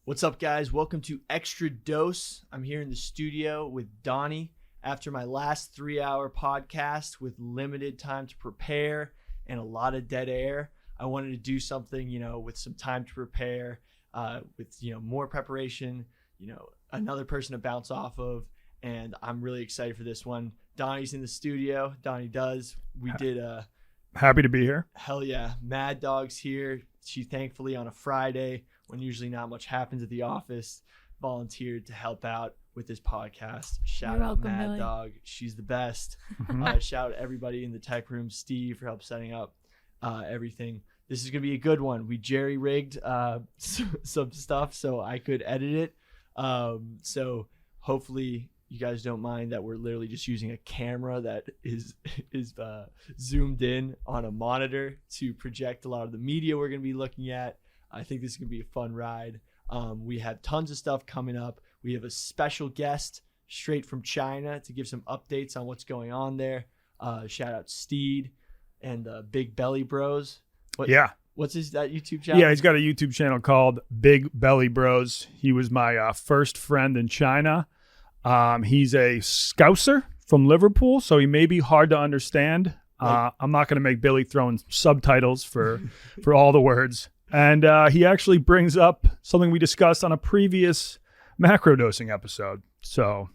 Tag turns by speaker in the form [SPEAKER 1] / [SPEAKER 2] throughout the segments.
[SPEAKER 1] What's up, guys? Welcome to Extra Dose. I'm here in the studio with Donnie after my last 3-hour podcast with limited time to prepare and a lot of dead air. I wanted to do something, with some time to prepare, with, more preparation, another person to bounce off of. And I'm really excited for this one. Donnie's in the studio. Donnie does. We did
[SPEAKER 2] Happy to be here.
[SPEAKER 1] hell yeah. Mad Dog's here. She thankfully on a Friday, when usually not much happens at the office, volunteered to help out with this podcast. Shout out
[SPEAKER 3] welcome,
[SPEAKER 1] Mad
[SPEAKER 3] Billy.
[SPEAKER 1] Dog. She's the best.
[SPEAKER 2] Mhm.
[SPEAKER 1] Shout out everybody in the tech room. Steve for help setting up everything. This is going to be a good one. We jerry-rigged some stuff so I could edit it. So hopefully you guys don't mind that we're literally just using a camera that is zoomed in on a monitor to project a lot of the media we're going to be looking at. I think this is going to be a fun ride. We have tons of stuff coming up. We have a special guest straight from China to give some updates on what's going on there. Shout out Steed and Big Belly Bros. What's that YouTube channel?
[SPEAKER 2] Yeah, he's got a YouTube channel called Big Belly Bros. He was my first friend in China. He's a Scouser from Liverpool, so he may be hard to understand. I'm not going to make Billy throw in subtitles for all the words. And he actually brings up something we discussed on a previous macrodosing episode. So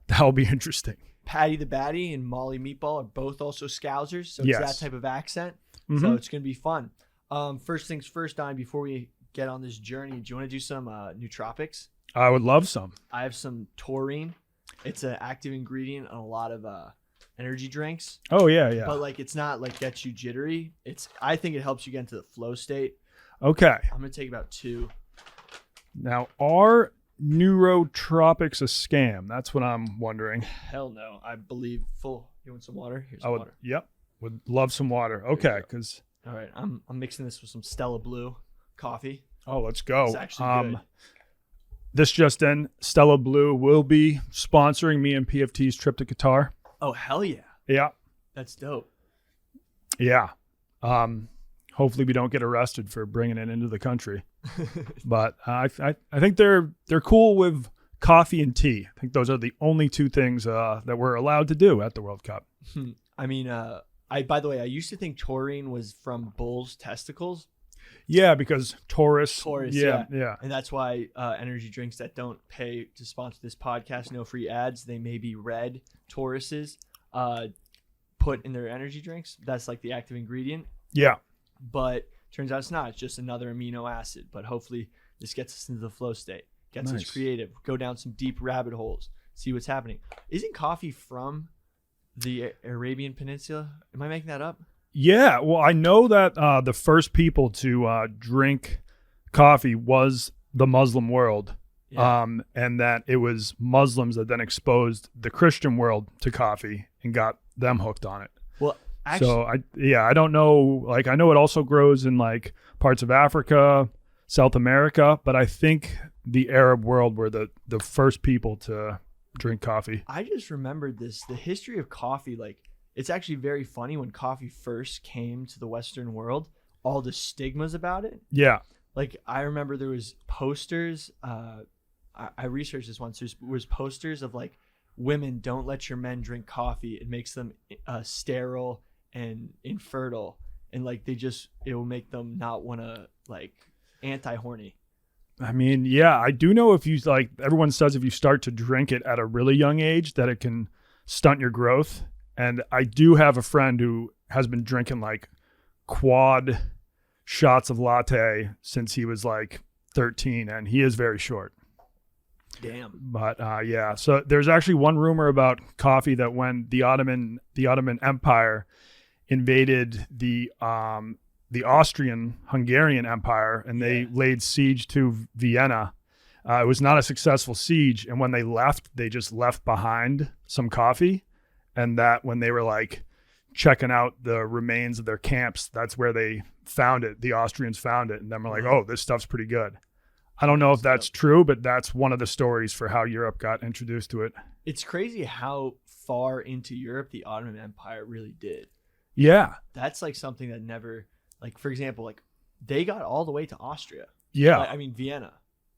[SPEAKER 2] that'll be interesting.
[SPEAKER 1] Patty the Batty and Molly Meatball are both also Scousers, so it's
[SPEAKER 2] Yes.
[SPEAKER 1] that type of accent.
[SPEAKER 2] Mhm.
[SPEAKER 1] So it's going to be fun. First things first, Don, before we get on this journey, do you want to do some nootropics?
[SPEAKER 2] I would love some.
[SPEAKER 1] I have some taurine. It's an active ingredient in a lot of energy drinks.
[SPEAKER 2] Oh, yeah.
[SPEAKER 1] But it's not gets you jittery. I think it helps you get into the flow state.
[SPEAKER 2] Okay.
[SPEAKER 1] I'm going to take about 2.
[SPEAKER 2] Now, are neurotropics a scam? That's what I'm wondering.
[SPEAKER 1] Hell no. I believe full. You want some water? Here's
[SPEAKER 2] I
[SPEAKER 1] some
[SPEAKER 2] would,
[SPEAKER 1] water.
[SPEAKER 2] yep. Would love some water. Okay,
[SPEAKER 1] you go.
[SPEAKER 2] because
[SPEAKER 1] All right. I'm mixing this with some Stella Blue coffee.
[SPEAKER 2] let's go.
[SPEAKER 1] It's actually good.
[SPEAKER 2] This just in, Stella Blue will be sponsoring me and PFT's trip to Qatar.
[SPEAKER 1] Oh, hell yeah.
[SPEAKER 2] Yeah.
[SPEAKER 1] That's dope.
[SPEAKER 2] Yeah. Hopefully we don't get arrested for bringing it into the country. But I think they're cool with coffee and tea. I think those are the only two things that we're allowed to do at the World Cup.
[SPEAKER 1] I mean, by the way, I used to think taurine was from bulls' testicles.
[SPEAKER 2] Yeah, because Taurus.
[SPEAKER 1] Yeah.
[SPEAKER 2] Yeah.
[SPEAKER 1] And that's why energy drinks that don't pay to sponsor this podcast, no free ads, they may be red Tauruses put in their energy drinks. That's like the active ingredient.
[SPEAKER 2] Yeah.
[SPEAKER 1] But turns out it's not. It's just another amino acid. But hopefully this gets us into the flow state, gets us
[SPEAKER 2] Nice.
[SPEAKER 1] creative, go down some deep rabbit holes, see what's happening. Isn't coffee from the Arabian Peninsula? Am I making that up?
[SPEAKER 2] Yeah. Well, I know that the first people to drink coffee was the Muslim world.
[SPEAKER 1] Yeah.
[SPEAKER 2] And that it was Muslims that then exposed the Christian world to coffee and got them hooked on it.
[SPEAKER 1] Well, actually,
[SPEAKER 2] So I don't know. I know it also grows in parts of Africa, South America, but I think the Arab world were the first people to drink coffee.
[SPEAKER 1] I just remembered this. The history of coffee, it's actually very funny when coffee first came to the Western world, all the stigmas about it.
[SPEAKER 2] Yeah.
[SPEAKER 1] I remember there was posters. I researched this once. There was posters of women, don't let your men drink coffee. It makes them sterile and infertile. And it will make them not want to anti-horny.
[SPEAKER 2] I mean, yeah, I do know if you everyone says if you start to drink it at a really young age that it can stunt your growth. And I do have a friend who has been drinking quad shots of latte since he was 13, and he is very short.
[SPEAKER 1] Damn.
[SPEAKER 2] But yeah, so there's actually one rumor about coffee that when the Ottoman Empire invaded the Austrian-Hungarian Empire and they laid siege to Vienna, it was not a successful siege. And when they left, they just left behind some coffee. And that when they were checking out the remains of their camps, that's where they found it. The Austrians found it. And then we're oh, this stuff's pretty good. I don't know if that's true, but that's one of the stories for how Europe got introduced to it.
[SPEAKER 1] It's crazy how far into Europe the Ottoman Empire really did.
[SPEAKER 2] Yeah.
[SPEAKER 1] That's something that never, for example, they got all the way to Austria.
[SPEAKER 2] Yeah.
[SPEAKER 1] I mean, Vienna.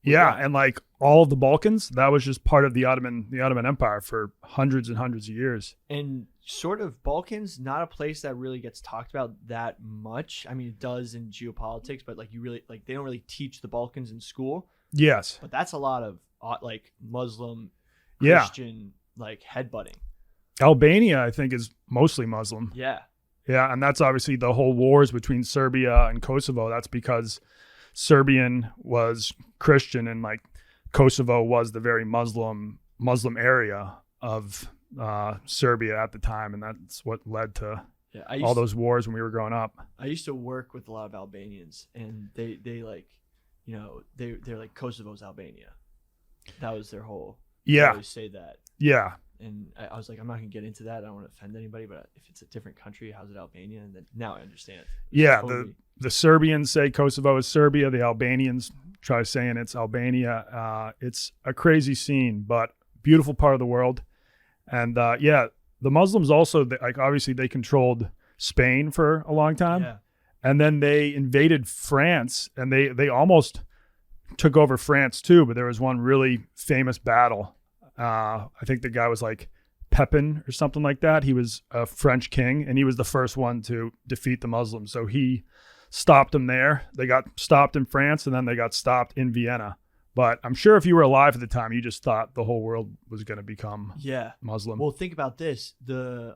[SPEAKER 2] Yeah, and like all of the Balkans, that was just part of the Ottoman Empire for hundreds and hundreds of years.
[SPEAKER 1] And sort of Balkans, not a place that really gets talked about that much. I mean, it does in geopolitics, but like they don't really teach the Balkans in school.
[SPEAKER 2] Yes.
[SPEAKER 1] But that's a lot of like Muslim, Christian, like headbutting.
[SPEAKER 2] Albania, I think, is mostly Muslim.
[SPEAKER 1] Yeah.
[SPEAKER 2] Yeah, and that's obviously the whole wars between Serbia and Kosovo. That's because Serbian was Christian and like Kosovo was the very Muslim area of Serbia at the time, and that's what led to all those wars when we were growing up.
[SPEAKER 1] I used to work with a lot of Albanians, and they like, you know, they're like Kosovo's Albania. That was their whole. They always say that.
[SPEAKER 2] Yeah.
[SPEAKER 1] And I was like, I'm not gonna get into that. I don't want to offend anybody, but if it's a different country, how's it Albania? And then now I understand.
[SPEAKER 2] Yeah, totally. The Serbians say Kosovo is Serbia. The Albanians try saying it's Albania. It's a crazy scene, but beautiful part of the world. And the Muslims also, like obviously they controlled Spain for a long time.
[SPEAKER 1] Yeah.
[SPEAKER 2] And then they invaded France, and they almost took over France too, but there was one really famous battle. I think the guy was like Pepin or something like that. He was a French king, and he was the first one to defeat the Muslims. So he stopped them there. They got stopped in France, and then they got stopped in Vienna. But I'm sure if you were alive at the time, you just thought the whole world was going to become Muslim.
[SPEAKER 1] Well, think about this. The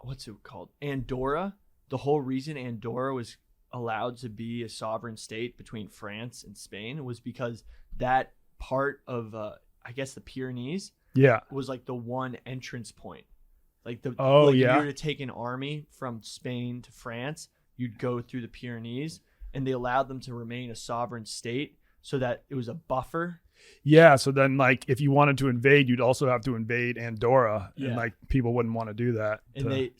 [SPEAKER 1] what's it called? Andorra. The whole reason Andorra was allowed to be a sovereign state between France and Spain was because that part of I guess the Pyrenees was like the one entrance point. Like if you were to take an army from Spain to France, you'd go through the Pyrenees, and they allowed them to remain a sovereign state so that it was a buffer.
[SPEAKER 2] Yeah, so then like if you wanted to invade, you'd also have to invade Andorra, and like people wouldn't want to do that.
[SPEAKER 1] And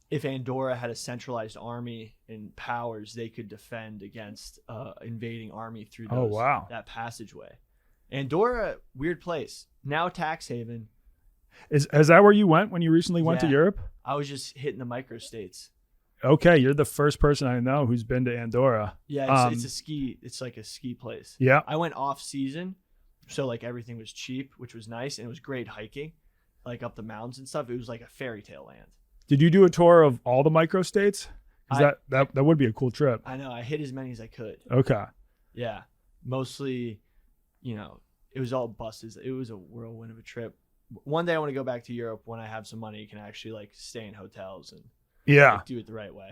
[SPEAKER 1] if Andorra had a centralized army and powers, they could defend against invading army through that passageway. Andorra, weird place. Now tax haven.
[SPEAKER 2] Is that where you went when you recently went to Europe?
[SPEAKER 1] I was just hitting the microstates.
[SPEAKER 2] Okay, you're the first person I know who's been to Andorra.
[SPEAKER 1] Yeah, it's like a ski place.
[SPEAKER 2] Yeah.
[SPEAKER 1] I went off season, so like everything was cheap, which was nice, and it was great hiking, like up the mountains and stuff. It was like a fairy tale land.
[SPEAKER 2] Did you do a tour of all the microstates? Because that would be a cool trip.
[SPEAKER 1] I know. I hit as many as I could.
[SPEAKER 2] Okay.
[SPEAKER 1] Yeah. Mostly, you know, it was all buses. It was a whirlwind of a trip. One day I want to go back to Europe when I have some money. You can actually like stay in hotels and like, do it the right way.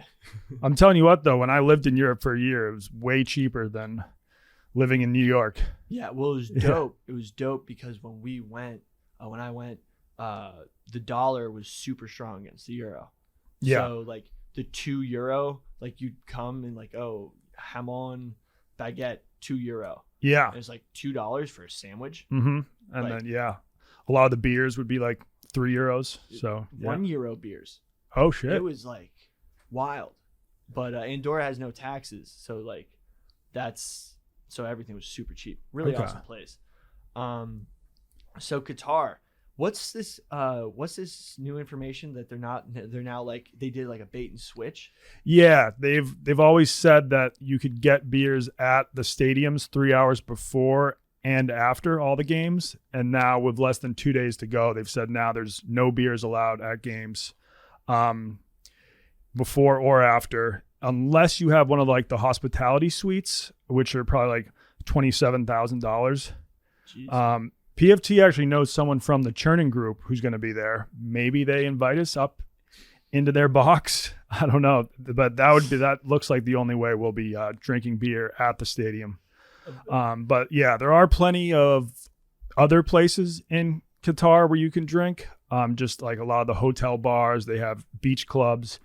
[SPEAKER 2] I'm telling you what, though, when I lived in Europe for a year, it was way cheaper than living in New York.
[SPEAKER 1] Yeah. Well, it was dope. It was dope because when I went, the dollar was super strong against the euro.
[SPEAKER 2] Yeah.
[SPEAKER 1] So like the €2, like you'd come and like, oh, hamon baguette, €2.
[SPEAKER 2] Yeah.
[SPEAKER 1] And it's like $2 for a sandwich.
[SPEAKER 2] Mm-hmm. And like, then a lot of the beers would be like €3. So
[SPEAKER 1] €1 beers.
[SPEAKER 2] Oh shit.
[SPEAKER 1] It was like wild. But Andorra has no taxes, so like so everything was super cheap. Really awesome place. So Qatar. What's this new information that they're now like they did like a bait and switch?
[SPEAKER 2] Yeah, they've always said that you could get beers at the stadiums 3 hours before and after all the games, and now with less than 2 days to go, they've said now there's no beers allowed at games before or after, unless you have one of like the hospitality suites, which are probably like $27,000. PFT actually knows someone from the churning group who's going to be there. Maybe they invite us up into their box. I don't know, but that looks like the only way we'll be drinking beer at the stadium. But yeah, there are plenty of other places in Qatar where you can drink. Just like a lot of the hotel bars, they have beach clubs,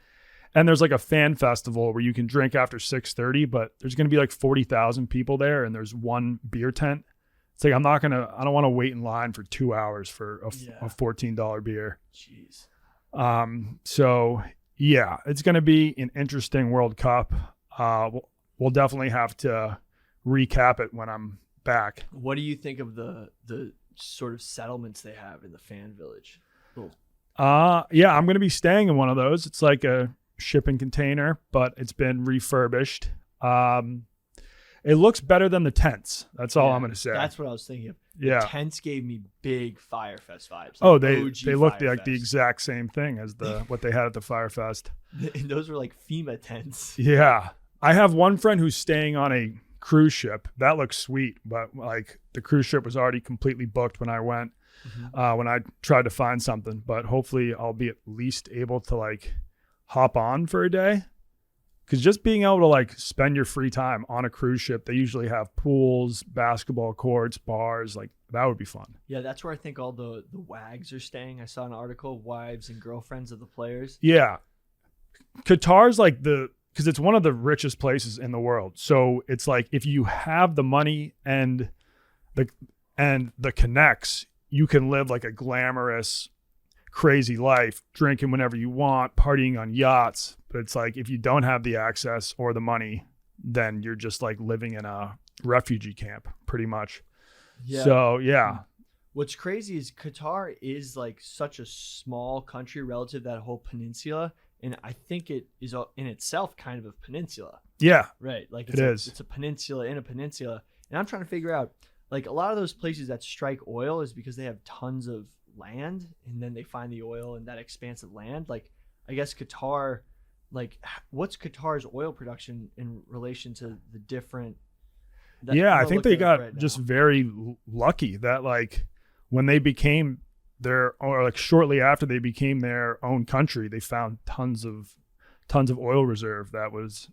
[SPEAKER 2] and there's like a fan festival where you can drink after 6:30. But there's going to be like 40,000 people there, and there's one beer tent. It's like I don't want to wait in line for 2 hours for a $14 beer.
[SPEAKER 1] Jeez.
[SPEAKER 2] So yeah, it's going to be an interesting World Cup. We'll definitely have to recap it when I'm back.
[SPEAKER 1] What do you think of the sort of settlements they have in the fan village?
[SPEAKER 2] Yeah, I'm going to be staying in one of those. It's like a shipping container, but it's been refurbished. It looks better than the tents. That's all
[SPEAKER 1] Yeah,
[SPEAKER 2] I'm going to say.
[SPEAKER 1] That's what I was thinking of.
[SPEAKER 2] Yeah.
[SPEAKER 1] The tents gave me big Firefest vibes.
[SPEAKER 2] Oh,
[SPEAKER 1] like
[SPEAKER 2] they
[SPEAKER 1] OG
[SPEAKER 2] looked like
[SPEAKER 1] Firefest.
[SPEAKER 2] the exact same thing as what they had at the Firefest.
[SPEAKER 1] And those were like FEMA tents.
[SPEAKER 2] Yeah. I have one friend who's staying on a cruise ship. That looks sweet, but like the cruise ship was already completely booked when I went, when I tried to find something. But hopefully I'll be at least able to like hop on for a day. Because just being able to like spend your free time on a cruise ship, they usually have pools, basketball courts, bars. Like that would be fun.
[SPEAKER 1] Yeah, that's where I think all the wags are staying. I saw an article, wives and girlfriends of the players.
[SPEAKER 2] Yeah. Qatar's like because it's one of the richest places in the world. So it's like if you have the money and the connects, you can live like a glamorous, crazy life, drinking whenever you want, partying on yachts. But it's like if you don't have the access or the money, then you're just like living in a refugee camp pretty much.
[SPEAKER 1] Yeah.
[SPEAKER 2] So yeah.
[SPEAKER 1] What's crazy is Qatar is like such a small country relative to that whole peninsula. And I think it is in itself kind of a peninsula.
[SPEAKER 2] Yeah.
[SPEAKER 1] Right. Like
[SPEAKER 2] it's
[SPEAKER 1] a peninsula in a peninsula. And I'm trying to figure out, like a lot of those places that strike oil is because they have tons of land and then they find the oil in that expansive land. Like I guess Qatar, like what's Qatar's oil production in relation to the different?
[SPEAKER 2] I think they got just very lucky that like when they became or like shortly after they became their own country, they found tons of oil reserve that was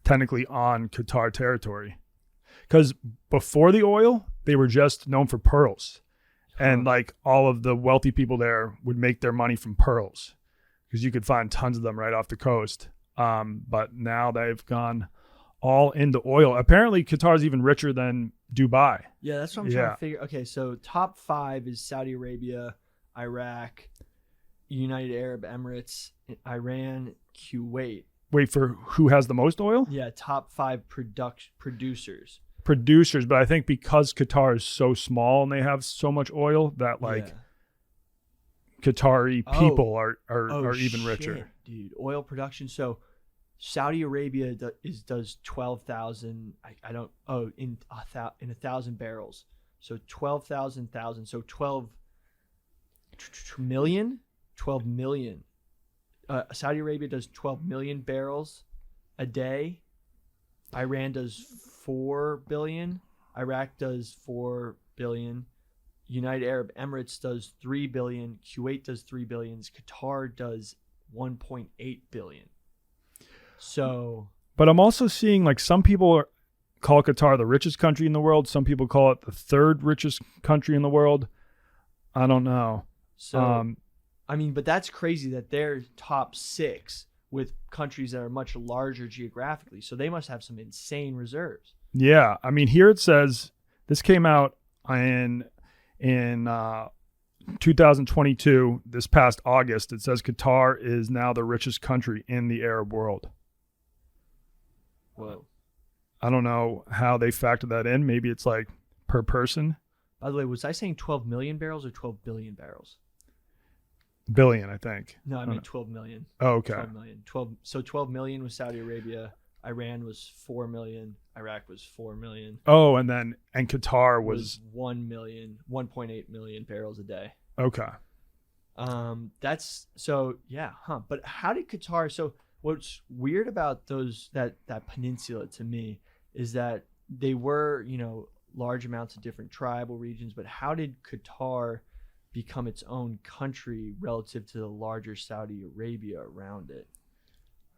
[SPEAKER 2] technically on Qatar territory. Because before the oil, they were just known for pearls. And like all of the wealthy people there would make their money from pearls because you could find tons of them right off the coast. But now they've gone all into oil. Apparently, Qatar is even richer than Dubai.
[SPEAKER 1] Yeah, that's what I'm trying to figure. Okay, so top 5 is Saudi Arabia, Iraq, United Arab Emirates, Iran, Kuwait.
[SPEAKER 2] Wait, for who has the most oil?
[SPEAKER 1] Yeah, top 5 producers.
[SPEAKER 2] But I think because Qatar is so small and they have so much oil that like Qatari people are even richer.
[SPEAKER 1] Dude, oil production. So Saudi Arabia does 12,000. I don't. Oh, in 1,000 barrels. So 12,000. So 12 million. 12 million. Saudi Arabia does 12 million barrels a day. Iran does 4 billion. Iraq does 4 billion. United Arab Emirates does 3 billion. Kuwait does 3 billion. Qatar does 1.8 billion. So,
[SPEAKER 2] but I'm also seeing like some people call Qatar the richest country in the world. Some people call it the 3rd richest country in the world. I don't know.
[SPEAKER 1] So, I mean, but that's crazy that they're top 6 with countries that are much larger geographically. So they must have some insane reserves.
[SPEAKER 2] Yeah. I mean, here it says this came out in 2022, this past August. It says Qatar is now the richest country in the Arab world.
[SPEAKER 1] Whoa.
[SPEAKER 2] I don't know how they factor that in. Maybe it's like per person.
[SPEAKER 1] By the way, was I saying 12 million barrels or 12 billion barrels?
[SPEAKER 2] Billion, I think.
[SPEAKER 1] No, I meant 12 million.
[SPEAKER 2] Oh, okay.
[SPEAKER 1] 12 million. 12 million was Saudi Arabia. Iran was 4 million. Iraq was 4 million.
[SPEAKER 2] Oh, and Qatar was
[SPEAKER 1] 1 million, 1.8 million barrels a day.
[SPEAKER 2] Okay.
[SPEAKER 1] That's so yeah, huh? But how did Qatar? So what's weird about that peninsula to me is that they were, large amounts of different tribal regions, but how did Qatar become its own country relative to the larger Saudi Arabia around it?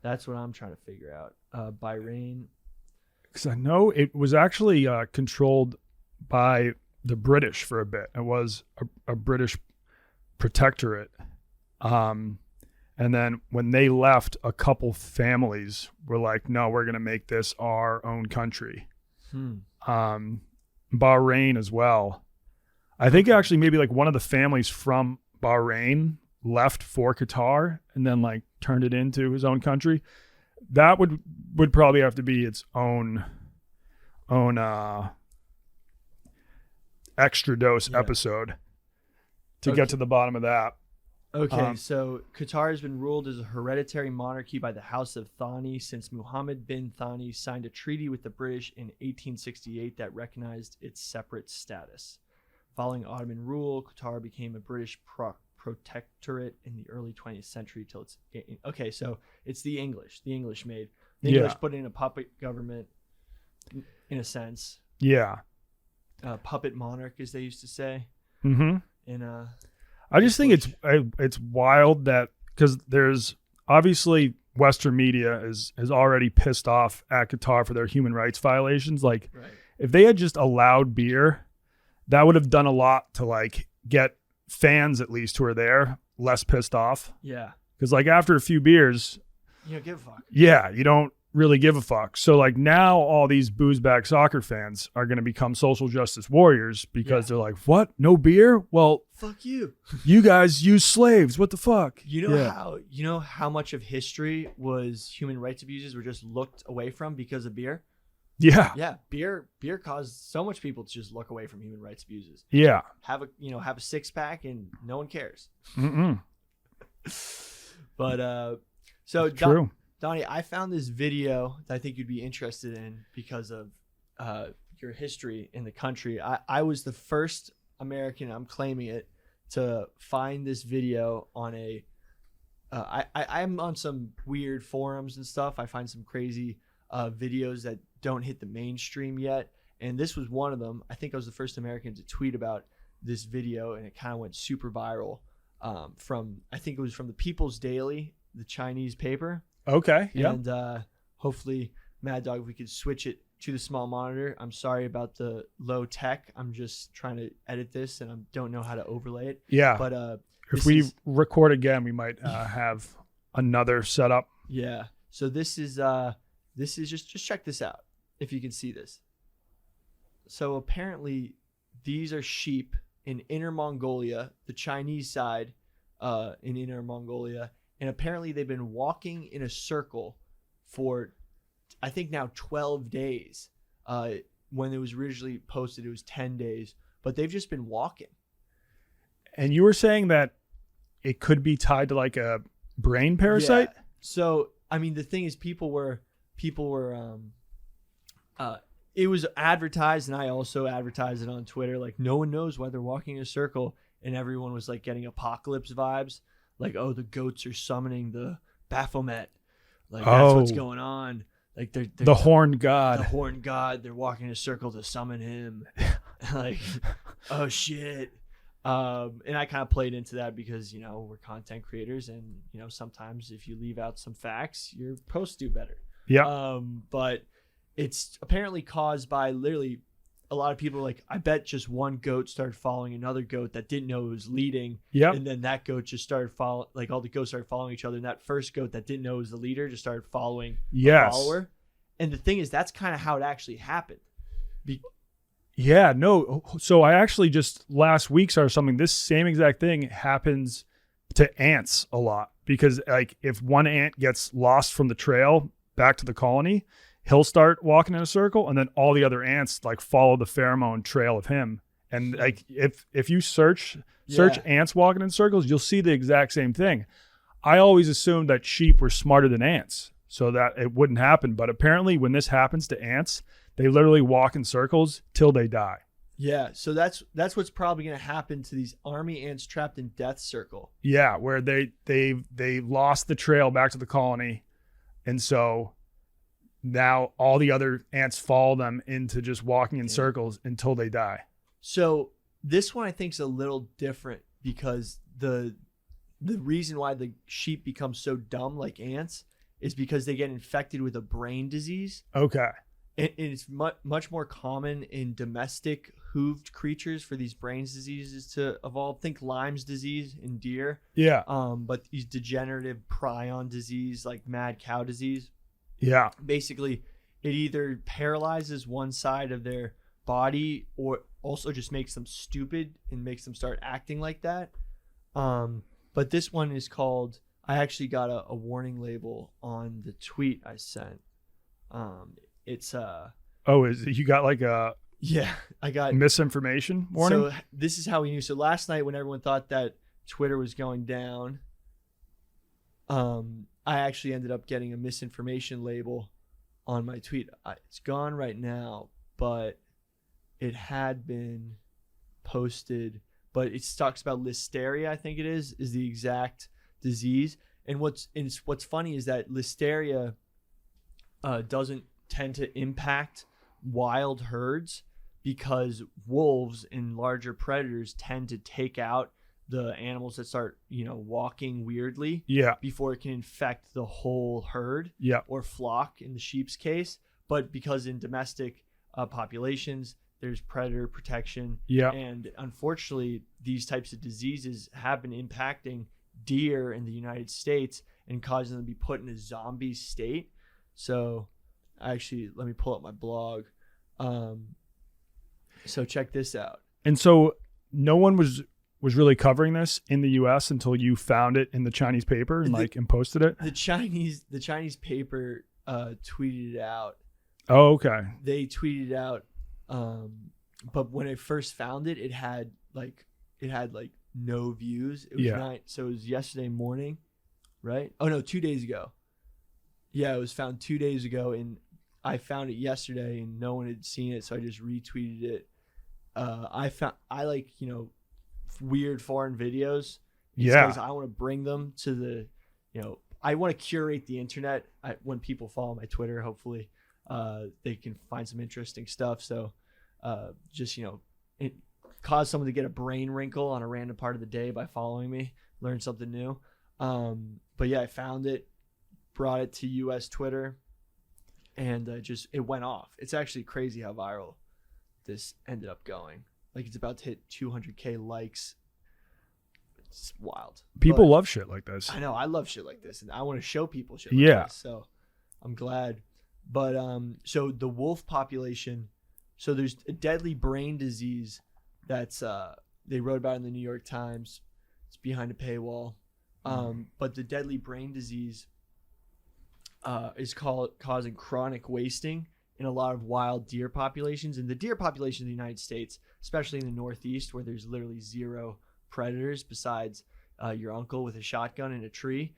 [SPEAKER 1] That's what I'm trying to figure out. Bahrain.
[SPEAKER 2] Because I know it was actually controlled by the British for a bit. It was a British protectorate. And then when they left, a couple families were like, no, we're going to make this our own country. Bahrain as well. I think actually maybe like one of the families from Bahrain left for Qatar and then like turned it into his own country. That would probably have to be its own EXTRADOSE episode to get to the bottom of that.
[SPEAKER 1] Okay, so Qatar has been ruled as a hereditary monarchy by the House of Thani since Muhammad bin Thani signed a treaty with the British in 1868 that recognized its separate status. Following Ottoman rule, Qatar became a British protectorate in the early 20th century till it's okay. So it's the English. The English put in a puppet government, in a sense.
[SPEAKER 2] Yeah.
[SPEAKER 1] Puppet monarch, as they used to say.
[SPEAKER 2] Mm-hmm. I just think it's wild that, because there's obviously Western media is already pissed off at Qatar for their human rights violations. Like, if they had just allowed beer, that would have done a lot to like get fans, at least who are there, less pissed off.
[SPEAKER 1] Yeah.
[SPEAKER 2] Because like after a few beers,
[SPEAKER 1] you don't give a fuck.
[SPEAKER 2] Yeah, you don't really give a fuck. So like now all these booze-back soccer fans are going to become social justice warriors because they're like, what? No beer? Well,
[SPEAKER 1] fuck you.
[SPEAKER 2] You guys use slaves. What the fuck?
[SPEAKER 1] You know how much of history was human rights abuses were just looked away from because of beer?
[SPEAKER 2] Yeah.
[SPEAKER 1] Yeah. Beer caused so much people to just look away from human rights abuses.
[SPEAKER 2] Yeah.
[SPEAKER 1] Have a six pack and no one cares.
[SPEAKER 2] Mm-mm.
[SPEAKER 1] But so
[SPEAKER 2] true.
[SPEAKER 1] Donnie, I found this video that I think you'd be interested in because of your history in the country. I was the first American, I'm claiming it, to find this video on I'm on some weird forums and stuff. I find some crazy videos that don't hit the mainstream yet. And this was one of them. I think I was the first American to tweet about this video, and it kind of went super viral I think it was from the People's Daily, the Chinese paper.
[SPEAKER 2] Okay. Yeah.
[SPEAKER 1] And hopefully, Mad Dog, if we could switch it to the small monitor. I'm sorry about the low tech. I'm just trying to edit this, and I don't know how to overlay it.
[SPEAKER 2] Yeah.
[SPEAKER 1] But
[SPEAKER 2] if we record again, we might have another setup.
[SPEAKER 1] Yeah. So this is just check this out if you can see this. So apparently, these are sheep in Inner Mongolia, the Chinese side, in Inner Mongolia. And apparently they've been walking in a circle for, I think now 12 days. When it was originally posted, it was 10 days. But they've just been walking.
[SPEAKER 2] And you were saying that it could be tied to like a brain parasite?
[SPEAKER 1] Yeah. So, I mean, the thing is people were it was advertised, and I also advertised it on Twitter. Like, no one knows why they're walking in a circle. And everyone was like getting apocalypse vibes. Like, oh, the goats are summoning the Baphomet. Like, that's what's going on. Like, they're
[SPEAKER 2] the horned god.
[SPEAKER 1] The horned god. They're walking in a circle to summon him. Like, oh shit. And I kind of played into that because, we're content creators, and, sometimes if you leave out some facts, your posts do better.
[SPEAKER 2] Yeah.
[SPEAKER 1] But it's apparently caused by literally a lot of people like, I bet just one goat started following another goat that didn't know it was leading.
[SPEAKER 2] Yeah.
[SPEAKER 1] And then that goat just started following, like all the goats started following each other. And that first goat that didn't know it was the leader just started following the follower. And the thing is, that's kind of how it actually happened.
[SPEAKER 2] Yeah, no. So I actually just last week saw something. This same exact thing happens to ants a lot, because like if one ant gets lost from the trail back to the colony, he'll start walking in a circle, and then all the other ants like follow the pheromone trail of him. And like if you search ants walking in circles, you'll see the exact same thing. I always assumed that sheep were smarter than ants, so that it wouldn't happen. But apparently when this happens to ants, they literally walk in circles till they die.
[SPEAKER 1] Yeah, so that's what's probably going to happen to these army ants trapped in death circle.
[SPEAKER 2] Yeah, where they lost the trail back to the colony, and so now all the other ants follow them into just walking in circles until they die. So
[SPEAKER 1] this one I think is a little different, because the reason why the sheep become so dumb like ants is because they get infected with a brain disease.
[SPEAKER 2] Okay.
[SPEAKER 1] And it's much more common in domestic hooved creatures for these brain diseases to evolve. Think Lyme's disease in deer.
[SPEAKER 2] Yeah.
[SPEAKER 1] But these degenerative prion disease, like mad cow disease.
[SPEAKER 2] Yeah.
[SPEAKER 1] Basically, it either paralyzes one side of their body or also just makes them stupid and makes them start acting like that. But this one is called, I actually got a warning label on the tweet I sent. It's
[SPEAKER 2] you got like a
[SPEAKER 1] I got
[SPEAKER 2] misinformation warning?
[SPEAKER 1] So this is how we knew. So last night when everyone thought that Twitter was going down. I actually ended up getting a misinformation label on my tweet. It's gone right now, but it had been posted. But it talks about listeria, I think it is the exact disease. And what's funny is that listeria doesn't tend to impact wild herds because wolves and larger predators tend to take out the animals that start, walking weirdly before it can infect the whole herd or flock in the sheep's case. But because in domestic populations, there's predator protection. And unfortunately, these types of diseases have been impacting deer in the United States and causing them to be put in a zombie state. So actually, let me pull up my blog. So check this out.
[SPEAKER 2] And so no one was really covering this in the US until you found it in the Chinese paper and posted it?
[SPEAKER 1] The Chinese paper tweeted it out.
[SPEAKER 2] Oh, okay.
[SPEAKER 1] They tweeted it out. But when I first found it, it had no views. It was so it was yesterday morning, right? Oh no, 2 days ago. Yeah, it was found 2 days ago, and I found it yesterday and no one had seen it, so I just retweeted it. I like, weird foreign videos. Because I want to bring them to the, I want to curate the internet. When people follow my Twitter, hopefully they can find some interesting stuff. So just, it cause someone to get a brain wrinkle on a random part of the day by following me, learn something new. But yeah, I found it, brought it to US Twitter, and it went off. It's actually crazy how viral this ended up going. Like, it's about to hit 200K likes. It's wild.
[SPEAKER 2] People love shit like this.
[SPEAKER 1] I know. I love shit like this, and I want to show people shit like this. So I'm glad. But so the wolf population, so there's a deadly brain disease that's they wrote about in the New York Times. It's behind a paywall. But the deadly brain disease is causing chronic wasting in a lot of wild deer populations. And the deer population in the United States, especially in the Northeast, where there's literally zero predators besides your uncle with a shotgun in a tree,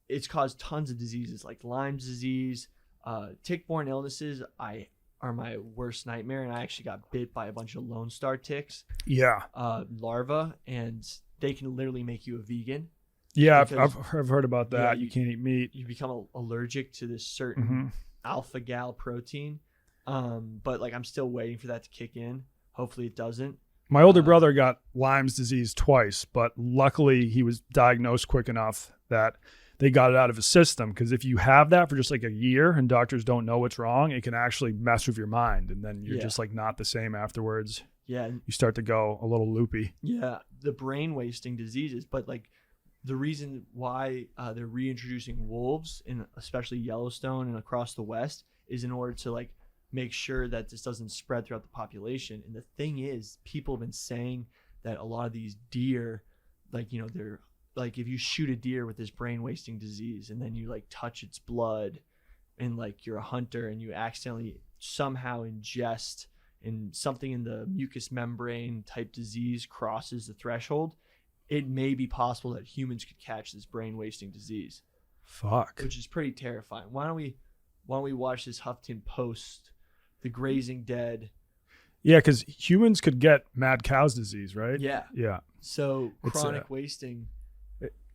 [SPEAKER 1] it's caused tons of diseases like Lyme's disease, tick-borne illnesses. Are my worst nightmare, and I actually got bit by a bunch of Lone Star ticks. Larvae, and they can literally make you a vegan.
[SPEAKER 2] I've heard about that. You can't eat meat.
[SPEAKER 1] You become allergic to this certain alpha gal protein. But I'm still waiting for that to kick in. Hopefully it doesn't.
[SPEAKER 2] My older brother got Lyme's disease twice, but luckily he was diagnosed quick enough that they got it out of his system. Because if you have that for just like a year and doctors don't know what's wrong, it can actually mess with your mind. And then you're just like not the same afterwards.
[SPEAKER 1] Yeah.
[SPEAKER 2] You start to go a little loopy.
[SPEAKER 1] Yeah. The brain wasting diseases. But the reason why they're reintroducing wolves, in especially Yellowstone and across the West, is in order to make sure that this doesn't spread throughout the population. And the thing is, people have been saying that a lot of these deer, they're if you shoot a deer with this brain wasting disease and then you touch its blood and you're a hunter and you accidentally somehow ingest and something in the mucous membrane type disease crosses the threshold, it may be possible that humans could catch this brain wasting disease.
[SPEAKER 2] Fuck.
[SPEAKER 1] Which is pretty terrifying. Why don't we watch this Huffington Post, the grazing dead?
[SPEAKER 2] Yeah, because humans could get mad cow's disease, right?
[SPEAKER 1] Yeah.
[SPEAKER 2] Yeah.
[SPEAKER 1] So chronic wasting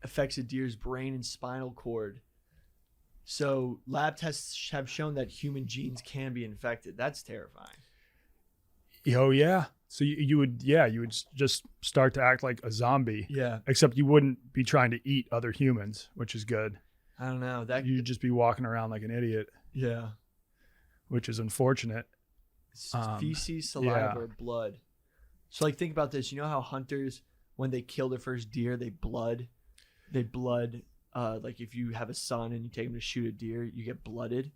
[SPEAKER 1] affects a deer's brain and spinal cord. So lab tests have shown that human genes can be infected. That's terrifying.
[SPEAKER 2] Oh yeah. So you would just start to act like a zombie.
[SPEAKER 1] Yeah.
[SPEAKER 2] Except you wouldn't be trying to eat other humans, which is good.
[SPEAKER 1] I don't know.
[SPEAKER 2] You'd just be walking around like an idiot.
[SPEAKER 1] Yeah.
[SPEAKER 2] Which is unfortunate.
[SPEAKER 1] It's feces, saliva, or blood. So think about this. You know how hunters, when they kill their first deer, they blood. If you have a son and you take him to shoot a deer, you get blooded.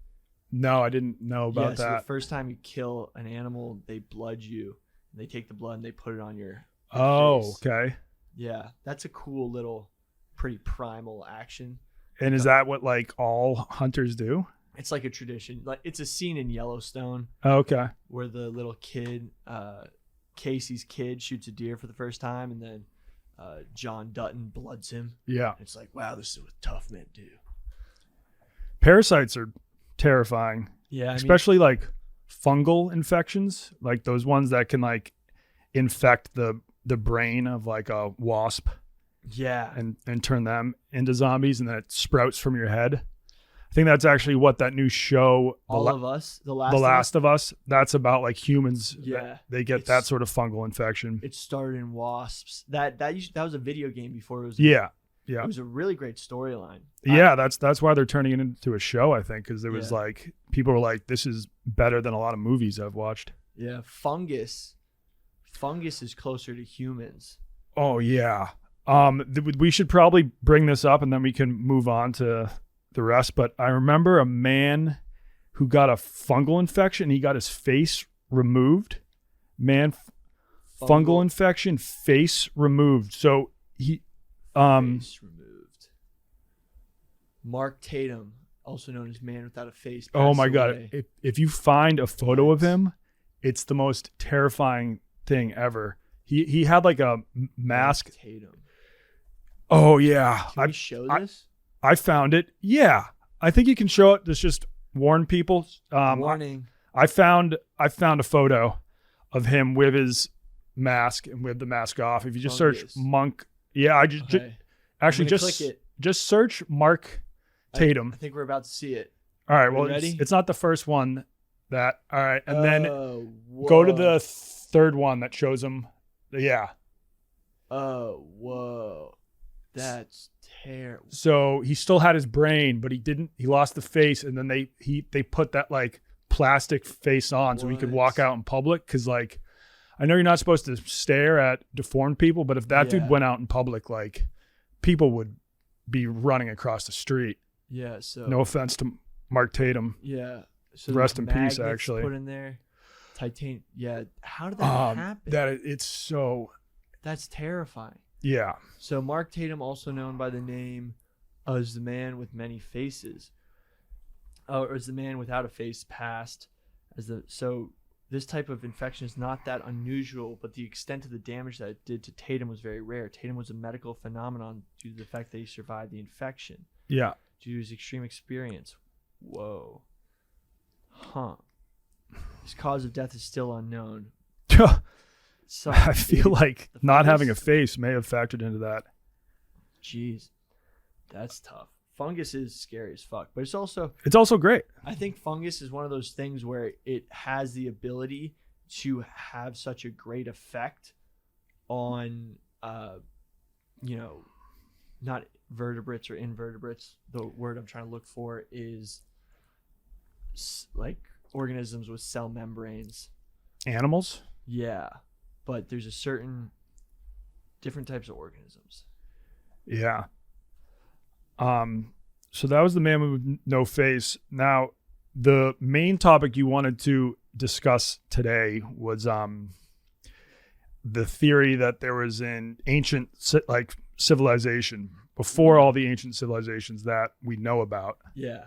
[SPEAKER 2] No, I didn't know about that.
[SPEAKER 1] So the first time you kill an animal, they blood you. And they take the blood and they put it on your face.
[SPEAKER 2] Okay.
[SPEAKER 1] Yeah, that's a cool little, pretty primal action.
[SPEAKER 2] And is that what all hunters do?
[SPEAKER 1] It's like a tradition. It's a scene in Yellowstone.
[SPEAKER 2] Oh, okay.
[SPEAKER 1] Where the little kid, Casey's kid, shoots a deer for the first time, and then John Dutton bloods him.
[SPEAKER 2] Yeah.
[SPEAKER 1] It's like, wow, this is what tough men do.
[SPEAKER 2] Parasites are terrifying.
[SPEAKER 1] Yeah,
[SPEAKER 2] especially like fungal infections, like those ones that can like infect the brain of like a wasp.
[SPEAKER 1] Yeah.
[SPEAKER 2] And turn them into zombies, and then it sprouts from your head. I think that's actually what that new show,
[SPEAKER 1] The
[SPEAKER 2] Last of Us, that's about, like humans.
[SPEAKER 1] Yeah.
[SPEAKER 2] They get that sort of fungal infection.
[SPEAKER 1] It started in wasps. That was a video game before it was.
[SPEAKER 2] Yeah.
[SPEAKER 1] It was a really great storyline.
[SPEAKER 2] Yeah, that's why they're turning it into a show, I think, because it was like people were like, this is better than a lot of movies I've watched.
[SPEAKER 1] Yeah, fungus is closer to humans.
[SPEAKER 2] Oh yeah. We should probably bring this up and then we can move on to the rest. But I remember a man who got a fungal infection. He got his face removed. Fungal infection, face removed. So he,
[SPEAKER 1] face removed. Mark Tatum, also known as Man Without a Face.
[SPEAKER 2] Oh my God. If you find a photo of him, it's the most terrifying thing ever. He had like a mask.
[SPEAKER 1] Mark Tatum.
[SPEAKER 2] Oh yeah.
[SPEAKER 1] Can we show this?
[SPEAKER 2] I found it. Yeah. I think you can show it. Let's just warn people.
[SPEAKER 1] Warning.
[SPEAKER 2] I found a photo of him with his mask and with the mask off. If you just search Monk. Yeah, just search Mark Tatum.
[SPEAKER 1] I think we're about to see it.
[SPEAKER 2] All right. Well, it's not the first one all right. And then go to the third one that shows him. Yeah.
[SPEAKER 1] Oh, whoa. That's terrible.
[SPEAKER 2] So he still had his brain, but he lost the face. And then they put that like plastic face on so he could walk out in public. Cause like, I know you're not supposed to stare at deformed people, but if that dude went out in public, like people would be running across the street.
[SPEAKER 1] Yeah. So
[SPEAKER 2] no offense to Mark Tatum.
[SPEAKER 1] Yeah. So
[SPEAKER 2] rest in peace, actually.
[SPEAKER 1] Put in there. Titanium. Yeah. How did that happen? That's terrifying.
[SPEAKER 2] Yeah.
[SPEAKER 1] So Mark Tatum, also known by the name as the Man with Many Faces, or as the Man Without a Face, passed so this type of infection is not that unusual, but the extent of the damage that it did to Tatum was very rare. Tatum was a medical phenomenon due to the fact that he survived the infection.
[SPEAKER 2] Yeah.
[SPEAKER 1] Due to his extreme experience. Whoa. Huh. His cause of death is still unknown. So
[SPEAKER 2] I feel like not having a face may have factored into that.
[SPEAKER 1] Jeez, that's tough. Fungus is scary as fuck, but it's also
[SPEAKER 2] great.
[SPEAKER 1] I think fungus is one of those things where it has the ability to have such a great effect on, not vertebrates or invertebrates. The word I'm trying to look for is like organisms with cell membranes.
[SPEAKER 2] Animals?
[SPEAKER 1] Yeah. But there's a certain different types of organisms.
[SPEAKER 2] Yeah. So that was the Man with No Face. Now, the main topic you wanted to discuss today was the theory that there was an ancient civilization before all the ancient civilizations that we know about.
[SPEAKER 1] Yeah.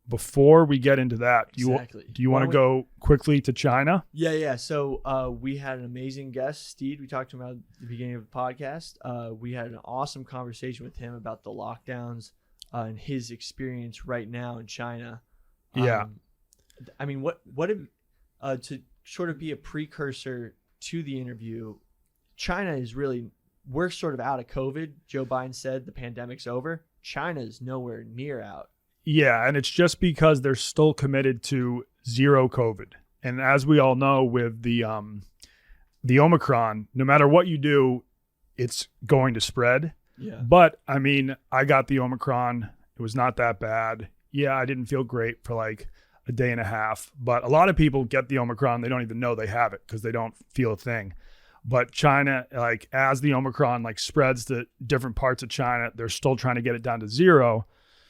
[SPEAKER 2] Before we get into that, do you want to go quickly to China?
[SPEAKER 1] Yeah. So we had an amazing guest, Steve. We talked to him at the beginning of the podcast. We had an awesome conversation with him about the lockdowns and his experience right now in China.
[SPEAKER 2] Yeah.
[SPEAKER 1] I mean, to sort of be a precursor to the interview, China is we're sort of out of COVID. Joe Biden said the pandemic's over. China is nowhere near out.
[SPEAKER 2] Yeah, and it's just because they're still committed to zero COVID. And as we all know with the Omicron, no matter what you do, it's going to spread.
[SPEAKER 1] Yeah.
[SPEAKER 2] But I mean, I got the Omicron. It was not that bad. Yeah, I didn't feel great for like a day and a half. But a lot of people get the Omicron. They don't even know they have it because they don't feel a thing. But China, like as the Omicron like spreads to different parts of China, they're still trying to get it down to zero.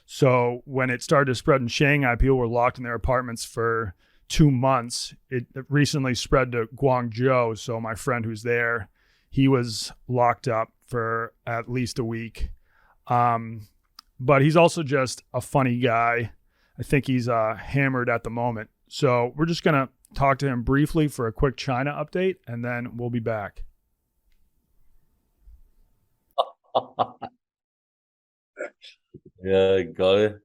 [SPEAKER 2] So when it started to spread in Shanghai, people were locked in their apartments for 2 months. It recently spread to Guangzhou. So my friend who's there, he was locked up for at least a week. But he's also just a funny guy. I think he's hammered at the moment. So we're just going to talk to him briefly for a quick China update, and then we'll be back.
[SPEAKER 3] Yeah, got it.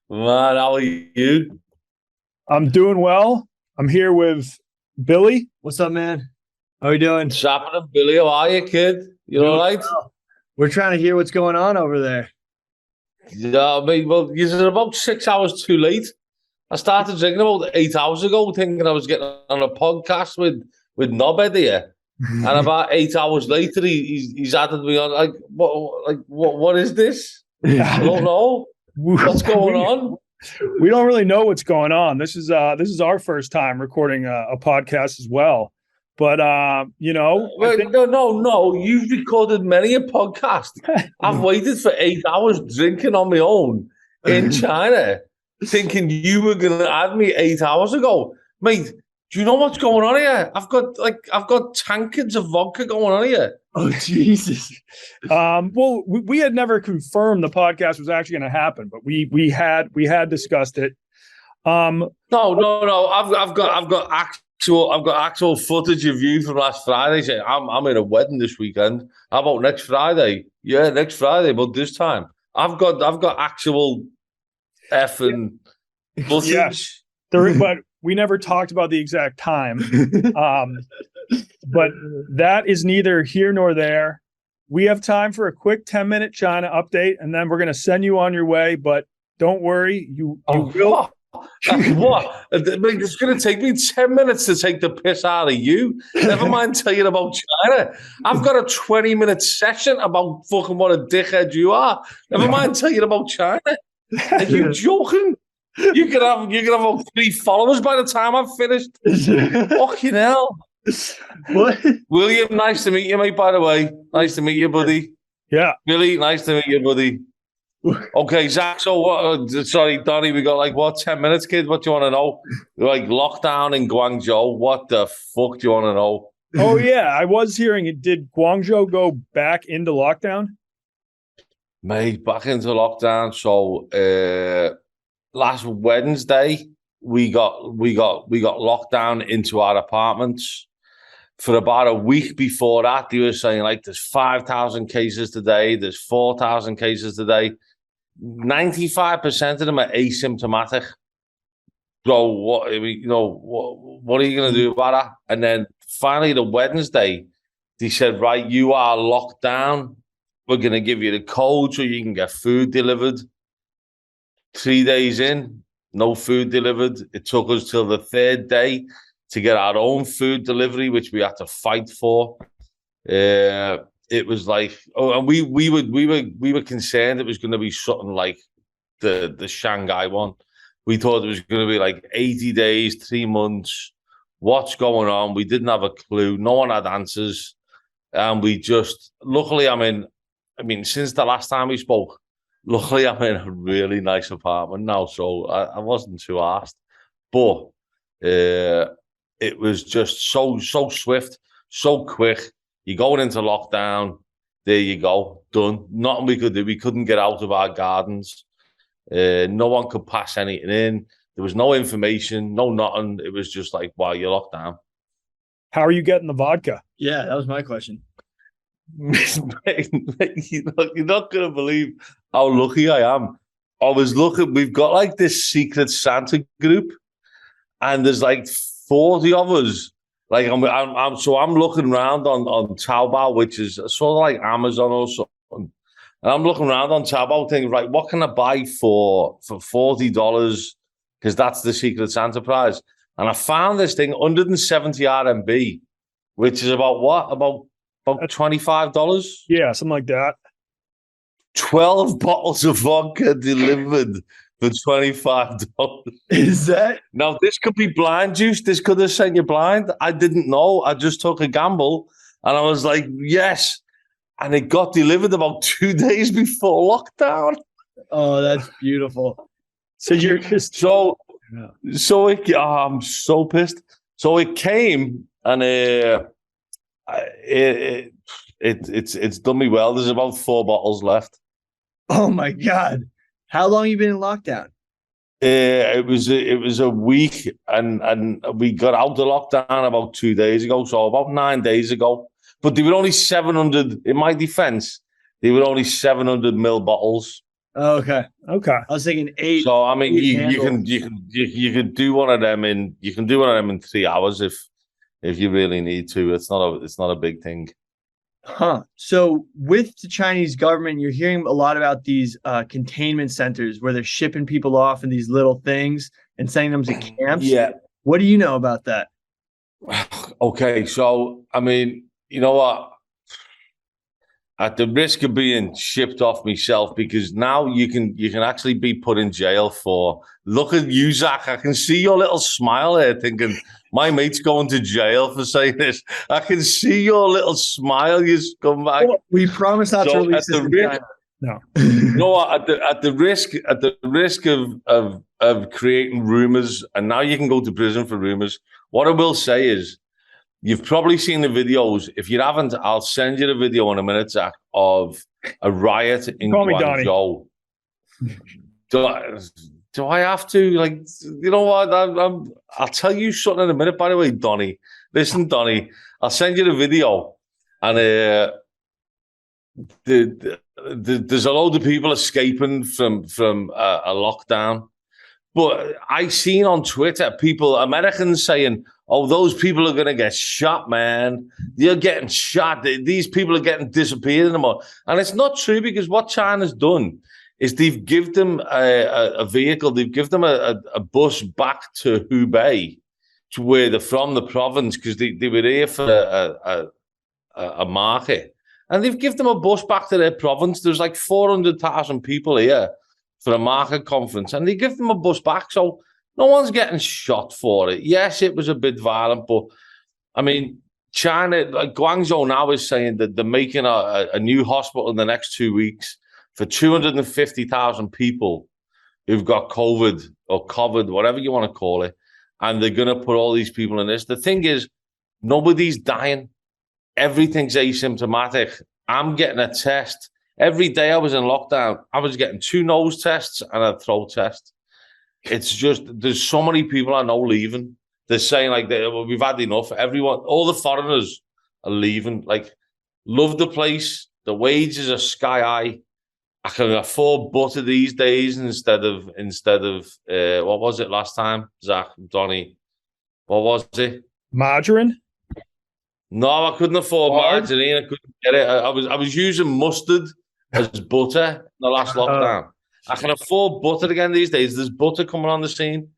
[SPEAKER 3] Man, how are you?
[SPEAKER 2] I'm doing well. I'm here with Billy.
[SPEAKER 1] What's up, man? How we doing?
[SPEAKER 3] What's happening, Billy? How are you, kid? You all right?
[SPEAKER 1] Well. We're trying to hear what's going on over there.
[SPEAKER 3] Yeah, I mean, well, you're about 6 hours too late. I started drinking about 8 hours ago, thinking I was getting on a podcast with Nobed here. And about 8 hours later, he's added me on. What is this? I don't know. What's going on?
[SPEAKER 2] We don't really know what's going on. This is our first time recording a podcast as well. But
[SPEAKER 3] No. You've recorded many a podcast. I've waited for 8 hours drinking on my own in China, thinking you were going to add me 8 hours ago, mate. Do you know what's going on here? I've got tankards of vodka going on here.
[SPEAKER 1] Oh Jesus!
[SPEAKER 2] Well, we had never confirmed the podcast was actually going to happen, but we had discussed it.
[SPEAKER 3] No. I've got actual footage of you from last Friday. Saying I'm in a wedding this weekend. How about next Friday? Yeah, next Friday, but this time I've got actual effing footage.
[SPEAKER 2] Yes, but we never talked about the exact time. But that is neither here nor there. We have time for a quick 10-minute China update, and then we're going to send you on your way. But don't worry, you will.
[SPEAKER 3] What? It's going to take me 10 minutes to take the piss out of you. Never mind tell you about China. I've got a 20-minute session about fucking what a dickhead you are. Never mind tell you about China. Are you joking? You can have about 3 followers by the time I've finished. Fucking hell.
[SPEAKER 1] What?
[SPEAKER 3] William, nice to meet you, mate, by the way. Nice to meet you, buddy.
[SPEAKER 2] Yeah.
[SPEAKER 3] Billy, nice to meet you, buddy. Okay, Zach, so what? Sorry, Donnie, we got 10 minutes, kid. What do you want to know? Lockdown in Guangzhou. What the fuck do you want to know?
[SPEAKER 2] Oh, yeah. I was hearing it. Did Guangzhou go back into lockdown?
[SPEAKER 3] Mate, back into lockdown. So last Wednesday, we got locked down into our apartments. For about a week before that, they were saying there's 5,000 cases today, there's 4,000 cases today. 95% of them are asymptomatic. So what are you going to do about that? And then finally, the Wednesday, they said, right, you are locked down. We're going to give you the code so you can get food delivered. 3 days in, no food delivered. It took us till the 3rd day to get our own food delivery, which we had to fight for. It was and we were concerned it was going to be something like the Shanghai one. We thought it was going to be 80 days, 3 months. What's going on? We didn't have a clue. No one had answers, and we just luckily since the last time we spoke, luckily I'm in a really nice apartment now, so I wasn't too arsed. But it was just so swift, so quick. You're going into lockdown. There you go. Done. Nothing we could do. We couldn't get out of our gardens. No one could pass anything in. There was no information, no nothing. It was just wow, you're locked down.
[SPEAKER 2] How are you getting the vodka?
[SPEAKER 1] Yeah, that was my question.
[SPEAKER 3] You're not going to believe how lucky I am. I was looking. We've got this secret Santa group, and there's 40 of us. I'm looking around on Taobao, which is sort of like Amazon or something. And I'm looking around on Taobao thinking, right, what can I buy for $40? Because that's the secret Santa prize. And I found this thing, 170 RMB, which is about what? About $25?
[SPEAKER 2] Yeah, something like that.
[SPEAKER 3] 12 bottles of vodka delivered for $25.
[SPEAKER 1] Is that?
[SPEAKER 3] Now, this could be blind juice. This could have sent you blind. I didn't know. I just took a gamble, and I was like, yes. And it got delivered about 2 days before lockdown.
[SPEAKER 1] Oh, that's beautiful.
[SPEAKER 2] So you're just...
[SPEAKER 3] I'm so pissed. So it came, and it's done me well. There's about 4 bottles left.
[SPEAKER 1] Oh, my God. How long have you been in lockdown?
[SPEAKER 3] It was a week, and we got out of lockdown about 2 days ago, so about 9 days ago. But there were only 700. In my defense, They were only 700 ml bottles.
[SPEAKER 1] Oh, okay.
[SPEAKER 2] Okay.
[SPEAKER 1] I was thinking 8.
[SPEAKER 3] So I mean,
[SPEAKER 1] 8
[SPEAKER 3] you can do one of them in 3 hours if you really need to. It's not a big thing.
[SPEAKER 1] Huh. So with the Chinese government, you're hearing a lot about these containment centers where they're shipping people off in these little things and sending them to camps.
[SPEAKER 3] Yeah.
[SPEAKER 1] What do you know about that?
[SPEAKER 3] Okay, so I mean, you know what? At the risk of being shipped off myself, because now you can actually be put in jail for. Look at you, Zach. I can see your little smile there, thinking my mate's going to jail for saying this. I can see your little smile. You come back.
[SPEAKER 1] Well, we promise not to release this in China.
[SPEAKER 2] No.
[SPEAKER 3] You know what? At the risk of creating rumors, and now you can go to prison for rumors. What I will say is, you've probably seen the videos. If you haven't, I'll send you the video in a minute, Zach, of a riot in Guangzhou. Do I have to? Like, you know what? I'll tell you something in a minute. By the way, Donnie, listen, Donnie, I'll send you the video, and there's a load of people escaping from a lockdown. But I seen on Twitter Americans saying, "Oh, those people are going to get shot, man. They're getting shot. These people are getting disappeared anymore." And it's not true, because what China's done is they've given them a vehicle. They've given them a bus back to Hubei, to where they're from, the province, because they were here for a market. And they've given them a bus back to their province. There's like 400,000 people here for a market conference, and they give them a bus back, so no one's getting shot for it. Yes, it was a bit violent, but I mean, China, like Guangzhou now is saying that they're making a new hospital in the next 2 weeks for 250,000 people who've got COVID or COVID, whatever you want to call it, and they're going to put all these people in this. The thing is, nobody's dying. Everything's asymptomatic. I'm getting a test. Every day I was in lockdown, I was getting 2 nose tests and a throat test. It's just, there's so many people I know leaving. They're saying, like, we've had enough. Everyone, all the foreigners are leaving. Like, love the place. The wages are sky high. I can afford butter these days instead of what was it last time, Zach, Donnie? What was it?
[SPEAKER 2] Margarine?
[SPEAKER 3] No, I couldn't afford margarine. I couldn't get it. I was using mustard as butter in the last lockdown. I can afford butter again these days. There's butter coming on the scene,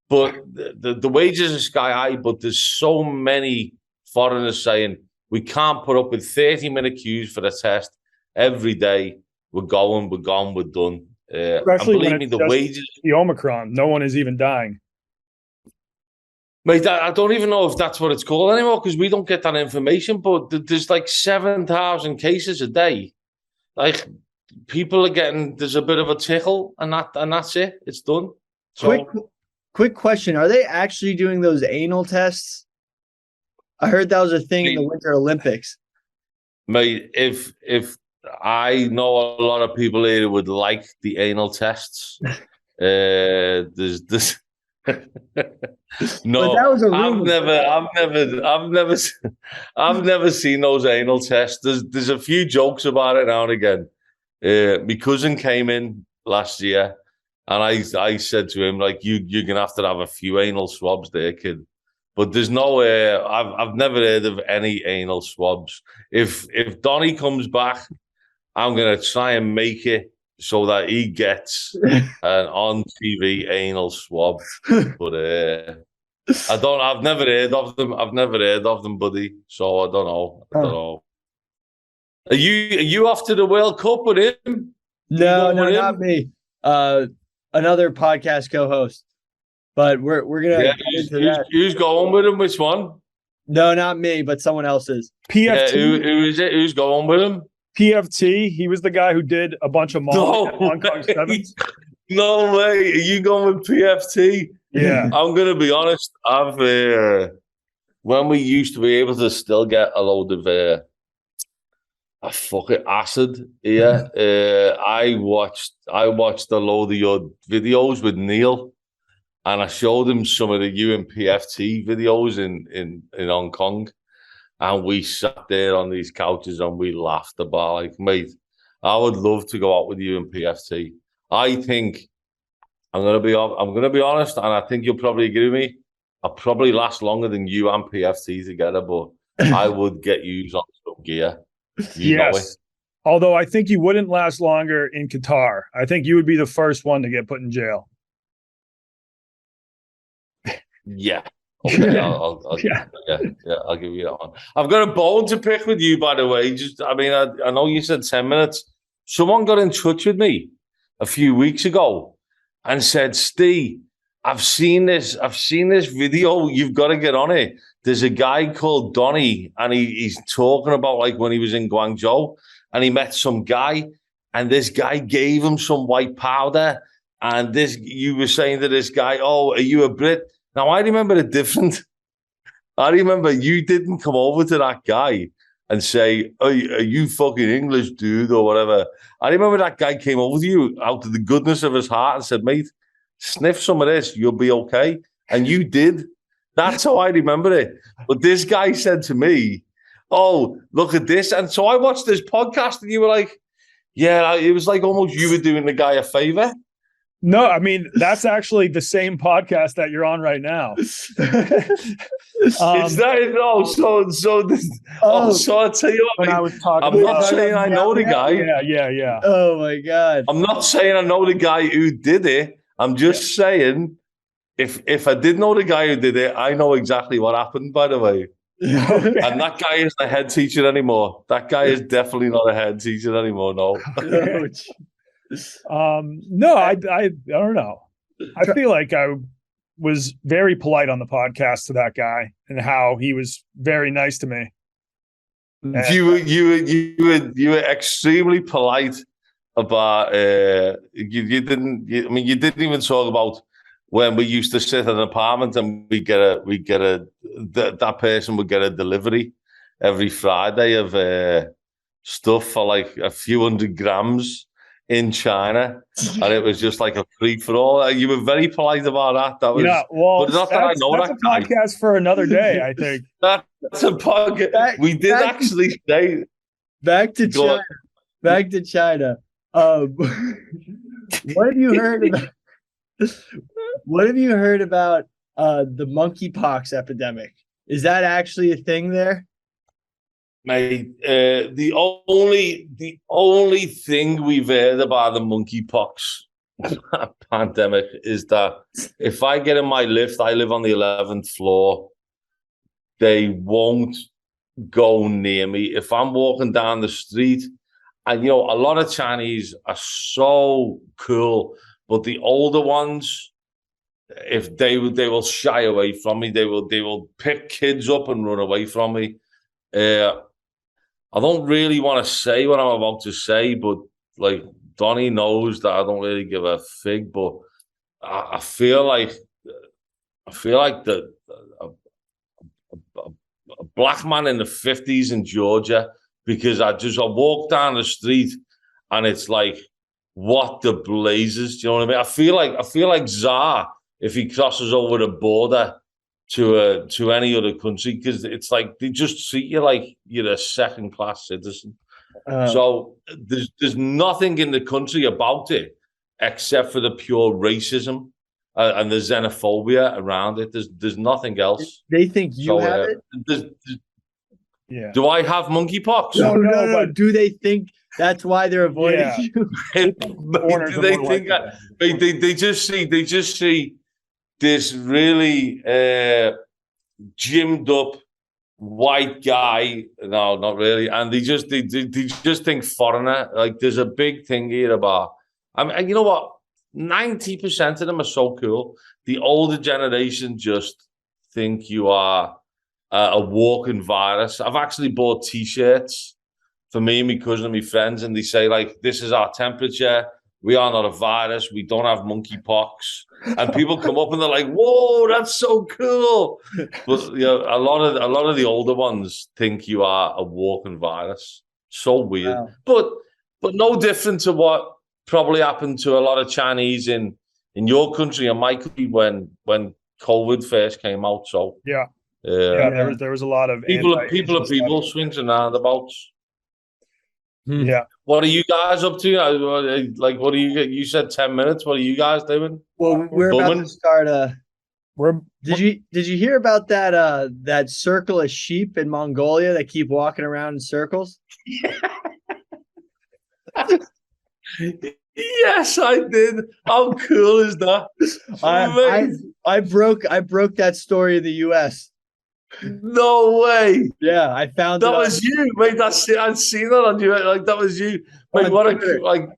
[SPEAKER 3] but the wages are sky high. But there's so many foreigners saying we can't put up with 30-minute queues for the test every day. We're gone, we're done.
[SPEAKER 2] Especially
[SPEAKER 3] believe
[SPEAKER 2] when
[SPEAKER 3] me,
[SPEAKER 2] it's
[SPEAKER 3] the
[SPEAKER 2] just
[SPEAKER 3] wages.
[SPEAKER 2] the Omicron. No one is even dying.
[SPEAKER 3] Mate, I don't even know if that's what it's called anymore, because we don't get that information. But there's like 7,000 cases a day. Like, people are getting, there's a bit of a tickle, and that's it. It's done. So,
[SPEAKER 1] quick question: are they actually doing those anal tests? I heard that was a thing in the Winter Olympics.
[SPEAKER 3] Mate, if I know a lot of people here who would like the anal tests. There's this. No, that was a I've never seen those anal tests. There's a few jokes about it now and again. My cousin came in last year, and I said to him, like, you're gonna have to have a few anal swabs there, kid. But there's no I've never heard of any anal swabs. If Donnie comes back, I'm gonna try and make it so that he gets an on TV anal swab. But I've never heard of them. Buddy. So I don't know. Are you off to the World Cup with him?
[SPEAKER 1] No, not me. Another podcast co-host. But we're gonna get into that.
[SPEAKER 3] Who's going with him? Which one?
[SPEAKER 1] No, not me, but someone else is.
[SPEAKER 2] PFT.
[SPEAKER 3] Yeah, who is it? Who's going with him?
[SPEAKER 2] PFT. He was the guy who did a bunch of Hong Kong Sevens.
[SPEAKER 3] No way. Are you going with PFT?
[SPEAKER 2] Yeah.
[SPEAKER 3] I'm gonna be honest. I've when we used to be able to still get a load of acid here. I watched a load of your videos with Neil, and I showed him some of the you and PFT videos in Hong Kong, and we sat there on these couches and we laughed about, like, mate, I would love to go out with you in PFT. I think I'm gonna be honest, and I think you'll probably agree with me. I'll probably last longer than you and PFT together, but I would get you on some gear. You know it.
[SPEAKER 2] Although I think you wouldn't last longer in Qatar. I think you would be the first one to get put in jail.
[SPEAKER 3] Yeah. Okay, I'll I'll give you that one. I've got a bone to pick with you, by the way. I know you said 10 minutes. Someone got in touch with me a few weeks ago and said, Steve, I've seen this video. You've got to get on it. There's a guy called Donny, and he's talking about like when he was in Guangzhou and he met some guy, and this guy gave him some white powder. And you were saying to this guy, oh, are you a Brit? Now, I remember it different. I remember you didn't come over to that guy and say, are you fucking English, dude, or whatever. I remember that guy came over to you out of the goodness of his heart and said, mate, sniff some of this, you'll be okay. And you did. That's how I remember it. But this guy said to me, oh, look at this. And so I watched this podcast and you were like, yeah, it was like almost you were doing the guy a favor.
[SPEAKER 2] No, I mean, that's actually the same podcast that you're on right now.
[SPEAKER 3] It's that no, so I'll tell you what,
[SPEAKER 2] when I was talking,
[SPEAKER 3] I'm not saying I know the guy.
[SPEAKER 2] Yeah.
[SPEAKER 1] Oh my God.
[SPEAKER 3] I'm not saying I know the guy who did it. I'm just saying if I did know the guy who did it, I know exactly what happened, by the way.
[SPEAKER 2] Okay.
[SPEAKER 3] And that guy isn't a head teacher anymore. That guy is definitely not a head teacher anymore, no.
[SPEAKER 2] No, I don't know. I feel like I was very polite on the podcast to that guy and how he was very nice to me. And
[SPEAKER 3] you were extremely polite about you didn't even talk about when we used to sit in an apartment and that person would get a delivery every Friday of stuff for like a few hundred grams in China, and it was just like a free for all. You were very polite about that. That was
[SPEAKER 2] well,
[SPEAKER 3] but not that I know
[SPEAKER 2] that's a podcast for another day. I think
[SPEAKER 3] that's a podcast. We did actually say
[SPEAKER 1] back to China. Back to China. What have you heard about? What have you heard about the monkeypox epidemic? Is that actually a thing there?
[SPEAKER 3] Mate, the only thing we've heard about the monkeypox pandemic is that if I get in my lift, I live on the 11th floor, they won't go near me. If I'm walking down the street, and a lot of Chinese are so cool, but the older ones, if they will shy away from me, they will pick kids up and run away from me. I don't really want to say what I'm about to say, but like Donnie knows that I don't really give a fig. But I feel like a black man in the 50s in Georgia, because I walk down the street and it's like, what the blazes? Do you know what I mean? I feel like Tsar if he crosses over the border to any other country, because it's like they just treat you like you're a second-class citizen. So there's nothing in the country about it except for the pure racism and the xenophobia around it. There's nothing else.
[SPEAKER 1] They think you have it?
[SPEAKER 2] Yeah.
[SPEAKER 3] Do I have monkeypox?
[SPEAKER 1] No. But do they think that's why they're avoiding you?
[SPEAKER 3] Do they think they just see this really gymmed up white guy? No, not really. And they just think foreigner. Like there's a big thing here about. And you know what? 90% of them are so cool. The older generation just think you are a walking virus. I've actually bought T-shirts for me and my cousin and my friends, and they say like, "This is our temperature. We are not a virus. We don't have monkeypox." And people come up and they're like, "Whoa, that's so cool!" But a lot of the older ones think you are a walking virus. So weird, wow. But no different to what probably happened to a lot of Chinese in your country and my country when COVID first came out. So
[SPEAKER 2] there was a lot of
[SPEAKER 3] people swings and roundabouts.
[SPEAKER 2] Yeah.
[SPEAKER 3] What are you guys up to? Like, what are you said 10 minutes. What are you guys doing?
[SPEAKER 1] Well, we're about
[SPEAKER 3] Bumming?
[SPEAKER 1] to start
[SPEAKER 2] We're
[SPEAKER 1] did you hear about that circle of sheep in Mongolia that keep walking around in circles?
[SPEAKER 3] Yes, I did. How cool is that?
[SPEAKER 1] I broke that story in the US.
[SPEAKER 3] No way.
[SPEAKER 1] Yeah, I found
[SPEAKER 3] That
[SPEAKER 1] it
[SPEAKER 3] was you, mate. I'd seen that on you. Like, that was you. Mate, what
[SPEAKER 1] Twitter.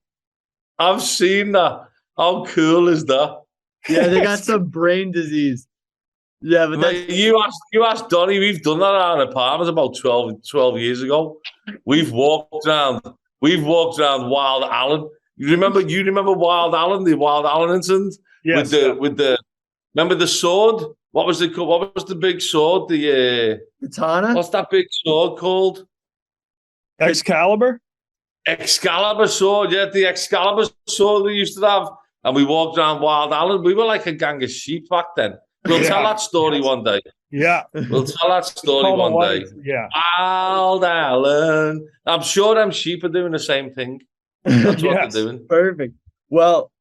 [SPEAKER 3] I've seen that. How cool is that?
[SPEAKER 1] Yeah, they got some brain disease. Yeah, but
[SPEAKER 3] Mate, you asked Donnie. We've done that at an apartment about 12 years ago. We've walked around Wild Allen. You remember Wild Allen, the Wild Allen incident?
[SPEAKER 2] Yes.
[SPEAKER 3] Remember the sword? What was it called? What was the big sword? The
[SPEAKER 1] katana?
[SPEAKER 3] what's that big sword called?
[SPEAKER 2] Excalibur?
[SPEAKER 3] Excalibur sword, yeah, the Excalibur sword we used to have. And we walked around Wild Allen. We were like a gang of sheep back then. We'll tell that story one day.
[SPEAKER 2] Yeah.
[SPEAKER 3] We'll tell that story one day.
[SPEAKER 2] Yeah.
[SPEAKER 3] Wild Allen. I'm sure them sheep are doing the same thing. That's what
[SPEAKER 2] Yes.
[SPEAKER 3] they're doing.
[SPEAKER 1] Perfect. Well,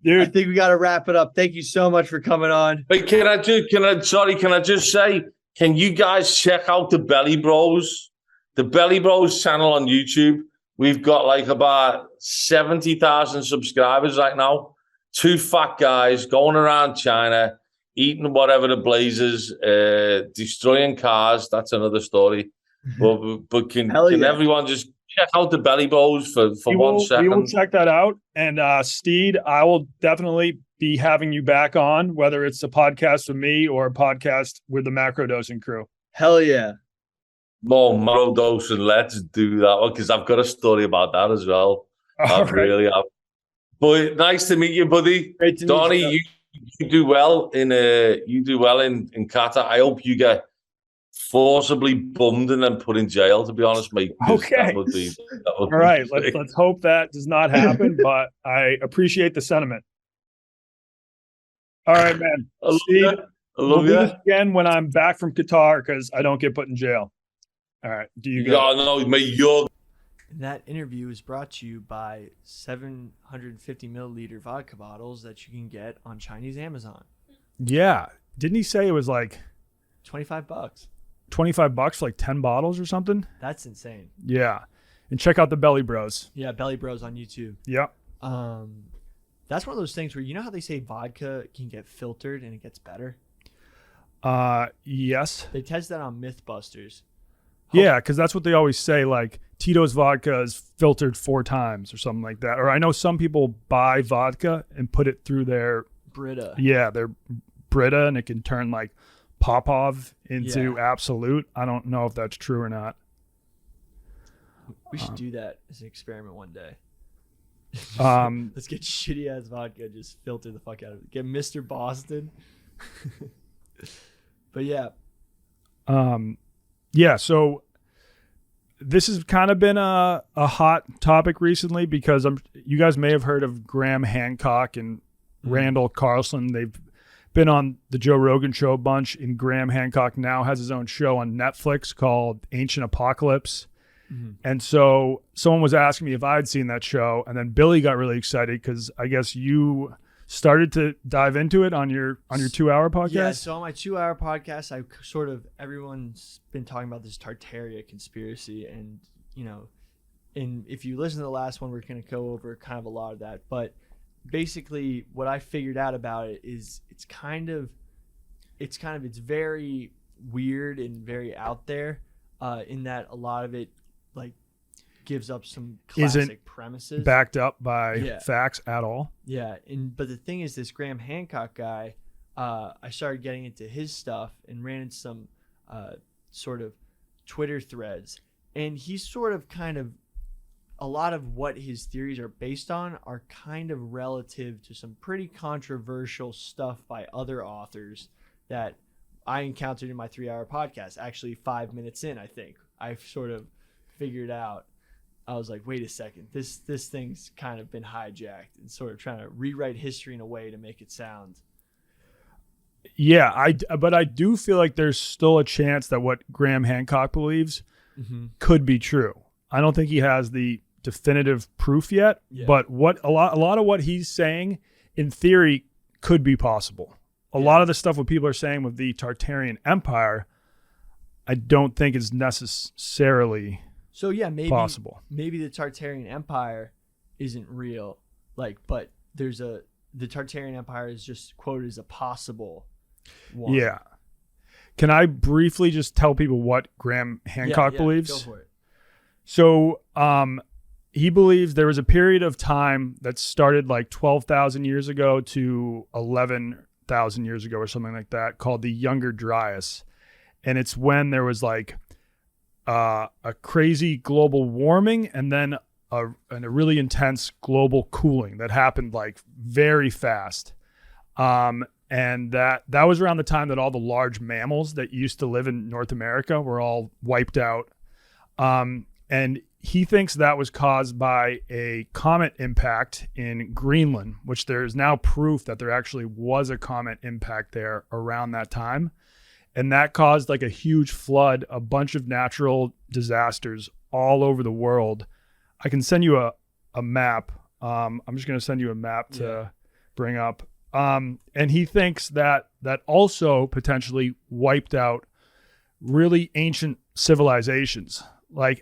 [SPEAKER 1] I
[SPEAKER 2] Dude,
[SPEAKER 1] think we got to wrap it up. Thank you so much for coming on.
[SPEAKER 3] But can I just say, can you guys check out the Belly Bros channel on YouTube? We've got like about 70,000 subscribers right now. Two fat guys going around China, eating whatever the blazes, destroying cars. That's another story. But can everyone just check out the Belly Bros for 1 second?
[SPEAKER 2] We will check that out. And Steed, I will definitely be having you back on, whether it's a podcast with me or a podcast with the Macrodosing crew.
[SPEAKER 1] Hell yeah.
[SPEAKER 3] More Macrodosing, let's do that one because I've got a story about that as well. I really have. But nice to meet you, buddy.
[SPEAKER 1] Great to
[SPEAKER 3] Donnie,
[SPEAKER 1] meet
[SPEAKER 3] you do well in Qatar. I hope you get forcibly bummed and then put in jail, to be honest, mate.
[SPEAKER 2] Okay. All right. Let's hope that does not happen, but I appreciate the sentiment. All right, man.
[SPEAKER 3] I love
[SPEAKER 2] we'll do
[SPEAKER 3] you.
[SPEAKER 2] this again when I'm back from Qatar because I don't get put in jail. All right. Do you go?
[SPEAKER 3] Yeah, no, mate, you're.
[SPEAKER 1] That interview is brought to you by 750 milliliter vodka bottles that you can get on Chinese Amazon.
[SPEAKER 2] Yeah. Didn't he say it was like
[SPEAKER 1] $25?
[SPEAKER 2] $25 for like 10 bottles or something?
[SPEAKER 1] That's insane.
[SPEAKER 2] Yeah. And check out the Belly Bros.
[SPEAKER 1] Yeah, Belly Bros on YouTube.
[SPEAKER 2] Yep.
[SPEAKER 1] That's one of those things where you know how they say vodka can get filtered and it gets better?
[SPEAKER 2] Yes.
[SPEAKER 1] They test that on Mythbusters.
[SPEAKER 2] Yeah, because that's what they always say. Like Tito's vodka is filtered 4 times or something like that. Or I know some people buy vodka and put it through their
[SPEAKER 1] Brita.
[SPEAKER 2] Yeah, their Brita, and it can turn like Popov into Absolute. I don't know if that's true or not.
[SPEAKER 1] We should do that as an experiment one day. Let's get shitty ass vodka, just filter the fuck out of it. Get Mr. Boston. But yeah.
[SPEAKER 2] Yeah, so this has kind of been a hot topic recently because you guys may have heard of Graham Hancock and Randall Carlson. They've been on the Joe Rogan show a bunch, and Graham Hancock now has his own show on Netflix called Ancient Apocalypse. Mm-hmm. And so someone was asking me if I'd seen that show, and then Billy got really excited because I guess you started to dive into it on your 2-hour podcast.
[SPEAKER 1] Yeah, so on my 2-hour podcast, everyone's been talking about this Tartaria conspiracy, and and if you listen to the last one, we're going to go over kind of a lot of that. But basically, what I figured out about it is it's very weird and very out there, in that a lot of it like gives up some classic premises
[SPEAKER 2] backed up by facts at all.
[SPEAKER 1] Yeah, but the thing is, this Graham Hancock guy, I started getting into his stuff and ran into some sort of Twitter threads, and he's sort of kind of a lot of what his theories are based on are kind of relative to some pretty controversial stuff by other authors that I encountered in my 3-hour podcast. Actually, 5 minutes in, I think I've sort of figured out. I was like, wait a second, this thing's kind of been hijacked and sort of trying to rewrite history in a way to make it sound.
[SPEAKER 2] Yeah, but I do feel like there's still a chance that what Graham Hancock believes could be true. I don't think he has the definitive proof yet.
[SPEAKER 1] Yeah.
[SPEAKER 2] But what a lot of what he's saying in theory could be possible. A lot of the stuff what people are saying with the Tartarian Empire, I don't think is necessarily possible.
[SPEAKER 1] Maybe the Tartarian Empire isn't real, but the Tartarian Empire is just quoted as a possible one.
[SPEAKER 2] Yeah. Can I briefly just tell people what Graham Hancock believes?
[SPEAKER 1] Go for it.
[SPEAKER 2] So he believes there was a period of time that started 12,000 years ago to 11,000 years ago or something like that, called the Younger Dryas. And it's when there was a crazy global warming and then a really intense global cooling that happened very fast. And that was around the time that all the large mammals that used to live in North America were all wiped out. And he thinks that was caused by a comet impact in Greenland, which there's now proof that there actually was a comet impact there around that time. And that caused a huge flood, a bunch of natural disasters all over the world. I can send you a map. I'm just going to send you a map to bring up. And he thinks that also potentially wiped out really ancient civilizations.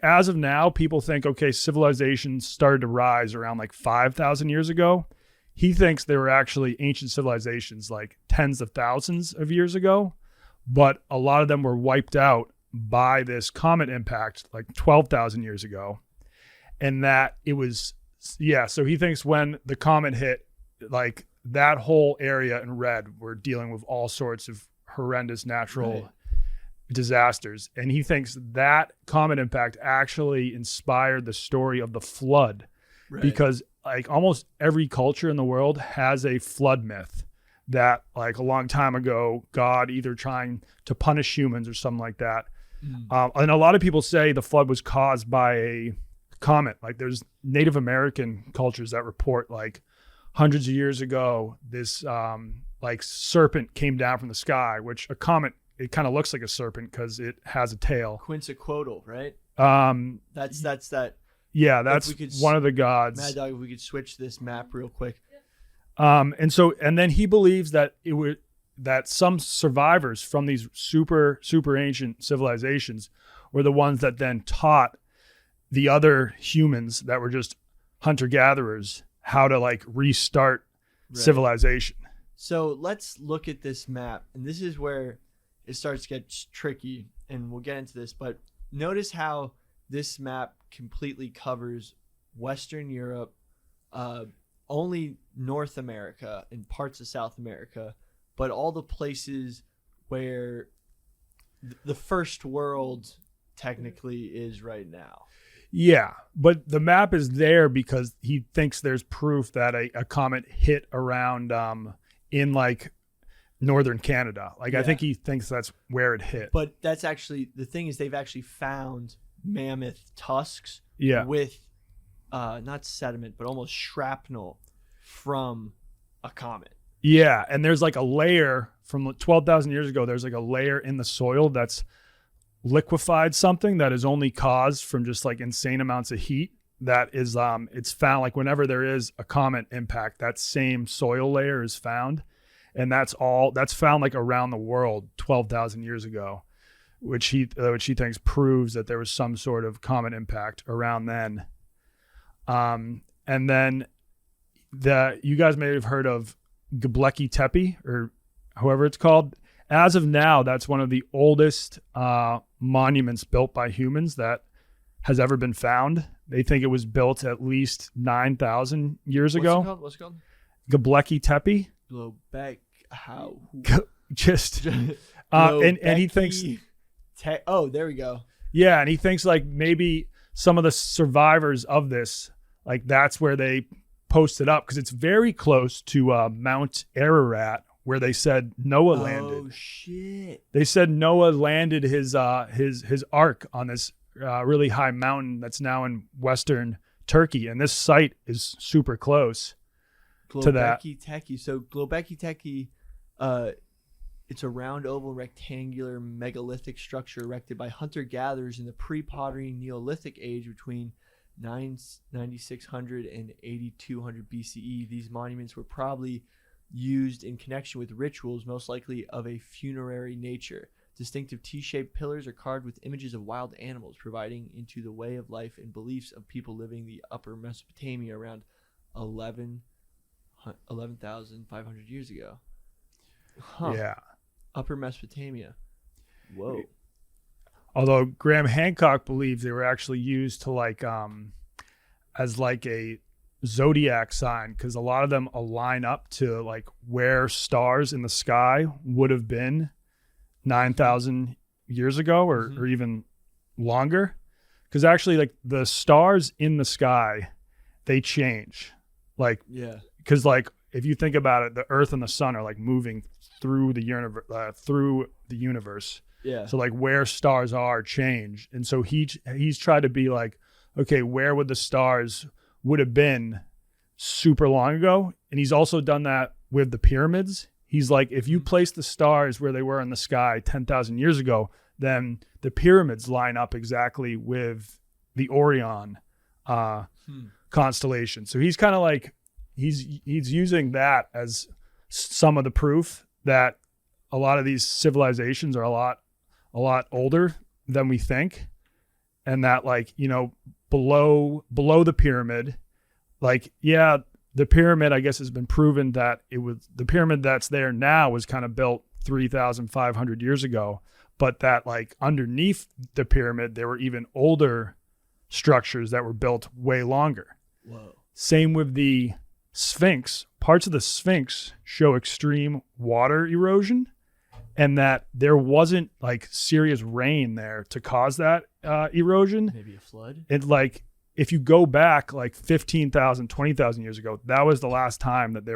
[SPEAKER 2] As of now, people think, okay, civilizations started to rise around 5,000 years ago. He thinks they were actually ancient civilizations tens of thousands of years ago, but a lot of them were wiped out by this comet impact 12,000 years ago. And that it was, so he thinks when the comet hit, that whole area in red, we're dealing with all sorts of horrendous natural disasters. And he thinks that comet impact actually inspired the story of the flood, because almost every culture in the world has a flood myth that a long time ago, God either trying to punish humans or something like that. And a lot of people say the flood was caused by a comet. There's Native American cultures that report hundreds of years ago, this serpent came down from the sky, which a comet, it kind of looks like a serpent because it has a tail.
[SPEAKER 1] Quetzalcoatl, right? That's that.
[SPEAKER 2] Yeah, that's one of the gods.
[SPEAKER 1] Mad Dog, if we could switch this map real quick.
[SPEAKER 2] And then he believes that that some survivors from these super, super ancient civilizations were the ones that then taught the other humans that were just hunter-gatherers how to restart civilization.
[SPEAKER 1] So let's look at this map, and this is where it starts to get tricky, and we'll get into this, but notice how this map completely covers Western Europe, only North America and parts of South America, but all the places where the first world technically is right now.
[SPEAKER 2] Yeah, but the map is there because he thinks there's proof that a comet hit around in northern Canada. I think he thinks that's where it hit.
[SPEAKER 1] But that's actually, the thing is they've actually found mammoth tusks with not sediment, but almost shrapnel from a comet.
[SPEAKER 2] Yeah, and there's a layer from 12,000 years ago. There's a layer in the soil that's liquefied something that is only caused from just insane amounts of heat. That is it's found whenever there is a comet impact, that same soil layer is found, and that's found around the world 12,000 years ago, which he thinks proves that there was some sort of comet impact around then. And then you guys may have heard of Göbekli Tepe, or however it's called. As of now, that's one of the oldest monuments built by humans that has ever been found. They think it was built at least 9,000 years ago.
[SPEAKER 1] What's it called?
[SPEAKER 2] Göbekli Tepe. Just and he thinks.
[SPEAKER 1] There we go.
[SPEAKER 2] Yeah, and he thinks maybe some of the survivors of this, that's where they posted up, because it's very close to Mount Ararat, where they said Noah landed.
[SPEAKER 1] Oh shit!
[SPEAKER 2] They said Noah landed his ark on this really high mountain that's now in western Turkey, and this site is super close to that.
[SPEAKER 1] Göbekli Tepe. So Göbekli Tepe, it's a round, oval, rectangular, megalithic structure erected by hunter-gatherers in the pre-pottery Neolithic age between 9600 and 8200 BCE. These monuments were probably used in connection with rituals, most likely of a funerary nature. Distinctive T-shaped pillars are carved with images of wild animals, providing into the way of life and beliefs of people living the upper Mesopotamia around 11,500 years ago. Huh.
[SPEAKER 2] Yeah.
[SPEAKER 1] Upper Mesopotamia. Whoa.
[SPEAKER 2] Although Graham Hancock believes they were actually used to like as like a zodiac sign, because a lot of them align up to like where stars in the sky would have been 9,000 years ago or even longer. Because actually, like the stars in the sky, they change. Like,
[SPEAKER 1] Yeah.
[SPEAKER 2] because like if you think about it, the Earth and the Sun are like moving through the universe.
[SPEAKER 1] Yeah.
[SPEAKER 2] So like where stars are change. And so he's tried to be like, okay, where would the stars would have been super long ago? And he's also done that with the pyramids. He's like, if you place the stars where they were in the sky 10,000 years ago, then the pyramids line up exactly with the Orion constellation. So he's kind of like, he's using that as some of the proof that a lot of these civilizations are a lot older than we think. And that, like, you know, below the pyramid, like, yeah, the pyramid, I guess, has been proven that it was the pyramid that's there now was kind of built 3,500 years ago, but that like underneath the pyramid, there were even older structures that were built way longer.
[SPEAKER 1] Whoa.
[SPEAKER 2] Same with the Sphinx. Parts of the Sphinx show extreme water erosion, and that there wasn't like serious rain there to cause that erosion.
[SPEAKER 1] Maybe a flood.
[SPEAKER 2] It like, if you go back like 15,000, 20,000 years ago, that was the last time that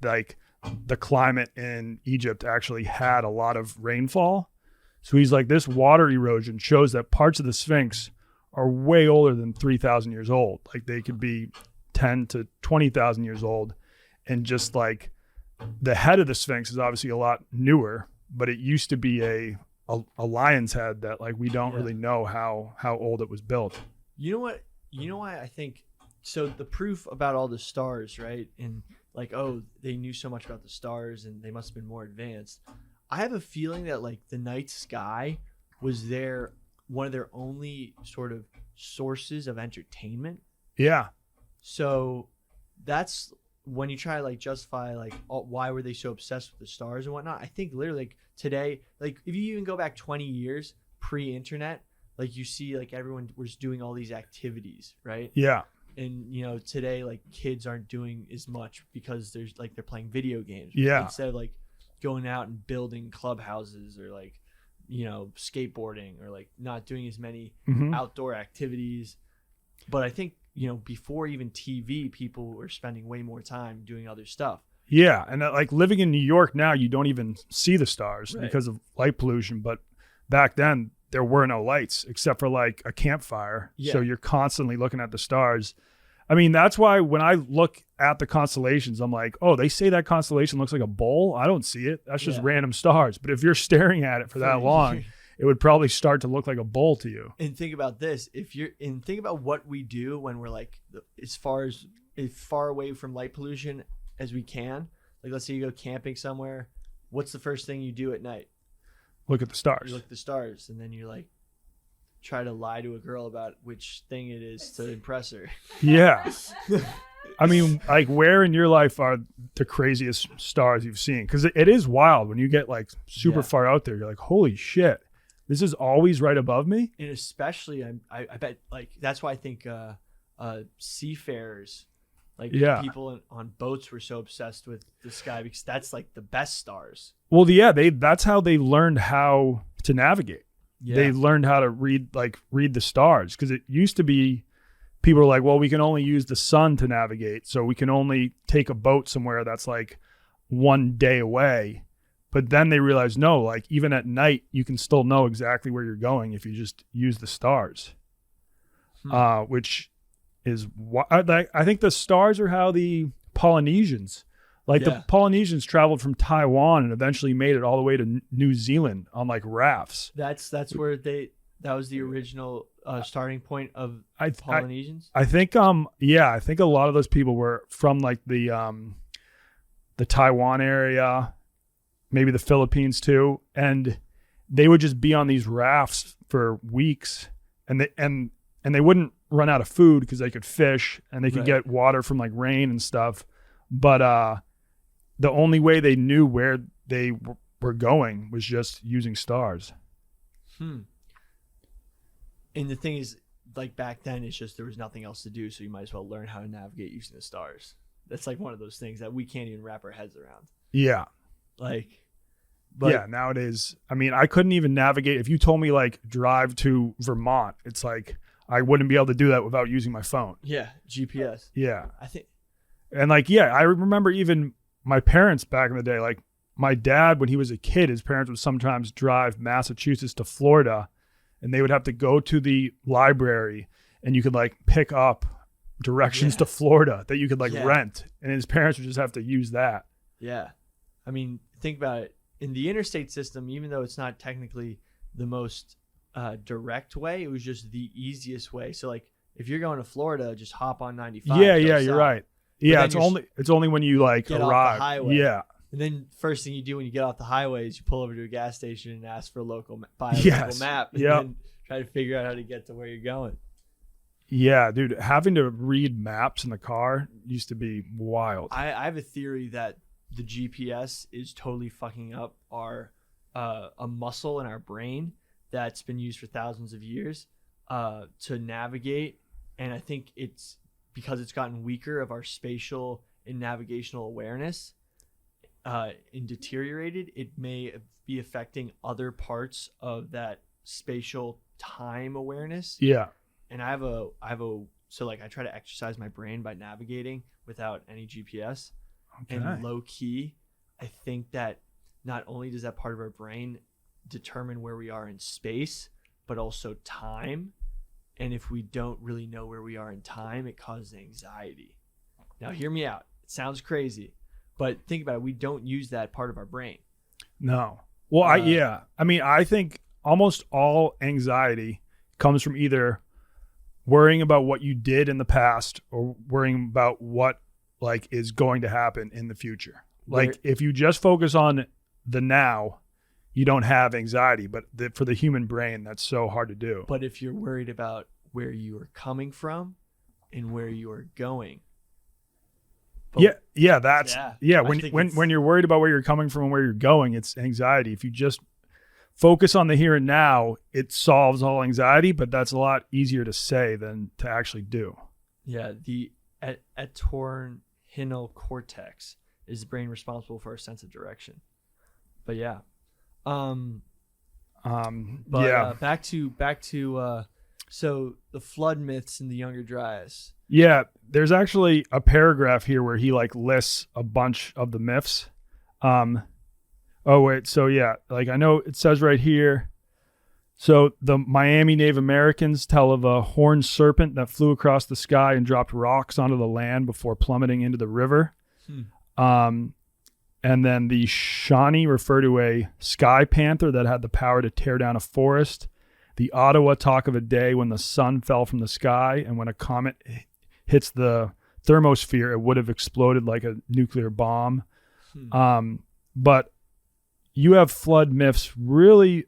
[SPEAKER 2] like the climate in Egypt actually had a lot of rainfall. So he's like, this water erosion shows that parts of the Sphinx are way older than 3,000 years old. Like they could be 10 to 20,000 years old. And just like the head of the Sphinx is obviously a lot newer, but it used to be a lion's head that like we don't really know how old it was built.
[SPEAKER 1] You know what? You know why I think so? The proof about all the stars, right? And like, oh, they knew so much about the stars and they must have been more advanced. I have a feeling that like the night sky was one of their only sort of sources of entertainment.
[SPEAKER 2] Yeah.
[SPEAKER 1] So that's when you try to like justify like why were they so obsessed with the stars and whatnot. I think literally like today, like if you even go back 20 years pre-internet, like you see like everyone was doing all these activities, right?
[SPEAKER 2] Yeah.
[SPEAKER 1] And you know, today like kids aren't doing as much because there's like they're playing video games.
[SPEAKER 2] Yeah.
[SPEAKER 1] Instead of like going out and building clubhouses or like, you know, skateboarding or like not doing as many outdoor activities. But I think, you know, before even TV, people were spending way more time doing other stuff.
[SPEAKER 2] Yeah. And like living in New York now, you don't even see the stars because of light pollution. But back then, there were no lights except for like a campfire.
[SPEAKER 1] Yeah.
[SPEAKER 2] So you're constantly looking at the stars. I mean, that's why when I look at the constellations, I'm like, oh, they say that constellation looks like a bowl. I don't see it. That's just random stars. But if you're staring at it for that long, it would probably start to look like a bowl to you.
[SPEAKER 1] And think about this. Think about what we do when we're like as far away from light pollution as we can. Like let's say you go camping somewhere. What's the first thing you do at night?
[SPEAKER 2] Look at the stars.
[SPEAKER 1] You look at the stars, and then you like try to lie to a girl about which thing it is to impress her.
[SPEAKER 2] Yeah. I mean, like where in your life are the craziest stars you've seen? Because it is wild when you get like super far out there. You're like, holy shit, this is always right above me.
[SPEAKER 1] And especially, I bet like that's why I think seafarers, like people on boats were so obsessed with the sky because that's like the best stars.
[SPEAKER 2] Well, yeah, that's how they learned how to navigate. Yeah. They learned how to read the stars, because it used to be people are like, well, we can only use the sun to navigate, so we can only take a boat somewhere that's like one day away. But then they realized, no, like even at night, you can still know exactly where you're going if you just use the stars, which is why I think the stars are how the Polynesians, the Polynesians traveled from Taiwan and eventually made it all the way to New Zealand on like rafts.
[SPEAKER 1] That's where That was the original starting point of Polynesians.
[SPEAKER 2] I think I think a lot of those people were from like the Taiwan area, maybe the Philippines too, and they would just be on these rafts for weeks, and they wouldn't run out of food because they could fish and they could get water from like rain and stuff, but the only way they knew where they were going was just using stars.
[SPEAKER 1] And the thing is, like back then, it's just there was nothing else to do, so you might as well learn how to navigate using the stars. That's like one of those things that we can't even wrap our heads around.
[SPEAKER 2] Yeah.
[SPEAKER 1] But
[SPEAKER 2] yeah, nowadays, I mean, I couldn't even navigate. If you told me like drive to Vermont, it's like I wouldn't be able to do that without using my phone.
[SPEAKER 1] Yeah, GPS.
[SPEAKER 2] Yeah.
[SPEAKER 1] I think.
[SPEAKER 2] And like, yeah, I remember even my parents back in the day, like my dad, when he was a kid, his parents would sometimes drive Massachusetts to Florida, and they would have to go to the library, and you could like pick up directions to Florida that you could like rent, and his parents would just have to use that.
[SPEAKER 1] Yeah. I mean, think about it. In the interstate system, even though it's not technically the most direct way, it was just the easiest way. So like if you're going to Florida, just hop on 95.
[SPEAKER 2] Yeah, you're right. Yeah, it's only when you like
[SPEAKER 1] get
[SPEAKER 2] arrive.
[SPEAKER 1] Off the highway.
[SPEAKER 2] Yeah.
[SPEAKER 1] And then first thing you do when you get off the highway is you pull over to a gas station and ask for a local map, and then try to figure out how to get to where you're going.
[SPEAKER 2] Yeah, dude, having to read maps in the car used to be wild.
[SPEAKER 1] I have a theory that the GPS is totally fucking up our a muscle in our brain that's been used for thousands of years to navigate, and I think it's because it's gotten weaker of our spatial and navigational awareness. And deteriorated, it may be affecting other parts of that spatial time awareness.
[SPEAKER 2] Yeah.
[SPEAKER 1] And I try to exercise my brain by navigating without any GPS. Okay. And low key, I think that not only does that part of our brain determine where we are in space, but also time. And if we don't really know where we are in time, it causes anxiety. Now, hear me out. It sounds crazy. But think about it. We don't use that part of our brain.
[SPEAKER 2] No. Well, I mean, I think almost all anxiety comes from either worrying about what you did in the past or worrying about what like is going to happen in the future. Like if you just focus on the now, you don't have anxiety. But for the human brain, that's so hard to do.
[SPEAKER 1] But if you're worried about where you are coming from and where you are going.
[SPEAKER 2] When you're worried about where you're coming from and where you're going, it's anxiety. If you just focus on the here and now, it solves all anxiety, but that's a lot easier to say than to actually do. Yeah,
[SPEAKER 1] the entorhinal cortex is the brain responsible for our sense of direction. But back to so the flood myths in the Younger Dryas.
[SPEAKER 2] Yeah, there's actually a paragraph here where he like lists a bunch of the myths. Like I know it says right here. So the Miami Native Americans tell of a horned serpent that flew across the sky and dropped rocks onto the land before plummeting into the river. And then the Shawnee refer to a sky panther that had the power to tear down a forest. The Ottawa talk of a day when the sun fell from the sky, and when a comet hits the thermosphere, it would have exploded like a nuclear bomb. But you have flood myths, really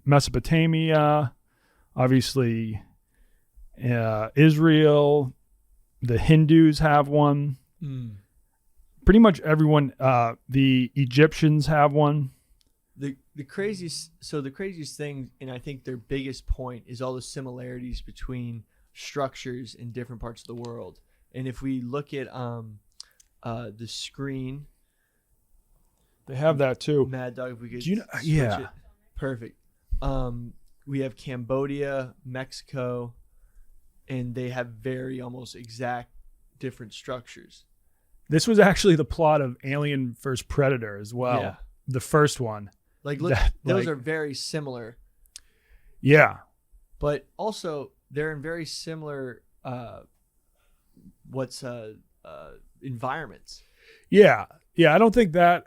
[SPEAKER 2] Mesopotamia, obviously Israel, the Hindus have one. Pretty much everyone, the Egyptians have one.
[SPEAKER 1] The craziest thing, and I think their biggest point, is all the similarities between structures in different parts of the world. And if we look at the screen,
[SPEAKER 2] they have that too.
[SPEAKER 1] Mad Dog, if we could
[SPEAKER 2] switch
[SPEAKER 1] it. Perfect. We have Cambodia, Mexico, and they have very almost exact different structures.
[SPEAKER 2] This was actually the plot of Alien vs. Predator as well. Yeah. The first one.
[SPEAKER 1] Like, look, those are very similar.
[SPEAKER 2] Yeah.
[SPEAKER 1] But also, they're in very similar environments.
[SPEAKER 2] Yeah. Yeah, I don't think that...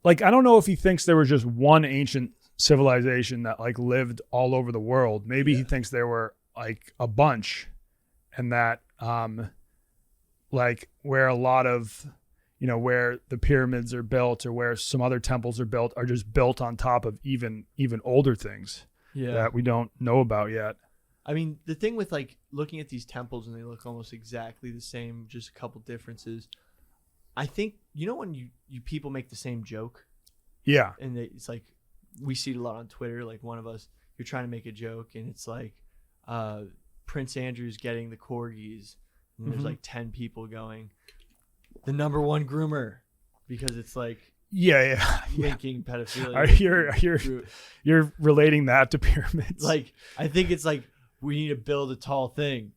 [SPEAKER 2] Like, I don't know if he thinks there was just one ancient civilization that like lived all over the world. Maybe he thinks there were like a bunch, and that like where a lot of, you know, where the pyramids are built or where some other temples are built are just built on top of even older things that we don't know about yet.
[SPEAKER 1] I mean, the thing with like looking at these temples and they look almost exactly the same, just a couple differences. I think, you know, when you people make the same joke.
[SPEAKER 2] Yeah.
[SPEAKER 1] And it's like, we see it a lot on Twitter. Like one of us, you're trying to make a joke and it's like Prince Andrew's getting the corgis. And there's like 10 people going, the number one groomer, because it's like linking pedophilia.
[SPEAKER 2] You're relating that to pyramids.
[SPEAKER 1] Like, I think it's like, we need to build a tall thing.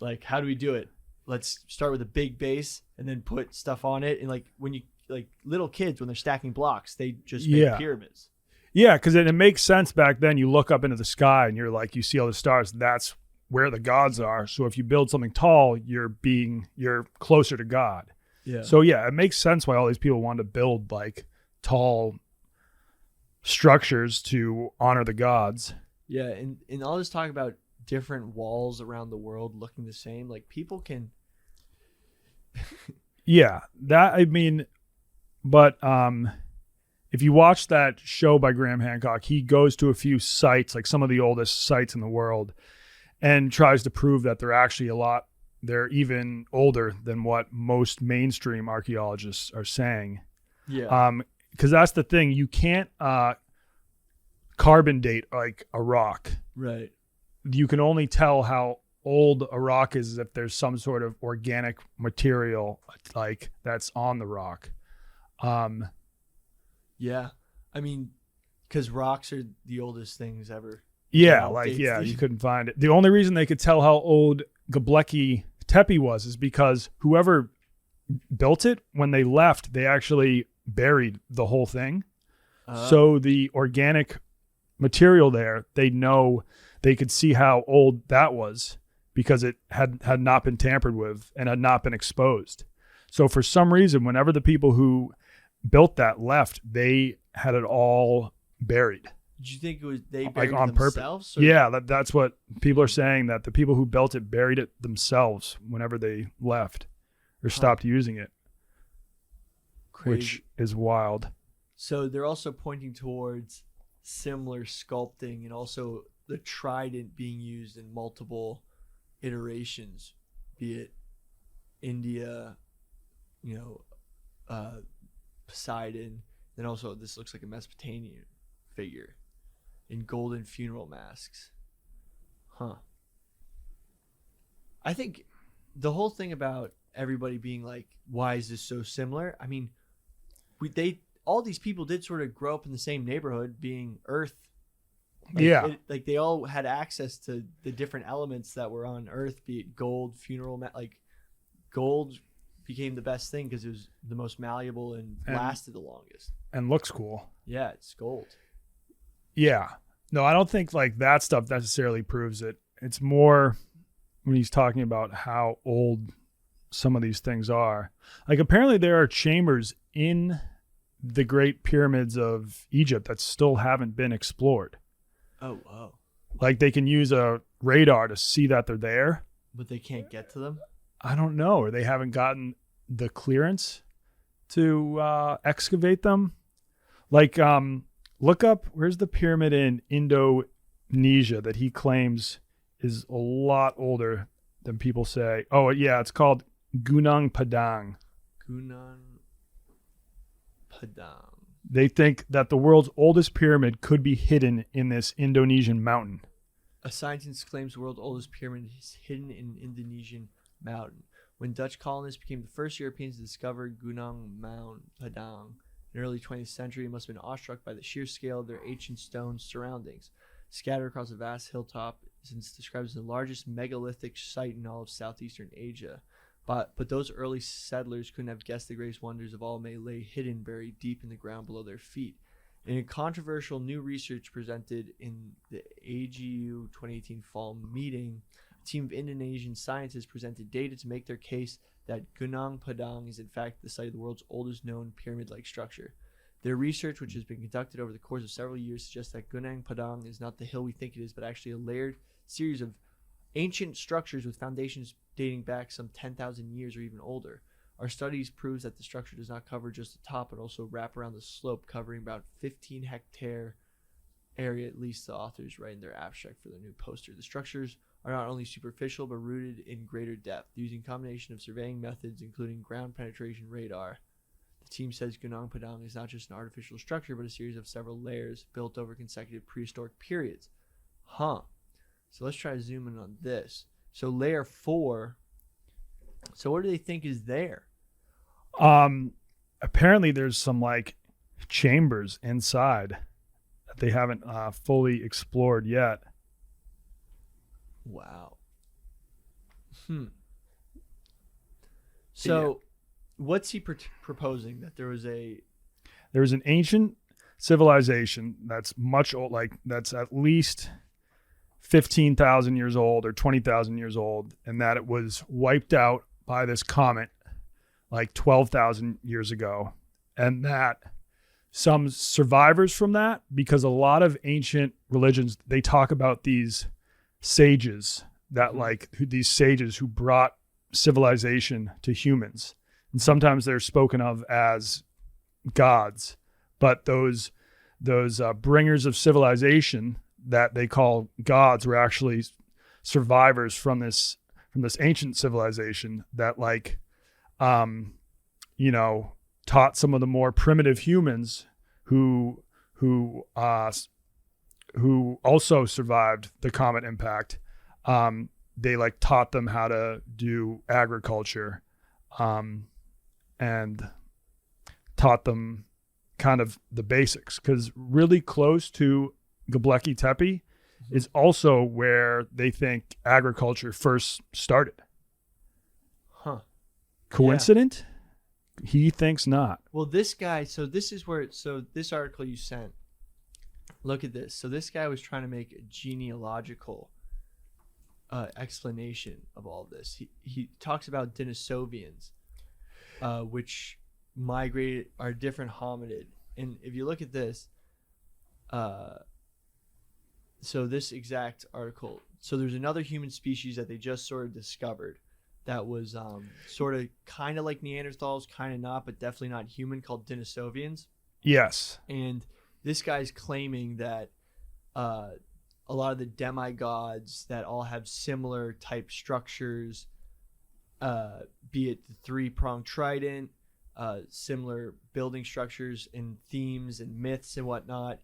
[SPEAKER 1] Like, how do we do it? Let's start with a big base and then put stuff on it. And like when you like little kids, when they're stacking blocks, they just make pyramids.
[SPEAKER 2] Yeah, because it makes sense back then. You look up into the sky and you're like, you see all the stars. That's where the gods are. So if you build something tall, you're closer to God.
[SPEAKER 1] Yeah.
[SPEAKER 2] So yeah, it makes sense why all these people want to build like tall structures to honor the gods.
[SPEAKER 1] Yeah, and all this talk about different walls around the world looking the same, like people can.
[SPEAKER 2] Yeah, that I mean, but if you watch that show by Graham Hancock, he goes to a few sites, like some of the oldest sites in the world, and tries to prove that they're even older than what most mainstream archaeologists are saying.
[SPEAKER 1] Yeah.
[SPEAKER 2] Because that's the thing, you can't carbon date like a rock.
[SPEAKER 1] Right.
[SPEAKER 2] You can only tell how old a rock is if there's some sort of organic material like that's on the rock.
[SPEAKER 1] Yeah. I mean, because rocks are the oldest things ever.
[SPEAKER 2] Yeah, you couldn't find it. The only reason they could tell how old Göbekli Tepe was is because whoever built it, when they left, they actually buried the whole thing. So the organic material there, they could see how old that was because it had not been tampered with and had not been exposed. So for some reason, whenever the people who built that left, they had it all buried.
[SPEAKER 1] Did you think it was they buried
[SPEAKER 2] on
[SPEAKER 1] themselves?
[SPEAKER 2] Purpose? Yeah, that's what people are saying, that the people who built it buried it themselves whenever they left or stopped using it. Crazy. Which is wild.
[SPEAKER 1] So they're also pointing towards similar sculpting and also the trident being used in multiple iterations, be it India, Poseidon, then also this looks like a Mesopotamian figure in golden funeral masks. I think the whole thing about everybody being like, why is this so similar? I mean, all these people did sort of grow up in the same neighborhood, being Earth. Like they all had access to the different elements that were on Earth, be it gold, gold became the best thing because it was the most malleable and lasted the longest.
[SPEAKER 2] And looks cool.
[SPEAKER 1] Yeah, it's gold.
[SPEAKER 2] Yeah. No, I don't think like that stuff necessarily proves it. It's more when he's talking about how old some of these things are. Like apparently there are chambers in the Great Pyramids of Egypt that still haven't been explored.
[SPEAKER 1] Oh, wow.
[SPEAKER 2] Like they can use a radar to see that they're there.
[SPEAKER 1] But they can't get to them?
[SPEAKER 2] I don't know. Or they haven't gotten the clearance to excavate them. Like, look up, where's the pyramid in Indonesia that he claims is a lot older than people say? Oh, yeah, it's called Gunung Padang.
[SPEAKER 1] Gunung Padang.
[SPEAKER 2] They think that the world's oldest pyramid could be hidden in this Indonesian mountain.
[SPEAKER 1] A scientist claims the world's oldest pyramid is hidden in an Indonesian mountain. When Dutch colonists became the first Europeans to discover Gunung Mount Padang in the early 20th century, they must have been awestruck by the sheer scale of their ancient stone surroundings. Scattered across a vast hilltop, since described as the largest megalithic site in all of southeastern Asia. But those early settlers couldn't have guessed the greatest wonders of all may lay hidden buried deep in the ground below their feet. In a controversial new research presented in the AGU 2018 fall meeting, a team of Indonesian scientists presented data to make their case that Gunung Padang is in fact the site of the world's oldest known pyramid-like structure. Their research, which has been conducted over the course of several years, suggests that Gunung Padang is not the hill we think it is, but actually a layered series of ancient structures with foundations dating back some 10,000 years or even older. Our studies proves that the structure does not cover just the top, but also wrap around the slope, covering about 15-hectare area, at least the authors write in their abstract for their new poster. The structures are not only superficial, but rooted in greater depth, using a combination of surveying methods, including ground penetration radar. The team says Gunung Padang is not just an artificial structure, but a series of several layers built over consecutive prehistoric periods. So let's try to zoom in on this. So layer 4. So what do they think is there?
[SPEAKER 2] Apparently there's some like chambers inside that they haven't fully explored yet.
[SPEAKER 1] Wow. So what's he proposing? That there was
[SPEAKER 2] an ancient civilization that's much old, like that's at least 15,000 years old or 20,000 years old, and that it was wiped out by this comet like 12,000 years ago, and that some survivors from that, because a lot of ancient religions, they talk about these sages that these sages who brought civilization to humans, and sometimes they're spoken of as gods, but those bringers of civilization that they call gods were actually survivors from this ancient civilization that taught some of the more primitive humans who also survived the comet impact. They taught them how to do agriculture, and taught them kind of the basics, because really close to Göbekli Tepe is also where they think agriculture first started. Coincident? Yeah. He thinks not.
[SPEAKER 1] Well, this guy, so this article you sent, look at this. So this guy was trying to make a genealogical explanation of all of this. He talks about Denisovians, which migrated, are different hominid. And if you look at this, so this exact article, so there's another human species that they just sort of discovered that was sort of kind of like Neanderthals, kind of not, but definitely not human, called Denisovians.
[SPEAKER 2] Yes.
[SPEAKER 1] And this guy's claiming that a lot of the demigods that all have similar type structures, be it the three-pronged trident, similar building structures and themes and myths and whatnot.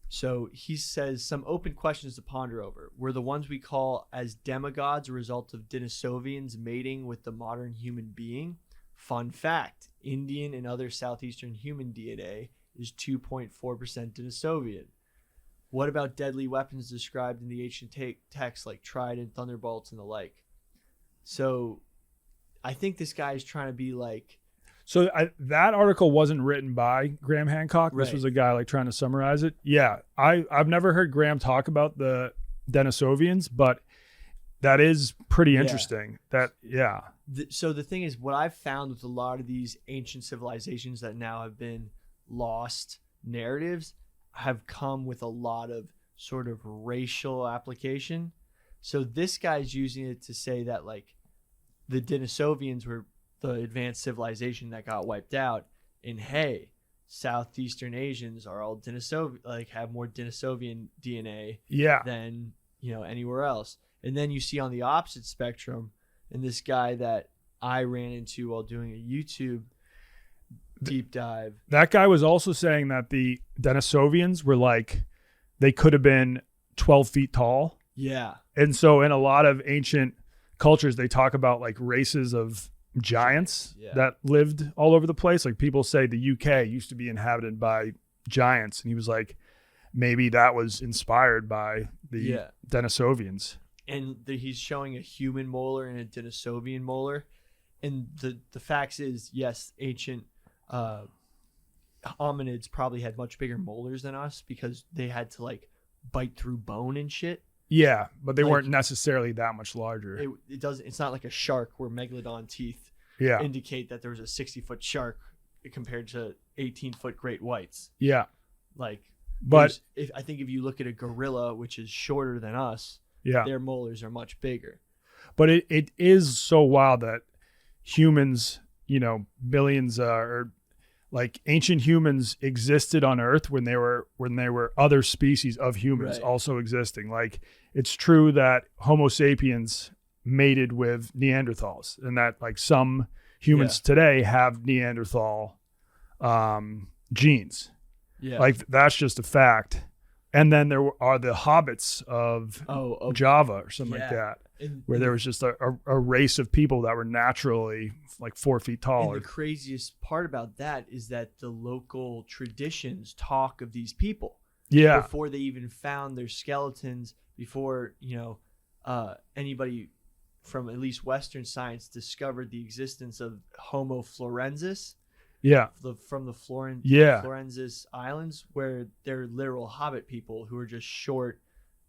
[SPEAKER 1] So he says some open questions to ponder over. Were the ones we call as demigods a result of Denisovians mating with the modern human being? Fun fact, Indian and other southeastern human DNA is 2.4% Denisovian. What about deadly weapons described in the ancient texts like trident, thunderbolts, and the like? So I think this guy is trying to be like...
[SPEAKER 2] So that article wasn't written by Graham Hancock. This
[SPEAKER 1] Right.
[SPEAKER 2] was a guy trying to summarize it. Yeah, I've never heard Graham talk about the Denisovians, but that is pretty interesting.
[SPEAKER 1] So the thing is, what I've found with a lot of these ancient civilizations that now have been lost narratives have come with a lot of sort of racial application. So this guy's using it to say that the Denisovians were the advanced civilization that got wiped out, and hey, Southeastern Asians are all Denisovian, have more Denisovian DNA than anywhere else. And then you see on the opposite spectrum, and this guy that I ran into while doing a YouTube deep dive,
[SPEAKER 2] that guy was also saying that the Denisovians were they could have been 12 feet tall.
[SPEAKER 1] Yeah.
[SPEAKER 2] And so in a lot of ancient cultures, they talk about races of giants that lived all over the place. People say the UK used to be inhabited by giants, and he was maybe that was inspired by the Denisovians.
[SPEAKER 1] And he's showing a human molar and a Denisovian molar, and the facts is, yes, ancient hominids probably had much bigger molars than us because they had to bite through bone and shit.
[SPEAKER 2] Yeah, but they weren't necessarily that much larger.
[SPEAKER 1] It's not like a shark where megalodon teeth indicate that there was a 60-foot shark compared to 18-foot great whites.
[SPEAKER 2] Yeah.
[SPEAKER 1] Like,
[SPEAKER 2] But
[SPEAKER 1] I think if you look at a gorilla, which is shorter than us,
[SPEAKER 2] yeah.
[SPEAKER 1] their molars are much bigger.
[SPEAKER 2] But it is so wild that humans, billions or like ancient humans existed on Earth when there were other species of humans also existing. Like, it's true that Homo sapiens mated with Neanderthals, and that like some humans today have Neanderthal genes.
[SPEAKER 1] Yeah.
[SPEAKER 2] Like, that's just a fact. And then there are the hobbits of Java or something like that, where there was just a race of people that were naturally like 4 feet tall.
[SPEAKER 1] And the craziest part about that is that the local traditions talk of these people.
[SPEAKER 2] Yeah.
[SPEAKER 1] Before they even found their skeletons, before, anybody from at least Western science discovered the existence of Homo florensis.
[SPEAKER 2] Yeah.
[SPEAKER 1] From the Florensis Islands, where they're literal hobbit people who are just short,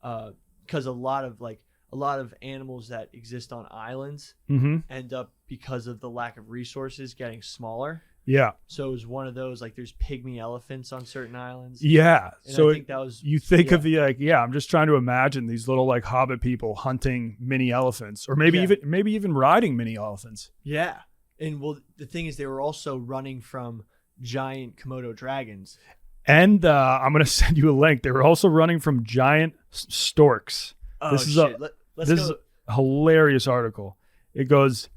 [SPEAKER 1] because a lot of animals that exist on islands end up, because of the lack of resources, getting smaller.
[SPEAKER 2] Yeah.
[SPEAKER 1] So it was one of those, like, there's pygmy elephants on certain islands.
[SPEAKER 2] Yeah.
[SPEAKER 1] And
[SPEAKER 2] so
[SPEAKER 1] I think that was,
[SPEAKER 2] of the I'm just trying to imagine these little like hobbit people hunting mini elephants, or maybe even riding mini elephants.
[SPEAKER 1] Yeah. And well, the thing is, they were also running from giant Komodo dragons.
[SPEAKER 2] And I'm going to send you a link. They were also running from giant storks.
[SPEAKER 1] Oh,
[SPEAKER 2] this is
[SPEAKER 1] shit.
[SPEAKER 2] This is a hilarious article. It goes,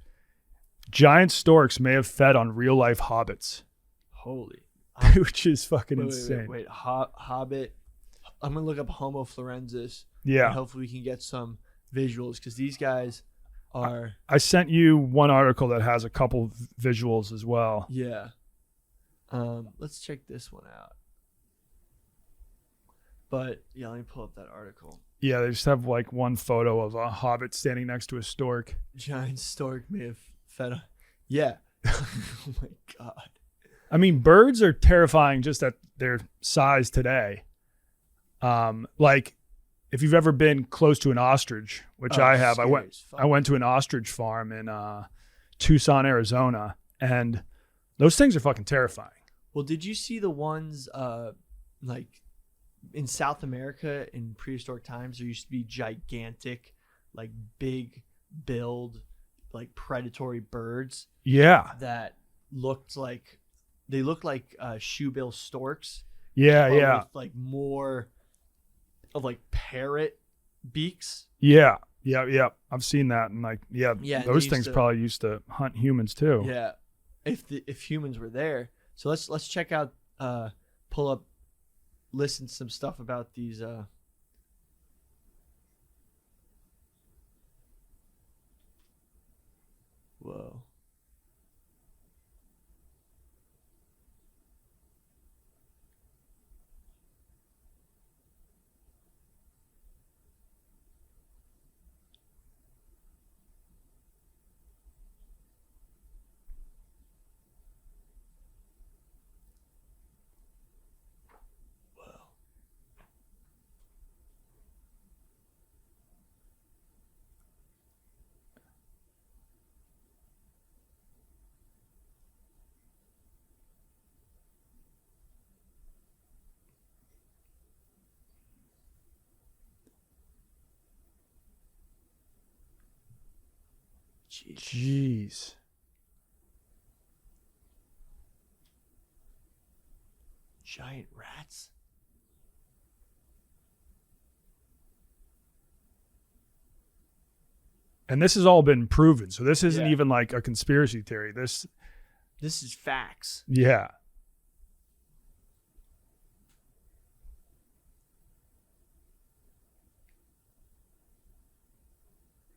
[SPEAKER 2] giant storks may have fed on real life hobbits.
[SPEAKER 1] Holy.
[SPEAKER 2] Which is fucking insane.
[SPEAKER 1] Wait. Hobbit. I'm going to look up Homo florensis.
[SPEAKER 2] Yeah.
[SPEAKER 1] And hopefully we can get some visuals, because these guys are...
[SPEAKER 2] I sent you one article that has a couple visuals as well.
[SPEAKER 1] Yeah. Let's check this one out. But yeah, let me pull up that article.
[SPEAKER 2] Yeah, they just have like one photo of a hobbit standing next to a stork.
[SPEAKER 1] Giant stork may have fed on... Yeah. Oh my God.
[SPEAKER 2] I mean, birds are terrifying just at their size today. Like, if you've ever been close to an ostrich, which I have, I went to an ostrich farm in Tucson, Arizona, and those things are fucking terrifying.
[SPEAKER 1] Well, did you see the ones like in South America in prehistoric times? There used to be gigantic, like big billed, like predatory birds.
[SPEAKER 2] Yeah.
[SPEAKER 1] That looked like shoebill storks.
[SPEAKER 2] Yeah, yeah.
[SPEAKER 1] With like more of like parrot beaks.
[SPEAKER 2] Yeah. I've seen that, and like, those things probably used to hunt humans too.
[SPEAKER 1] Yeah, if humans were there. So let's check out, pull up, listen to some stuff about these. Whoa.
[SPEAKER 2] Jeez.
[SPEAKER 1] Giant rats?
[SPEAKER 2] And this has all been proven. So this isn't even like a conspiracy theory. This
[SPEAKER 1] is facts.
[SPEAKER 2] Yeah.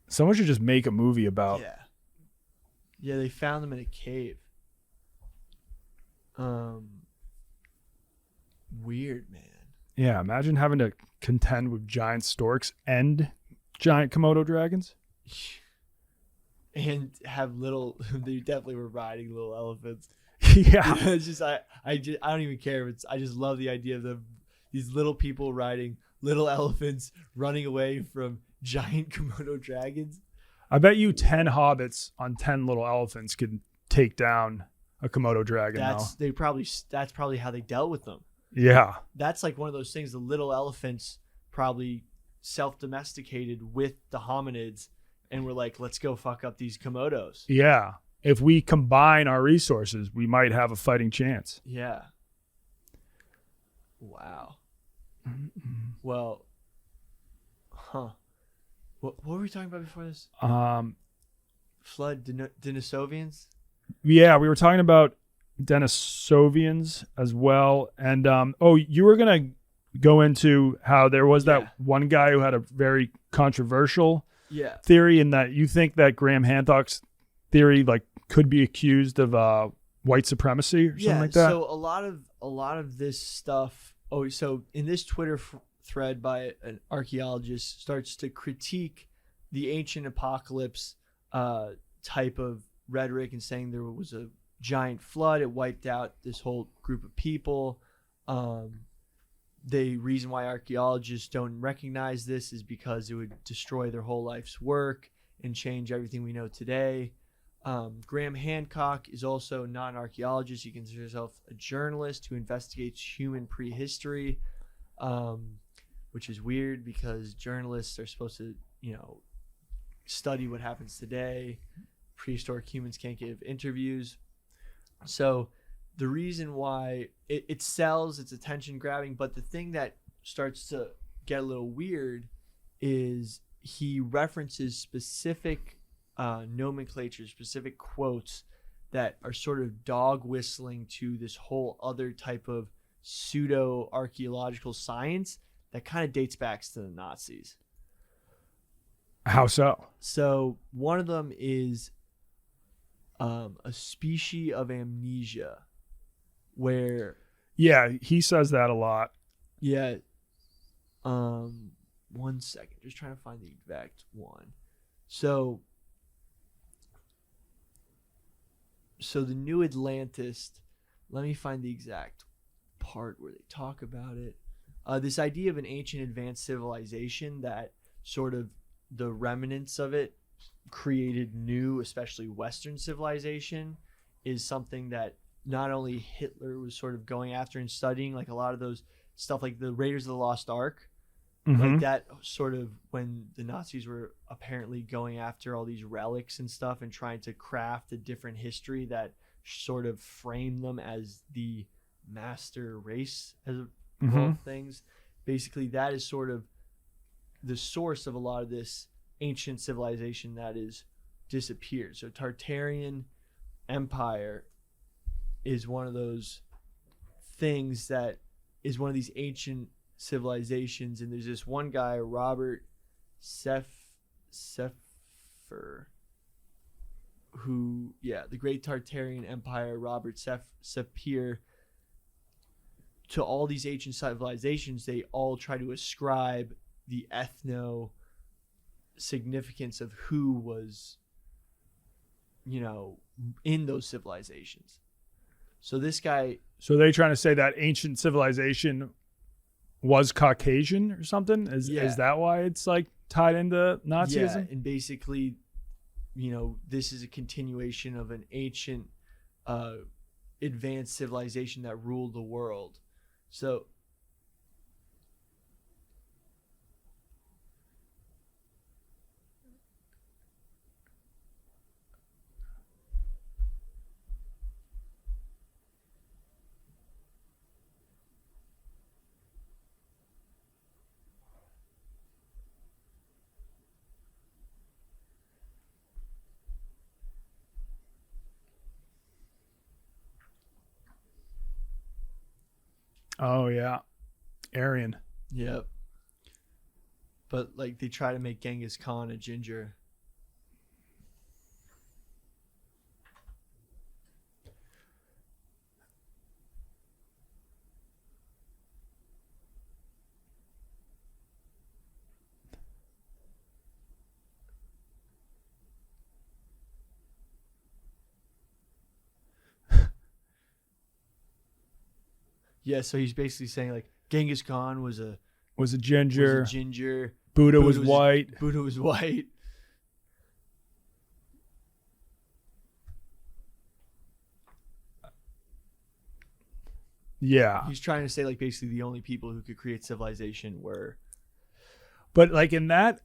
[SPEAKER 2] Someone should just make a movie about.
[SPEAKER 1] Yeah, they found them in a cave. Weird, man.
[SPEAKER 2] Yeah, imagine having to contend with giant storks and giant Komodo dragons.
[SPEAKER 1] And have little... They definitely were riding little elephants.
[SPEAKER 2] Yeah.
[SPEAKER 1] It's just I don't even care. I just love the idea of these little people riding little elephants running away from giant Komodo dragons.
[SPEAKER 2] I bet you 10 hobbits on 10 little elephants could take down a Komodo dragon.
[SPEAKER 1] That's probably how they dealt with them.
[SPEAKER 2] Yeah.
[SPEAKER 1] That's like one of those things. The little elephants probably self-domesticated with the hominids and were like, let's go fuck up these Komodos.
[SPEAKER 2] Yeah. If we combine our resources, we might have a fighting chance.
[SPEAKER 1] Yeah. Wow. Well, what were we talking about before this? Flood Denisovians?
[SPEAKER 2] Yeah, we were talking about Denisovians as well. And you were going to go into how there was that one guy who had a very controversial theory, and that you think that Graham Hancock's theory like could be accused of white supremacy or something like that.
[SPEAKER 1] So a lot of this stuff. Oh, so in this Twitter thread by an archaeologist starts to critique the ancient apocalypse type of rhetoric and saying there was a giant flood, it wiped out this whole group of people. The reason why archaeologists don't recognize this is because it would destroy their whole life's work and change everything we know today. Graham Hancock is also not an archaeologist. He considers himself a journalist who investigates human prehistory, which is weird because journalists are supposed to, study what happens today. Prehistoric humans can't give interviews. So the reason why it sells, it's attention grabbing, but the thing that starts to get a little weird is he references specific nomenclature, specific quotes that are sort of dog whistling to this whole other type of pseudo archaeological science that kind of dates back to the Nazis.
[SPEAKER 2] How so?
[SPEAKER 1] So one of them is a species of amnesia, where
[SPEAKER 2] he says that a lot.
[SPEAKER 1] One second, just trying to find the exact one. So the New Atlantis, let me find the exact part where they talk about it. This idea of an ancient advanced civilization that sort of the remnants of it created new, especially Western civilization, is something that not only Hitler was sort of going after and studying, like a lot of those stuff like the Raiders of the Lost Ark, like that sort of when the Nazis were apparently going after all these relics and stuff and trying to craft a different history that sort of framed them as the master race as of things. Basically, that is sort of the source of a lot of this ancient civilization that is disappeared. So Tartarian Empire is one of those things that is one of these ancient civilizations, and there's this one guy, Robert Sefer, who the Great Tartarian Empire, Robert Sefer, to all these ancient civilizations, they all try to ascribe the ethno significance of who was in those civilizations. So this guy,
[SPEAKER 2] so they're trying to say that ancient civilization was Caucasian or something? Is that why it's like tied into Nazism?
[SPEAKER 1] Yeah, and basically, this is a continuation of an ancient advanced civilization that ruled the world. So
[SPEAKER 2] oh yeah, Arian.
[SPEAKER 1] Yep. But like they try to make Genghis Khan a ginger. Yeah, so he's basically saying like Genghis Khan was a
[SPEAKER 2] ginger.
[SPEAKER 1] Buddha
[SPEAKER 2] was white.
[SPEAKER 1] Buddha was white.
[SPEAKER 2] Yeah.
[SPEAKER 1] He's trying to say like basically the only people who could create civilization were.
[SPEAKER 2] But like in that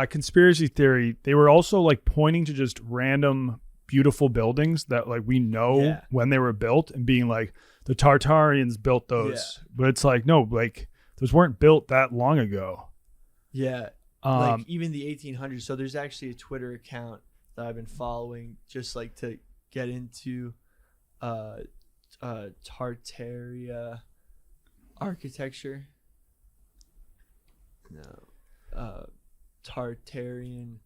[SPEAKER 2] conspiracy theory, they were also like pointing to just random beautiful buildings that like we know when they were built and being like the Tartarians built those. But it's like, no, like those weren't built that long ago.
[SPEAKER 1] Yeah. Like even the 1800s. So there's actually a Twitter account that I've been following just like to get into Tartaria architecture. No. Tartarian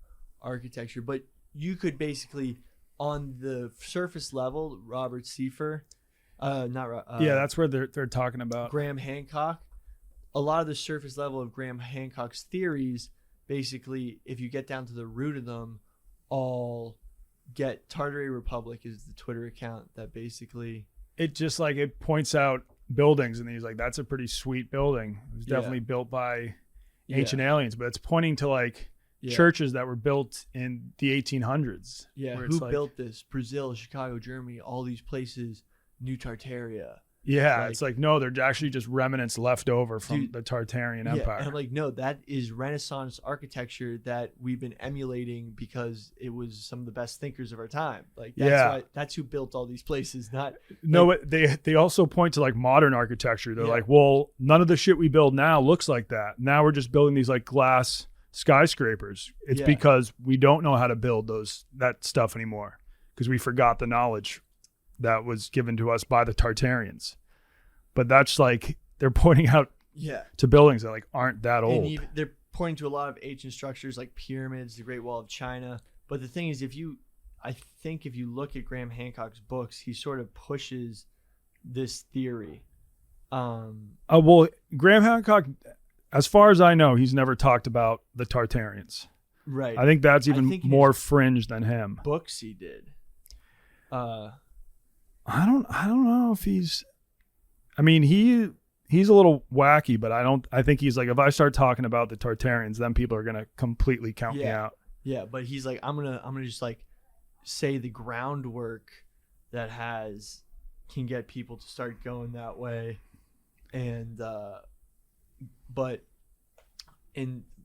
[SPEAKER 1] architecture. But you could basically, on the surface level, Robert Seifer,
[SPEAKER 2] that's where they're talking about
[SPEAKER 1] Graham Hancock. A lot of the surface level of Graham Hancock's theories, basically, if you get down to the root of them, all get Tartary Republic is the Twitter account that basically
[SPEAKER 2] it just like it points out buildings and he's like, that's a pretty sweet building. It was definitely built by ancient aliens, but it's pointing to like churches that were built in the 1800s.
[SPEAKER 1] Yeah, who built this? Brazil, Chicago, Germany, all these places, New Tartaria.
[SPEAKER 2] Yeah, like, it's like, no, they're actually just remnants left over from the Tartarian Empire.
[SPEAKER 1] And I'm like, no, that is Renaissance architecture that we've been emulating because it was some of the best thinkers of our time. Like, that's who built all these places.
[SPEAKER 2] They also point to like modern architecture. They're like, well, none of the shit we build now looks like that. Now we're just building these like glass skyscrapers. It's because we don't know how to build that stuff anymore because we forgot the knowledge that was given to us by the Tartarians. But that's like they're pointing out to buildings that like aren't that old.
[SPEAKER 1] And they're pointing to a lot of ancient structures like pyramids, the Great Wall of China. But the thing is, I think if you look at Graham Hancock's books, he sort of pushes this theory.
[SPEAKER 2] Well, Graham Hancock, as far as I know, he's never talked about the Tartarians.
[SPEAKER 1] Right.
[SPEAKER 2] I think that's even more fringe than him.
[SPEAKER 1] Books he did.
[SPEAKER 2] I don't know if he's a little wacky, but I think he's like, if I start talking about the Tartarians, then people are gonna completely count me out.
[SPEAKER 1] Yeah, but he's like, I'm gonna just like say the groundwork that can get people to start going that way. And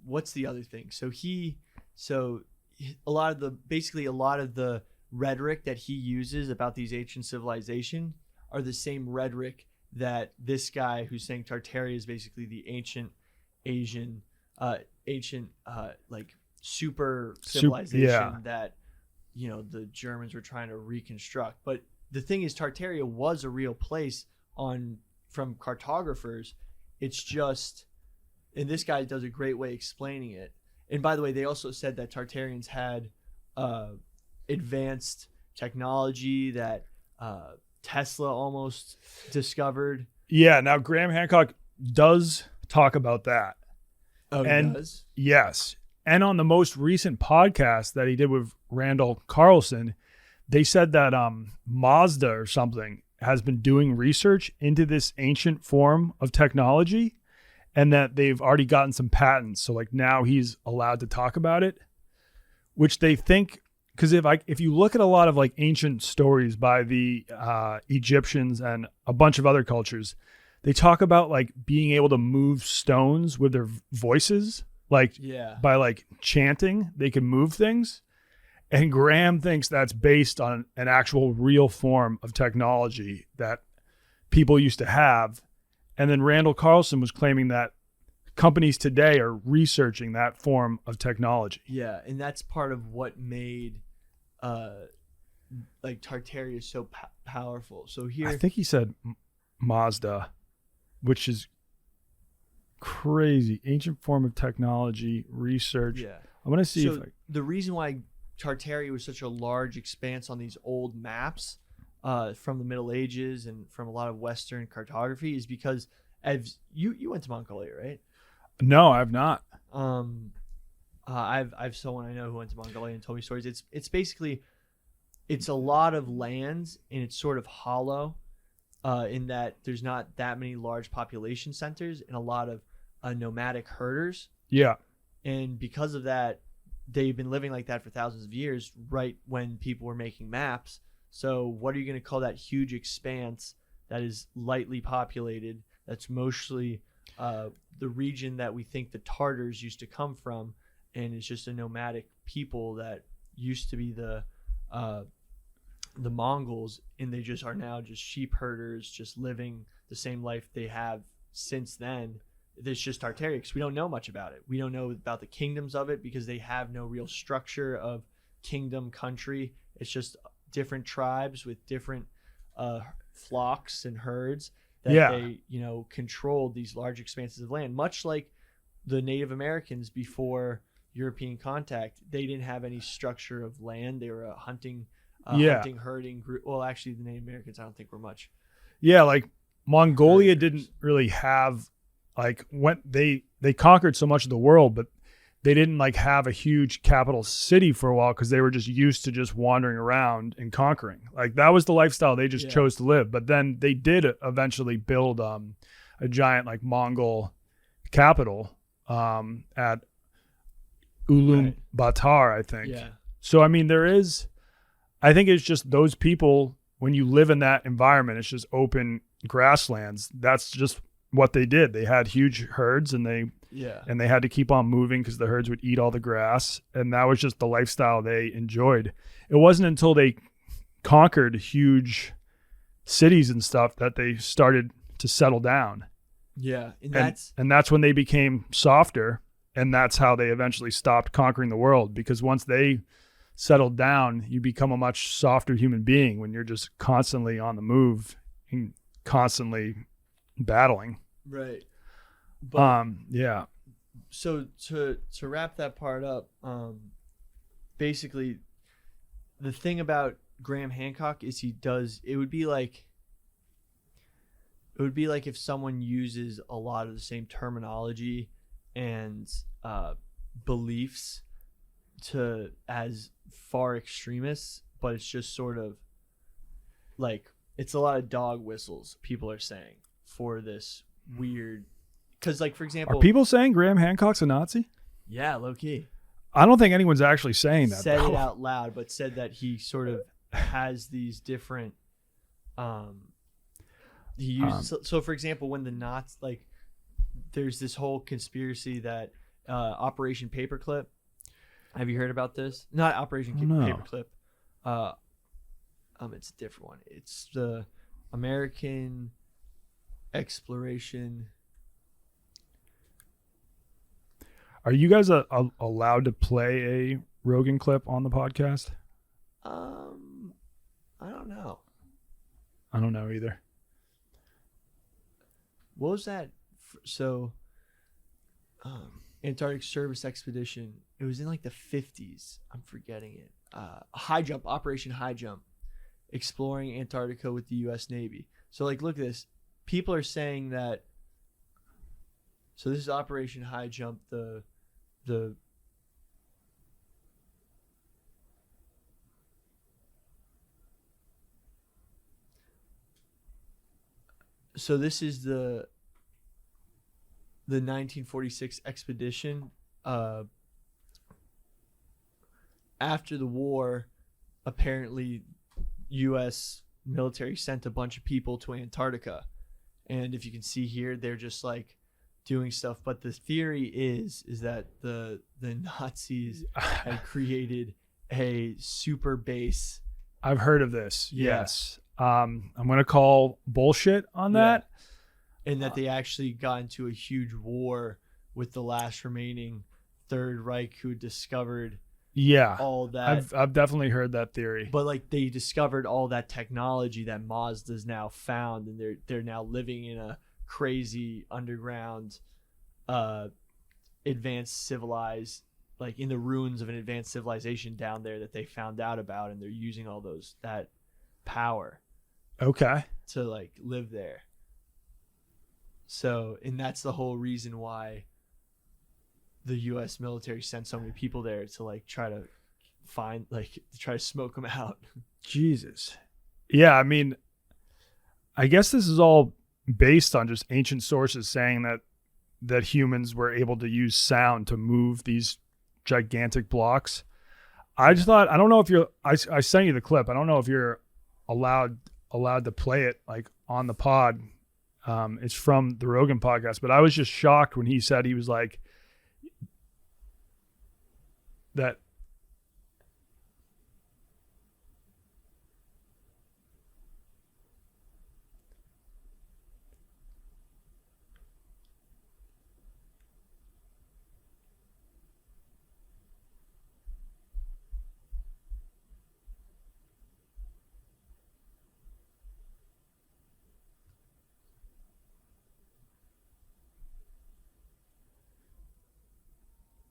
[SPEAKER 1] what's the other thing? So a lot of the rhetoric that he uses about these ancient civilization are the same rhetoric that this guy who's saying Tartaria is basically the ancient Asian, like super civilization that, the Germans were trying to reconstruct. But the thing is, Tartaria was a real place from cartographers. It's just, and this guy does a great way explaining it. And by the way, they also said that Tartarians had advanced technology that Tesla almost discovered.
[SPEAKER 2] Yeah, now Graham Hancock does talk about that.
[SPEAKER 1] Oh, he does?
[SPEAKER 2] Yes. And on the most recent podcast that he did with Randall Carlson, they said that Mazda or something has been doing research into this ancient form of technology and that they've already gotten some patents. So like now he's allowed to talk about it, which they think, because if you look at a lot of like ancient stories by the Egyptians and a bunch of other cultures, they talk about like being able to move stones with their voices, like by like chanting, they can move things. And Graham thinks that's based on an actual real form of technology that people used to have. And then Randall Carlson was claiming that companies today are researching that form of technology.
[SPEAKER 1] Yeah, and that's part of what made like Tartaria so powerful. So here,
[SPEAKER 2] I think he said Mazda, which is crazy. Ancient form of technology research.
[SPEAKER 1] Yeah,
[SPEAKER 2] I'm gonna see
[SPEAKER 1] the reason why Tartaria was such a large expanse on these old maps from the Middle Ages and from a lot of Western cartography is because as you went to Mongolia, right?
[SPEAKER 2] No, I've not.
[SPEAKER 1] I've someone I know who went to Mongolia and told me stories. It's basically it's a lot of lands and it's sort of hollow in that there's not that many large population centers and a lot of nomadic herders.
[SPEAKER 2] Yeah.
[SPEAKER 1] And because of that, they've been living like that for thousands of years, right when people were making maps. So what are you going to call that huge expanse that is lightly populated. That's mostly the region that we think the Tartars used to come from, and it's just a nomadic people that used to be the Mongols, and they just are now just sheep herders, just living the same life they have since then. It's just Tartaria, because we don't know much about it. We don't know about the kingdoms of it because they have no real structure of kingdom country. It's just different tribes with different flocks and herds that they, controlled these large expanses of land, much like the Native Americans before European contact. They didn't have any structure of land. They were a hunting, herding group. Well, actually, the Native Americans, I don't think were much.
[SPEAKER 2] Yeah, like Mongolia didn't really have, like, when they conquered so much of the world, but they didn't like have a huge capital city for a while because they were just used to just wandering around and conquering. Like, that was the lifestyle they just chose to live. But then they did eventually build a giant like Mongol capital at Ulaanbaatar, I think.
[SPEAKER 1] Yeah.
[SPEAKER 2] So I mean, I think it's just those people, when you live in that environment, it's just open grasslands. That's just what they did. They had huge herds, and they had to keep on moving because the herds would eat all the grass, and that was just the lifestyle they enjoyed. It wasn't until they conquered huge cities and stuff that they started to settle down.
[SPEAKER 1] Yeah,
[SPEAKER 2] and that's when they became softer, and that's how they eventually stopped conquering the world, because once they settled down, you become a much softer human being when you're just constantly on the move and constantly battling.
[SPEAKER 1] Right. But
[SPEAKER 2] yeah.
[SPEAKER 1] So to wrap that part up, basically the thing about Graham Hancock is it would be like if someone uses a lot of the same terminology and beliefs as far extremists, but it's just sort of like, it's a lot of dog whistles people are saying for this weird, because, like, for example,
[SPEAKER 2] are people saying Graham Hancock's a Nazi?
[SPEAKER 1] Yeah, low key.
[SPEAKER 2] I don't think anyone's actually saying that.
[SPEAKER 1] Said it out loud, but said that he sort of has these different. He uses so for example, when the Nazis, like, there's this whole conspiracy that Operation Paperclip. Have you heard about this? Not Operation Paperclip. It's a different one. It's the American Exploration.
[SPEAKER 2] Are you guys allowed to play a Rogan clip on the podcast?
[SPEAKER 1] I don't know.
[SPEAKER 2] I don't know either.
[SPEAKER 1] What was that? So, Antarctic Service Expedition. It was in like the 50s. I'm forgetting it. High Jump, Operation High Jump, exploring Antarctica with the U.S. Navy. So, like, look at this. People are saying that. So this is Operation High Jump. So this is the 1946 expedition. After the war, apparently, U.S. military sent a bunch of people to Antarctica, and if you can see here, they're just like doing stuff. But the theory is that the Nazis had created a super base.
[SPEAKER 2] I've heard of this. Yeah. Yes. I'm going to call bullshit on that.
[SPEAKER 1] And that they actually got into a huge war with the last remaining Third Reich, who discovered all that.
[SPEAKER 2] I've definitely heard that theory.
[SPEAKER 1] But like, they discovered all that technology that Mazda's now found, and they're now living in a crazy underground advanced civilized, like in the ruins of an advanced civilization down there that they found out about, and they're using all that power to like live there. So, and that's the whole reason why the U.S. military sent so many people there, to like try to smoke them out. Jesus.
[SPEAKER 2] Yeah, I mean, I guess this is all based on just ancient sources saying that humans were able to use sound to move these gigantic blocks. I just thought, I don't know if I sent you the clip. I don't know if you're allowed to play it like on the pod. It's from the Rogan podcast, but I was just shocked when he said he was like that.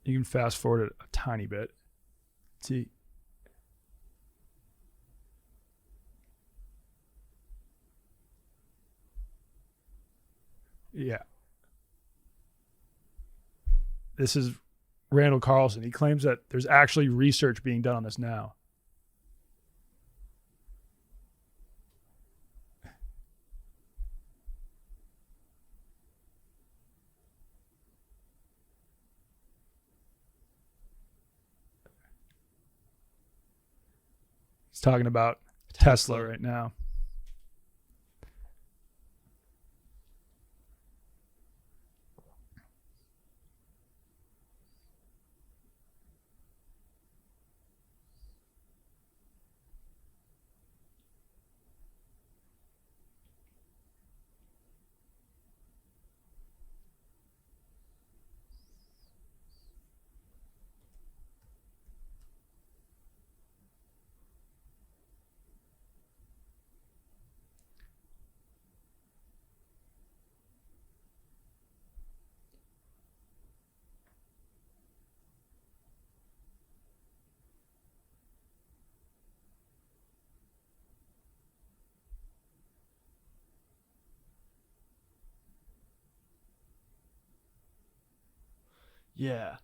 [SPEAKER 2] You can fast forward it a tiny bit. See. Yeah. This is Randall Carlson. He claims that there's actually research being done on this now. He's talking about Tesla right now.
[SPEAKER 1] Yeah.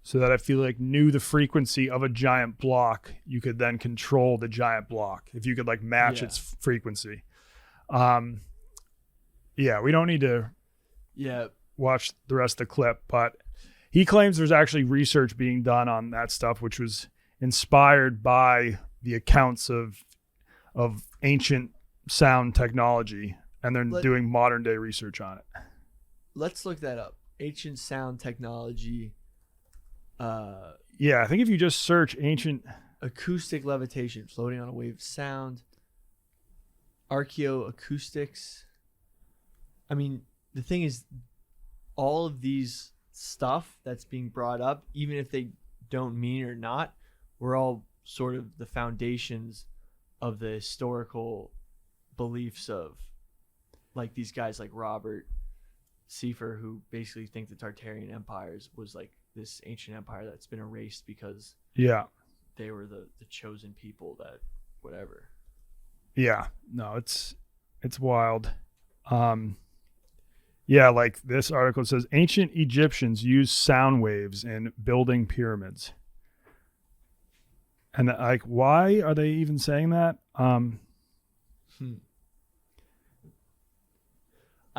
[SPEAKER 2] So that if you like knew the frequency of a giant block, you could then control the giant block if you could like match its frequency. Yeah, we don't need to watch the rest of the clip, but he claims there's actually research being done on that stuff, which was inspired by the accounts of ancient sound technology, and they're doing modern day research on it.
[SPEAKER 1] Let's look that up. Ancient sound technology.
[SPEAKER 2] Yeah, I think if you just search ancient
[SPEAKER 1] acoustic levitation, floating on a wave of sound, archaeoacoustics. I mean, the thing is, all of these stuff that's being brought up, even if they don't mean or not, we're all sort of the foundations of the historical beliefs of like these guys like Robert Seifer, who basically think the Tartarian empires was like this ancient empire that's been erased because they were the chosen people that whatever.
[SPEAKER 2] Yeah, no, it's wild. Yeah, like this article says ancient Egyptians used sound waves in building pyramids. And like, why are they even saying that?
[SPEAKER 1] I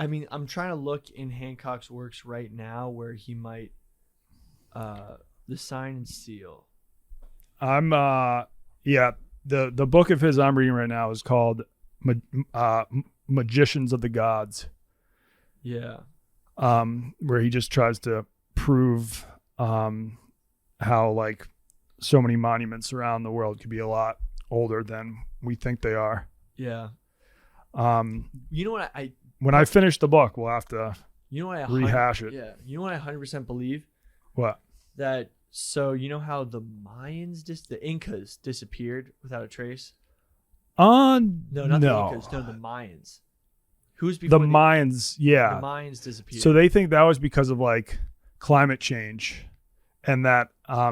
[SPEAKER 1] mean, I'm trying to look in Hancock's works right now where he might, the Sign and Seal.
[SPEAKER 2] The book of his I'm reading right now is called Magicians of the Gods.
[SPEAKER 1] Yeah.
[SPEAKER 2] Where he just tries to prove how like so many monuments around the world could be a lot older than we think they are.
[SPEAKER 1] Yeah. You know what
[SPEAKER 2] when I finish the book, we'll have to rehash it.
[SPEAKER 1] Yeah. You know what I 100% believe?
[SPEAKER 2] What?
[SPEAKER 1] That, so you know how the Mayans, the Incas disappeared without a trace?
[SPEAKER 2] No,
[SPEAKER 1] not the Incas. No, the Mayans. Who's before
[SPEAKER 2] the Mayans? Yeah.
[SPEAKER 1] The Mayans disappeared.
[SPEAKER 2] So they think that was because of like climate change, and that I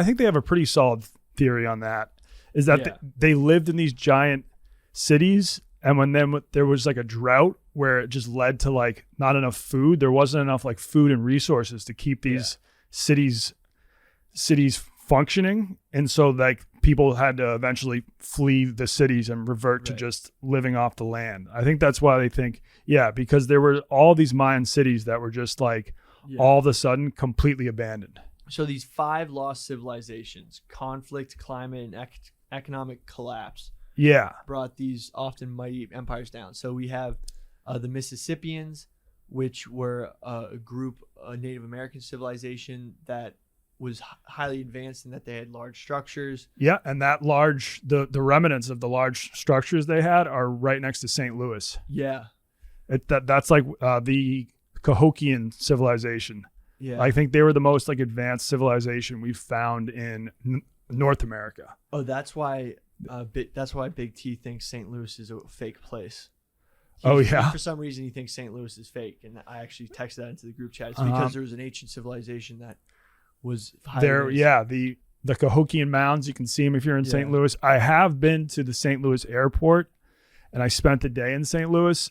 [SPEAKER 2] think they have a pretty solid theory on that. Is that they lived in these giant cities, and when there was like a drought where it just led to like not enough food. There wasn't enough like food and resources to keep these cities functioning, and so like people had to eventually flee the cities and revert to just living off the land. I think that's why they think, because there were all these Mayan cities that were just like all of a sudden completely abandoned.
[SPEAKER 1] So these 5 lost civilizations, conflict, climate, and economic collapse, brought these often mighty empires down. So we have the Mississippians, which were a group, a Native American civilization that was highly advanced in that they had large structures.
[SPEAKER 2] Yeah, and that the remnants of the large structures they had are right next to St. Louis.
[SPEAKER 1] Yeah.
[SPEAKER 2] That's like the Cahokian civilization.
[SPEAKER 1] Yeah.
[SPEAKER 2] I think they were the most like advanced civilization we've found in North America.
[SPEAKER 1] Oh, that's why Big T thinks St. Louis is a fake place. For some reason, he thinks St. Louis is fake, and I actually texted that into the group chat. It's because there was an ancient civilization that was
[SPEAKER 2] there. Yeah, the Cahokian mounds. You can see them if you're in St. Louis. I have been to the St. Louis airport, and I spent the day in St. Louis.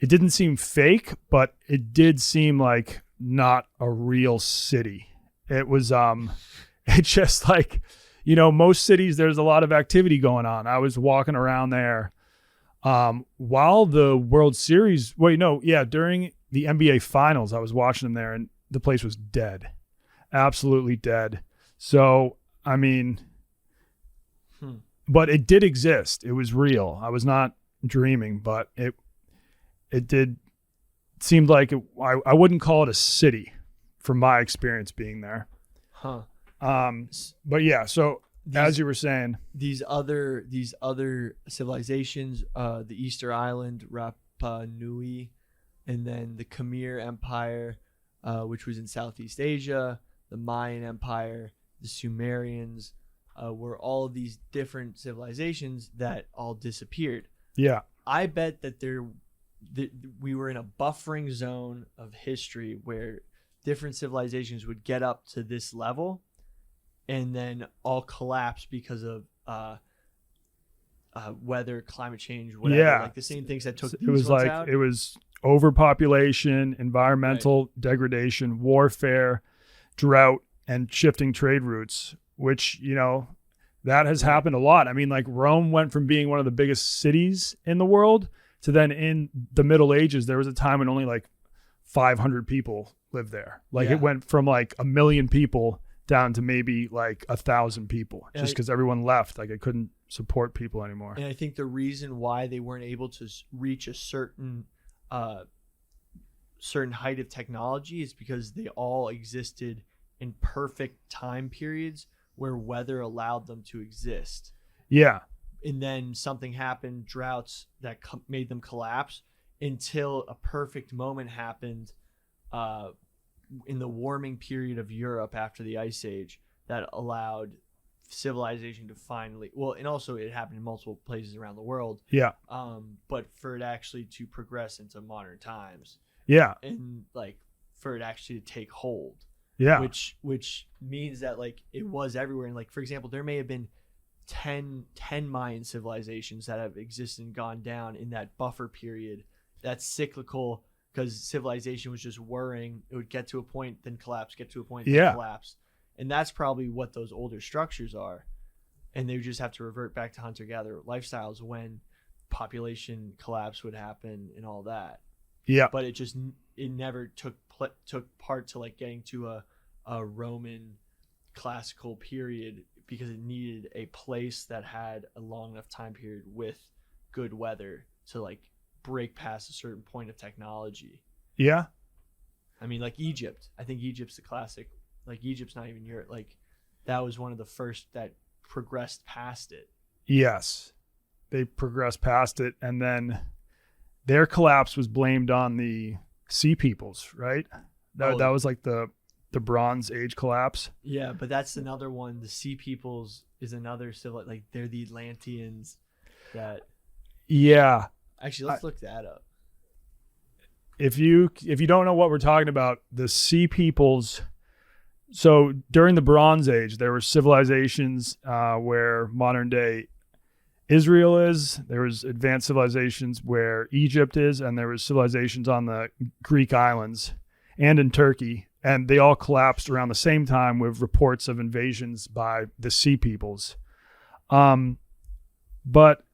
[SPEAKER 2] It didn't seem fake, but it did seem like not a real city. It was it's just like, most cities, there's a lot of activity going on. I was walking around there while the World Series, during the NBA Finals, I was watching them there, and the place was dead, absolutely dead. So, I mean, but it did exist. It was real. I was not dreaming, but it seemed like I wouldn't call it a city from my experience being there. But yeah, so as you were saying,
[SPEAKER 1] these other civilizations, the Easter Island, Rapa Nui, and then the Khmer Empire, which was in Southeast Asia, the Mayan Empire, the Sumerians, were all of these different civilizations that all disappeared.
[SPEAKER 2] Yeah.
[SPEAKER 1] I bet that we were in a buffering zone of history where different civilizations would get up to this level and then all collapse because of weather, climate change, whatever. Like the same things that took these ones out.
[SPEAKER 2] It was overpopulation, environmental degradation, warfare, drought, and shifting trade routes, which, that has happened a lot. I mean, like Rome went from being one of the biggest cities in the world to then in the Middle Ages, there was a time when only like 500 people lived there. Like it went from like 1 million people down to maybe like 1,000 people, just because everyone left. Like it couldn't support people anymore.
[SPEAKER 1] And I think the reason why they weren't able to reach a certain height of technology is because they all existed in perfect time periods where weather allowed them to exist.
[SPEAKER 2] Yeah.
[SPEAKER 1] And then something happened, droughts that made them collapse, until a perfect moment happened in the warming period of Europe after the Ice Age that allowed civilization to finally, and also it happened in multiple places around the world.
[SPEAKER 2] Yeah.
[SPEAKER 1] But for it actually to progress into modern times.
[SPEAKER 2] Yeah.
[SPEAKER 1] And like for it actually to take hold.
[SPEAKER 2] Yeah.
[SPEAKER 1] Which means that like it was everywhere. And like, for example, there may have been 10 Mayan civilizations that have existed and gone down in that buffer period. That's cyclical because civilization was just whirring. It would get to a point, then collapse, get to a point, then collapse. And that's probably what those older structures are. And they would just have to revert back to hunter-gatherer lifestyles when population collapse would happen and all that.
[SPEAKER 2] Yeah.
[SPEAKER 1] But it never took part to like getting to a Roman classical period because it needed a place that had a long enough time period with good weather to like break past a certain point of technology.
[SPEAKER 2] Yeah.
[SPEAKER 1] I mean, like Egypt. I think Egypt's the classic. Like Egypt's not even Europe. Like that was one of the first that progressed past it.
[SPEAKER 2] Yes. They progressed past it, and then their collapse was blamed on the Sea Peoples, right? That was like the Bronze Age collapse.
[SPEAKER 1] Yeah, but that's another one. The Sea Peoples is another civil. Like they're the Atlanteans. That.
[SPEAKER 2] Yeah.
[SPEAKER 1] Actually, let's look that up.
[SPEAKER 2] If you don't know what we're talking about, the Sea Peoples. So during the Bronze Age, there were civilizations where modern day Israel is. There was advanced civilizations where Egypt is, and there was civilizations on the Greek islands and in Turkey, and they all collapsed around the same time with reports of invasions by the Sea Peoples. But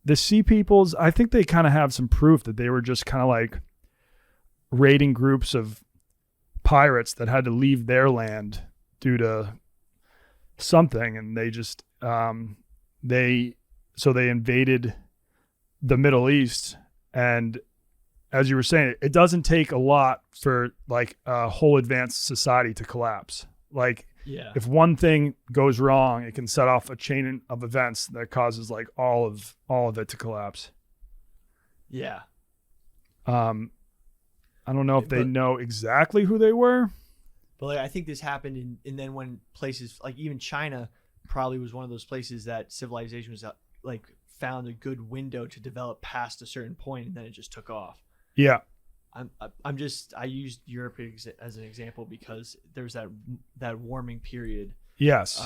[SPEAKER 2] the Sea Peoples, I think they kind of have some proof that they were just kind of like raiding groups of pirates that had to leave their land due to something, and they just they invaded the Middle East. And as you were saying, it doesn't take a lot for like a whole advanced society to collapse. Like, if one thing goes wrong, it can set off a chain of events that causes like all of it to collapse.
[SPEAKER 1] Yeah.
[SPEAKER 2] I don't know if they know exactly who they were.
[SPEAKER 1] But like, I think this happened and then when places like even China probably was one of those places that civilization was like found a good window to develop past a certain point, and then it just took off.
[SPEAKER 2] Yeah.
[SPEAKER 1] I used Europe as an example because there's that warming period.
[SPEAKER 2] Yes.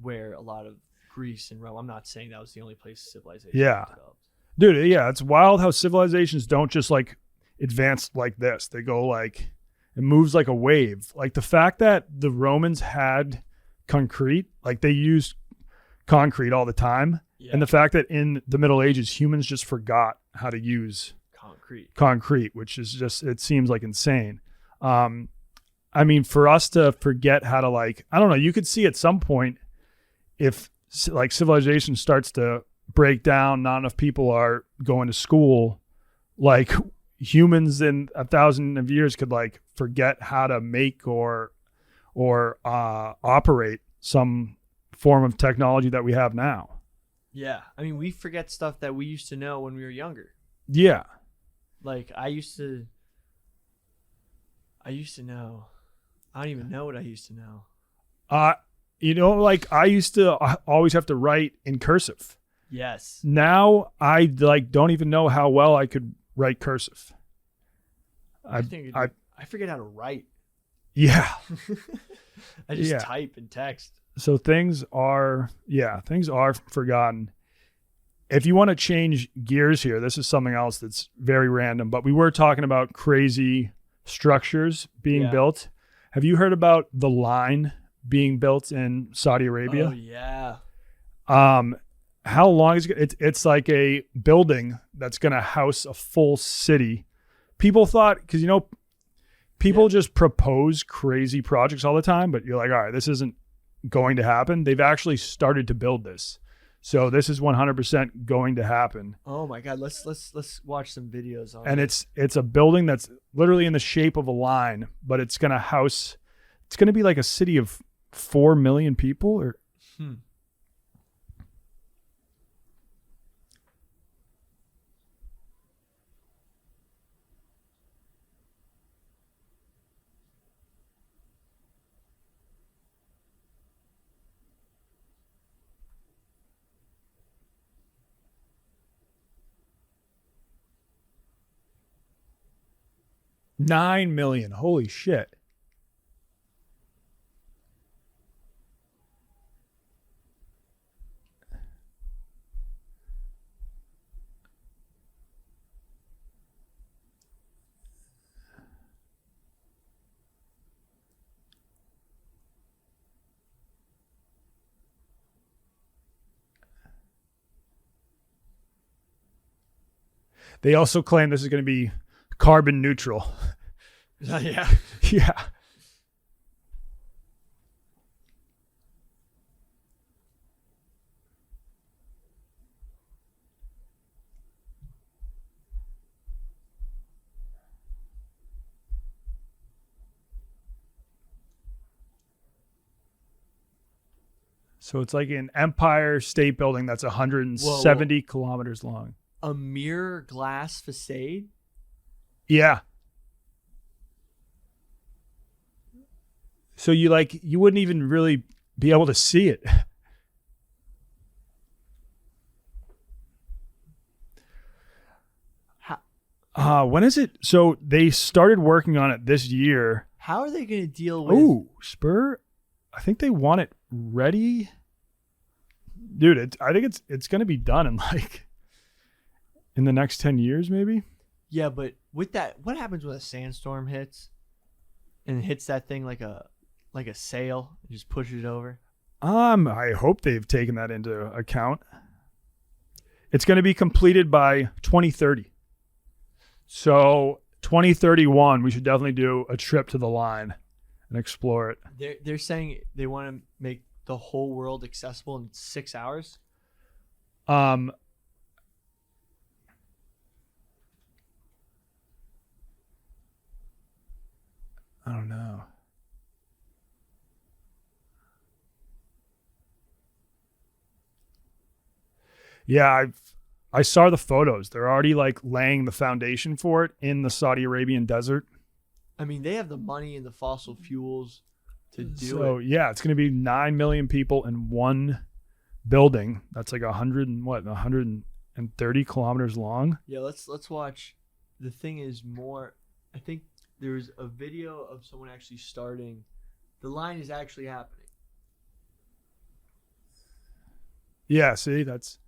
[SPEAKER 1] Where a lot of Greece and Rome. I'm not saying that was the only place civilization developed.
[SPEAKER 2] Dude, yeah, it's wild how civilizations don't just like advance like this. They go like, it moves like a wave. Like the fact that the Romans had concrete, like they used concrete all the time. Yeah. And the fact that in the Middle Ages, humans just forgot how to use concrete, which is just, it seems like insane. I mean, for us to forget how to like, I don't know, you could see at some point if like civilization starts to break down, not enough people are going to school, like humans in 1,000 of years could like forget how to make or operate some form of technology that we have now. Yeah.
[SPEAKER 1] I mean, we forget stuff that we used to know when we were younger.
[SPEAKER 2] Yeah.
[SPEAKER 1] Like I used to know. I don't even know what I used to know.
[SPEAKER 2] You know, like I used to always have to write in cursive.
[SPEAKER 1] Yes.
[SPEAKER 2] Now I like don't even know how well I could write cursive.
[SPEAKER 1] I forget how to write.
[SPEAKER 2] Yeah.
[SPEAKER 1] I just type and text.
[SPEAKER 2] So things are forgotten. If you want to change gears here, this is something else that's very random, but we were talking about crazy structures being built. Have you heard about the line being built in Saudi Arabia?
[SPEAKER 1] Oh, yeah.
[SPEAKER 2] How long is it? It's like a building that's going to house a full city. People thought, because, you know, people just propose crazy projects all the time, but you're like, all right, this isn't going to happen. They've actually started to build this. So this is 100% going to happen.
[SPEAKER 1] Oh my God. Let's watch some videos on
[SPEAKER 2] it. And it's a building that's literally in the shape of a line, but it's going to be like a city of 4 million people or. $9 million. Holy shit. They also claim this is going to be carbon neutral.
[SPEAKER 1] Yeah.
[SPEAKER 2] Yeah. So it's like an Empire State Building that's 170 kilometers long.
[SPEAKER 1] A mirror glass facade?
[SPEAKER 2] Yeah. So you wouldn't even really be able to see it. When is it? So they started working on it this year.
[SPEAKER 1] How are they going to deal with?
[SPEAKER 2] Oh, Spur. I think they want it ready. Dude, I think it's going to be done in the next 10 years, maybe.
[SPEAKER 1] Yeah, but with that, what happens when a sandstorm hits and it hits that thing like a sail and just pushes it over?
[SPEAKER 2] I hope they've taken that into account. It's going to be completed by 2030. So 2031, we should definitely do a trip to the line and explore it.
[SPEAKER 1] They're saying they want to make the whole world accessible in 6 hours.
[SPEAKER 2] I don't know. Yeah, I saw the photos. They're already like laying the foundation for it in the Saudi Arabian desert.
[SPEAKER 1] I mean, they have the money and the fossil fuels to do
[SPEAKER 2] So
[SPEAKER 1] it.
[SPEAKER 2] yeah, it's going to be 9 million people in one building. That's like 130 kilometers long.
[SPEAKER 1] Yeah, let's watch. The thing is more. I think there's a video of someone actually starting. The line is actually happening.
[SPEAKER 2] Yeah, see, that's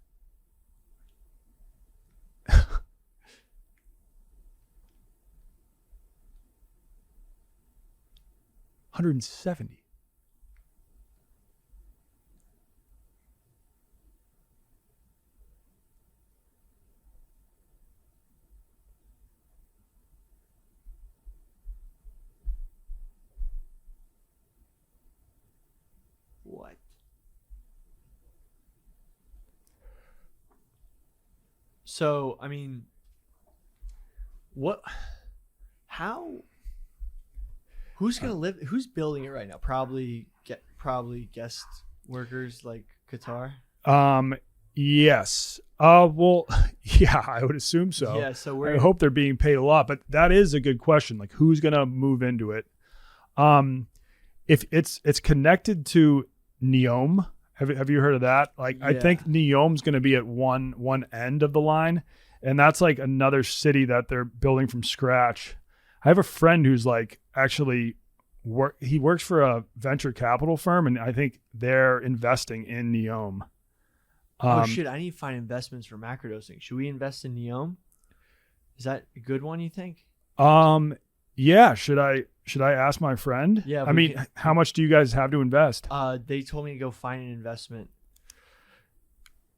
[SPEAKER 2] 170.
[SPEAKER 1] What? So, I mean, what? How? Who's gonna live? Who's building it right now? Probably guest workers like Qatar.
[SPEAKER 2] Yes. Well, yeah, I would assume so.
[SPEAKER 1] Yeah. So
[SPEAKER 2] I hope they're being paid a lot, but that is a good question. Like, who's gonna move into it? If it's connected to Neom, have you heard of that? Like, I think Neom's gonna be at one end of the line, and that's like another city that they're building from scratch. I have a friend who's like actually he works for a venture capital firm, and I think they're investing in Neom.
[SPEAKER 1] Oh shit! I need to find investments for macrodosing. Should we invest in Neom? Is that a good one? You think?
[SPEAKER 2] Yeah. Should I ask my friend?
[SPEAKER 1] Yeah.
[SPEAKER 2] I mean, how much do you guys have to invest?
[SPEAKER 1] They told me to go find an investment.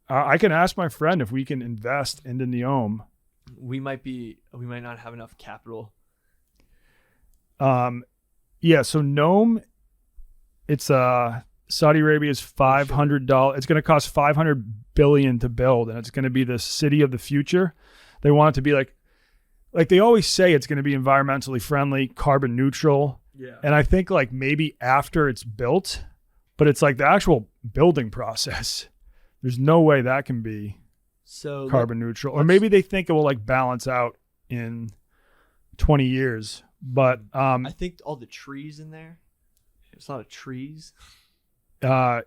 [SPEAKER 2] I can ask my friend if we can invest into Neom.
[SPEAKER 1] We might not have enough capital.
[SPEAKER 2] Yeah. So Neom, it's Saudi Arabia's $500. It's going to cost $500 billion to build, and it's going to be the city of the future. They want it to be like they always say it's going to be environmentally friendly, carbon neutral.
[SPEAKER 1] Yeah.
[SPEAKER 2] And I think like maybe after it's built, but it's like the actual building process. There's no way that can be carbon neutral. Or maybe they think it will like balance out in 20 years. But
[SPEAKER 1] I think all the trees in there. It's a lot of trees.
[SPEAKER 2] No,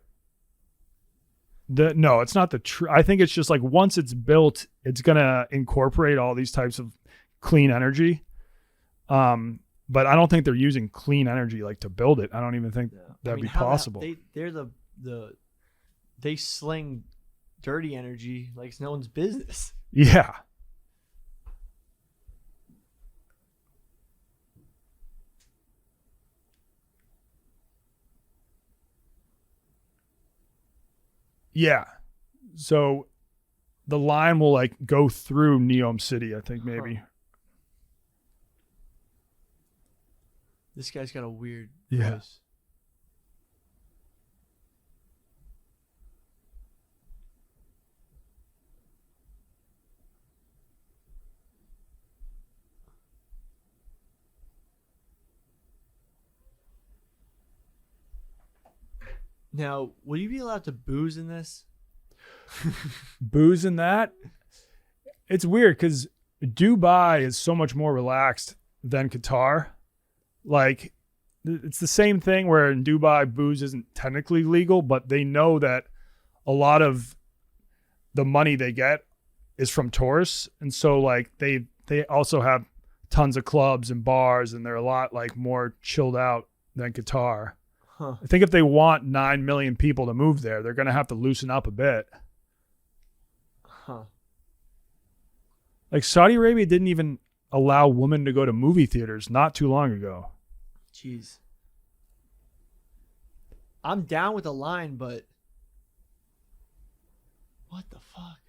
[SPEAKER 2] it's not the tree. I think it's just like once it's built, it's gonna incorporate all these types of clean energy. But I don't think they're using clean energy like to build it. I don't even think that'd be possible.
[SPEAKER 1] They sling dirty energy like it's no one's business.
[SPEAKER 2] Yeah. Yeah. So the line will like go through Neom City, I think maybe.
[SPEAKER 1] Huh. This guy's got a weird
[SPEAKER 2] Yeah.
[SPEAKER 1] voice. Now, will you be allowed to booze in this?
[SPEAKER 2] Booze in that? It's weird because Dubai is so much more relaxed than Qatar. Like, it's the same thing where in Dubai, booze isn't technically legal, but they know that a lot of the money they get is from tourists. And so, like, they also have tons of clubs and bars, and they're a lot, like, more chilled out than Qatar.
[SPEAKER 1] Huh.
[SPEAKER 2] I think if they want 9 million people to move there, they're going to have to loosen up a bit.
[SPEAKER 1] Huh.
[SPEAKER 2] Like Saudi Arabia didn't even allow women to go to movie theaters not too long ago.
[SPEAKER 1] Jeez. I'm down with the line, but what the fuck?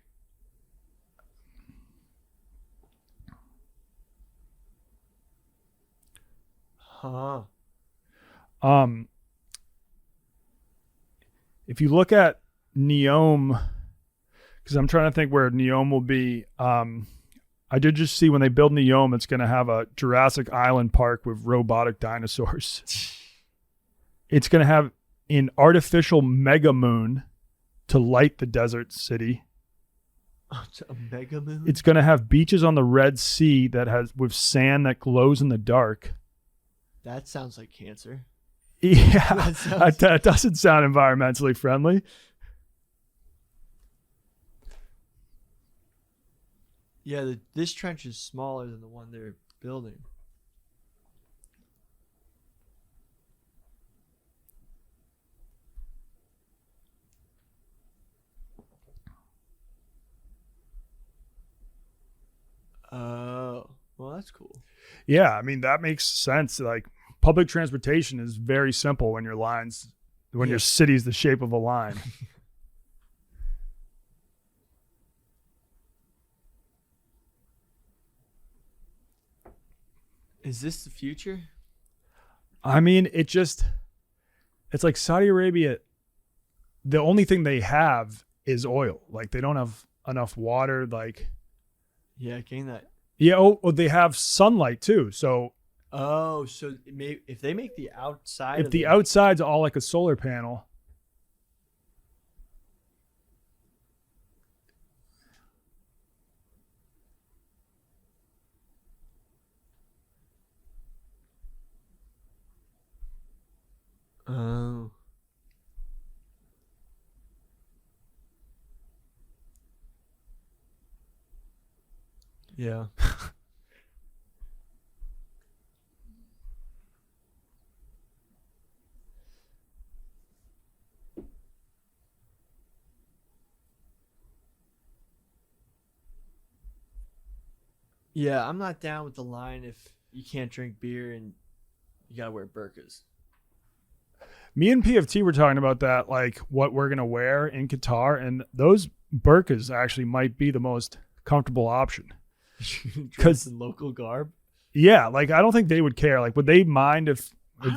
[SPEAKER 1] Huh.
[SPEAKER 2] If you look at Neome, because I'm trying to think where Neome will be. I did just see when they build Neome, it's going to have a Jurassic Island park with robotic dinosaurs. It's going to have an artificial mega moon to light the desert city.
[SPEAKER 1] Oh, it's a mega moon?
[SPEAKER 2] It's going to have beaches on the Red Sea that has with sand that glows in the dark.
[SPEAKER 1] That sounds like cancer.
[SPEAKER 2] Yeah, that doesn't sound environmentally friendly.
[SPEAKER 1] Yeah, this trench is smaller than the one they're building. Oh, well, that's cool.
[SPEAKER 2] Yeah, I mean, that makes sense. Like, public transportation is very simple when your city's the shape of a line.
[SPEAKER 1] Is this the future?
[SPEAKER 2] I mean, it's like Saudi Arabia, the only thing they have is oil. Like, they don't have enough water. Like,
[SPEAKER 1] yeah, getting that.
[SPEAKER 2] Yeah, oh, they have sunlight too. So,
[SPEAKER 1] so if they make the outside,
[SPEAKER 2] if the outside's all like a solar panel.
[SPEAKER 1] Oh. Yeah. Yeah, I'm not down with the line if you can't drink beer and you gotta wear burqas.
[SPEAKER 2] Me and PFT were talking about that, like what we're gonna wear in Qatar, and those burqas actually might be the most comfortable option.
[SPEAKER 1] Because in local garb.
[SPEAKER 2] Yeah, like I don't think they would care. Like, would they mind if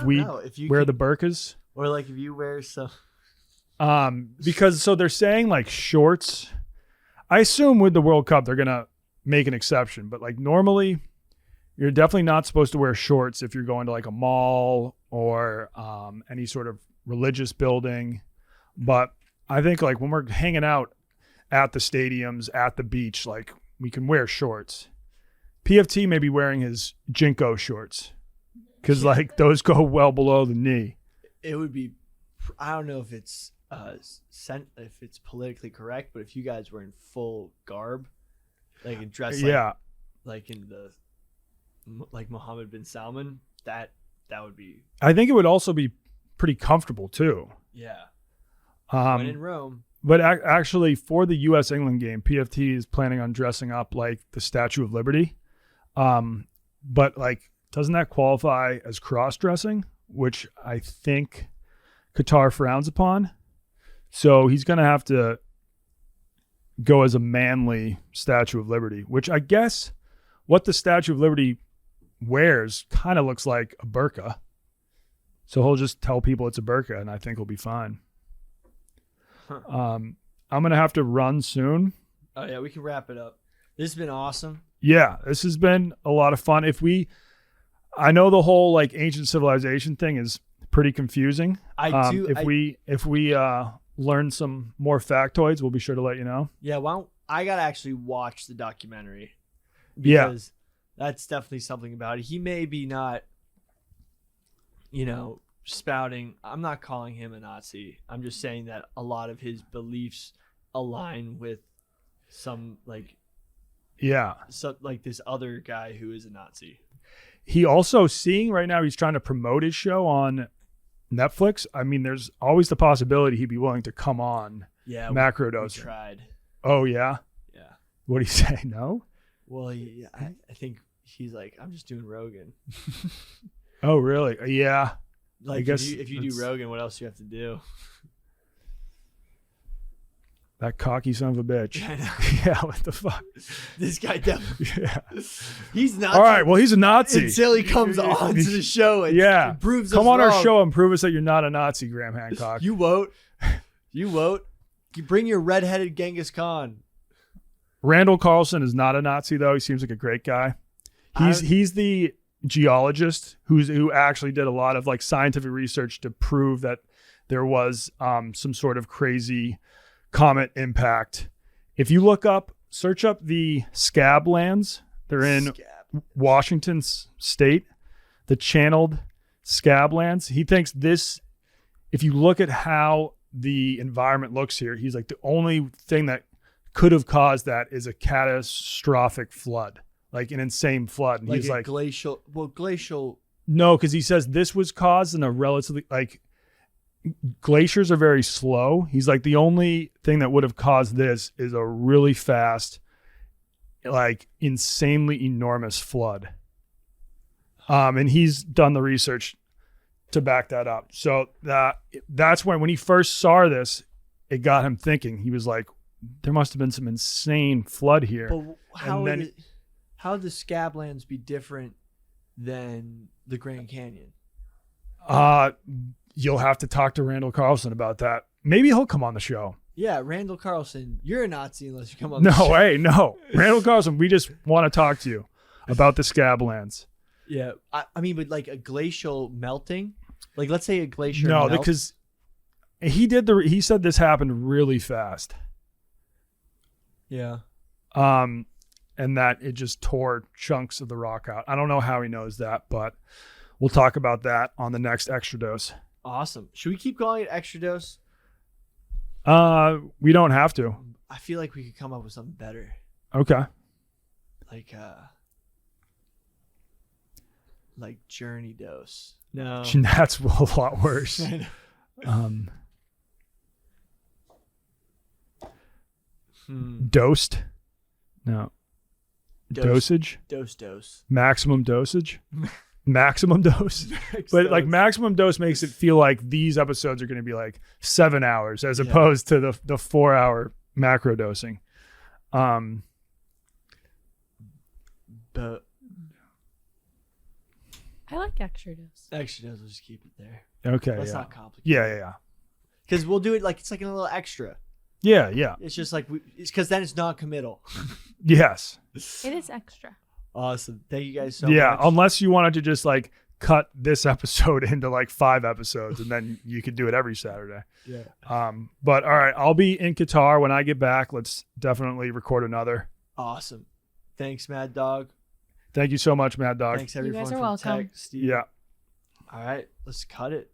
[SPEAKER 2] we wear the burqas?
[SPEAKER 1] Or like if you wear some.
[SPEAKER 2] Because so they're saying like shorts. I assume with the World Cup they're gonna make an exception, but like normally you're definitely not supposed to wear shorts if you're going to like a mall or any sort of religious building. But I think like when we're hanging out at the stadiums, at the beach, like we can wear shorts. PFT may be wearing his Jinko shorts because like those go well below the knee.
[SPEAKER 1] It would be, I don't know if it's politically correct, but if you guys were in full garb, like dressed like in the like Mohammed bin Salman, that would be.
[SPEAKER 2] I think it would also be pretty comfortable too.
[SPEAKER 1] Yeah. When in Rome.
[SPEAKER 2] But actually, for the U.S. England game, PFT is planning on dressing up like the Statue of Liberty. But like, doesn't that qualify as cross-dressing, which I think Qatar frowns upon? So he's going to have to go as a manly Statue of Liberty, which I guess what the Statue of Liberty wears kind of looks like a burqa. So he'll just tell people it's a burqa, and I think he'll be fine. I'm going to have to run soon.
[SPEAKER 1] Oh, yeah, we can wrap it up. This has been awesome.
[SPEAKER 2] Yeah, this has been a lot of fun. I know the whole like ancient civilization thing is pretty confusing. If we learn some more factoids, we'll be sure to let you know.
[SPEAKER 1] Yeah, I got to actually watch the documentary.
[SPEAKER 2] Because
[SPEAKER 1] that's definitely something about it. He may be not, spouting. I'm not calling him a Nazi. I'm just saying that a lot of his beliefs align with some like this other guy who is a Nazi.
[SPEAKER 2] He also seeing right now he's trying to promote his show on Netflix. I mean, there's always the possibility he'd be willing to come on.
[SPEAKER 1] Yeah,
[SPEAKER 2] Macrodosing.
[SPEAKER 1] We tried.
[SPEAKER 2] Oh yeah.
[SPEAKER 1] Yeah.
[SPEAKER 2] What do you say? No.
[SPEAKER 1] Well, I think he's like, I'm just doing Rogan.
[SPEAKER 2] Oh really? Yeah.
[SPEAKER 1] Like, I guess if you do Rogan, what else do you have to do?
[SPEAKER 2] That cocky son of a bitch.
[SPEAKER 1] I know.
[SPEAKER 2] Yeah, what the fuck?
[SPEAKER 1] This guy definitely.
[SPEAKER 2] Yeah.
[SPEAKER 1] He's not.
[SPEAKER 2] All right, well, he's a Nazi.
[SPEAKER 1] Until he comes on to the show and
[SPEAKER 2] Yeah.
[SPEAKER 1] proves
[SPEAKER 2] Come
[SPEAKER 1] us
[SPEAKER 2] on our
[SPEAKER 1] wrong.
[SPEAKER 2] show and prove us that you're not a Nazi, Graham Hancock.
[SPEAKER 1] You won't. You won't. You bring your redheaded Genghis Khan.
[SPEAKER 2] Randall Carlson is not a Nazi, though. He seems like a great guy. He's the geologist who actually did a lot of like scientific research to prove that there was some sort of crazy comet impact. If you search up the Scab lands, they're in Washington state, the channeled Scab lands. He thinks this, if you look at how the environment looks here, he's like the only thing that could have caused that is a catastrophic flood, like an insane flood. And
[SPEAKER 1] Like
[SPEAKER 2] he's
[SPEAKER 1] a
[SPEAKER 2] like,
[SPEAKER 1] glacial.
[SPEAKER 2] no, because he says this was caused in a relatively like glaciers are very slow. He's like the only thing that would have caused this is a really fast, like insanely enormous flood. And he's done the research to back that up. So that's when he first saw this, it got him thinking. He was like, there must have been some insane flood here.
[SPEAKER 1] But how
[SPEAKER 2] then-
[SPEAKER 1] would how the Scablands be different than the Grand Canyon?
[SPEAKER 2] You'll have to talk to Randall Carlson about that. Maybe he'll come on the show.
[SPEAKER 1] Yeah, Randall Carlson, you're a Nazi unless you come on the
[SPEAKER 2] No,
[SPEAKER 1] show.
[SPEAKER 2] hey, no. Randall Carlson, we just want to talk to you about the Scablands.
[SPEAKER 1] Yeah, I mean, but like a glacial melting, like let's say a glacier.
[SPEAKER 2] No,
[SPEAKER 1] melts.
[SPEAKER 2] because he said this happened really fast.
[SPEAKER 1] Yeah.
[SPEAKER 2] And that it just tore chunks of the rock out. I don't know how he knows that, but we'll talk about that on the next Extra Dose.
[SPEAKER 1] Awesome. Should we keep calling it Extra Dose?
[SPEAKER 2] We don't have to.
[SPEAKER 1] I feel like we could come up with something better.
[SPEAKER 2] Okay.
[SPEAKER 1] Like Journey Dose. No.
[SPEAKER 2] That's a lot worse.
[SPEAKER 1] I know.
[SPEAKER 2] Dosed? No. Dosage?
[SPEAKER 1] Dose.
[SPEAKER 2] Maximum dosage? Maximum dose? But like maximum dose makes it feel like these episodes are going to be like 7 hours as opposed to the 4 hour macro dosing.
[SPEAKER 1] But
[SPEAKER 4] I like extra dose.
[SPEAKER 1] Extra Dose, we'll just keep it there.
[SPEAKER 2] Okay.
[SPEAKER 1] Let's
[SPEAKER 2] yeah.
[SPEAKER 1] not complicate.
[SPEAKER 2] Yeah.
[SPEAKER 1] Because we'll do it like it's like a little extra.
[SPEAKER 2] Yeah.
[SPEAKER 1] It's just like it's because then it's non-committal.
[SPEAKER 2] Yes.
[SPEAKER 4] It is extra.
[SPEAKER 1] Awesome. Thank you guys so
[SPEAKER 2] Yeah.
[SPEAKER 1] much.
[SPEAKER 2] Unless you wanted to just like cut this episode into like 5 episodes and then you could do it every Saturday.
[SPEAKER 1] Yeah.
[SPEAKER 2] But all right, I'll be in Qatar when I get back. Let's definitely record another.
[SPEAKER 1] Awesome. Thanks, Mad Dog.
[SPEAKER 2] Thank you so much, Mad Dog.
[SPEAKER 1] Thanks everyone
[SPEAKER 4] guys are
[SPEAKER 1] for
[SPEAKER 4] welcome.
[SPEAKER 1] tech, Steve.
[SPEAKER 2] Yeah.
[SPEAKER 1] All right, let's cut it.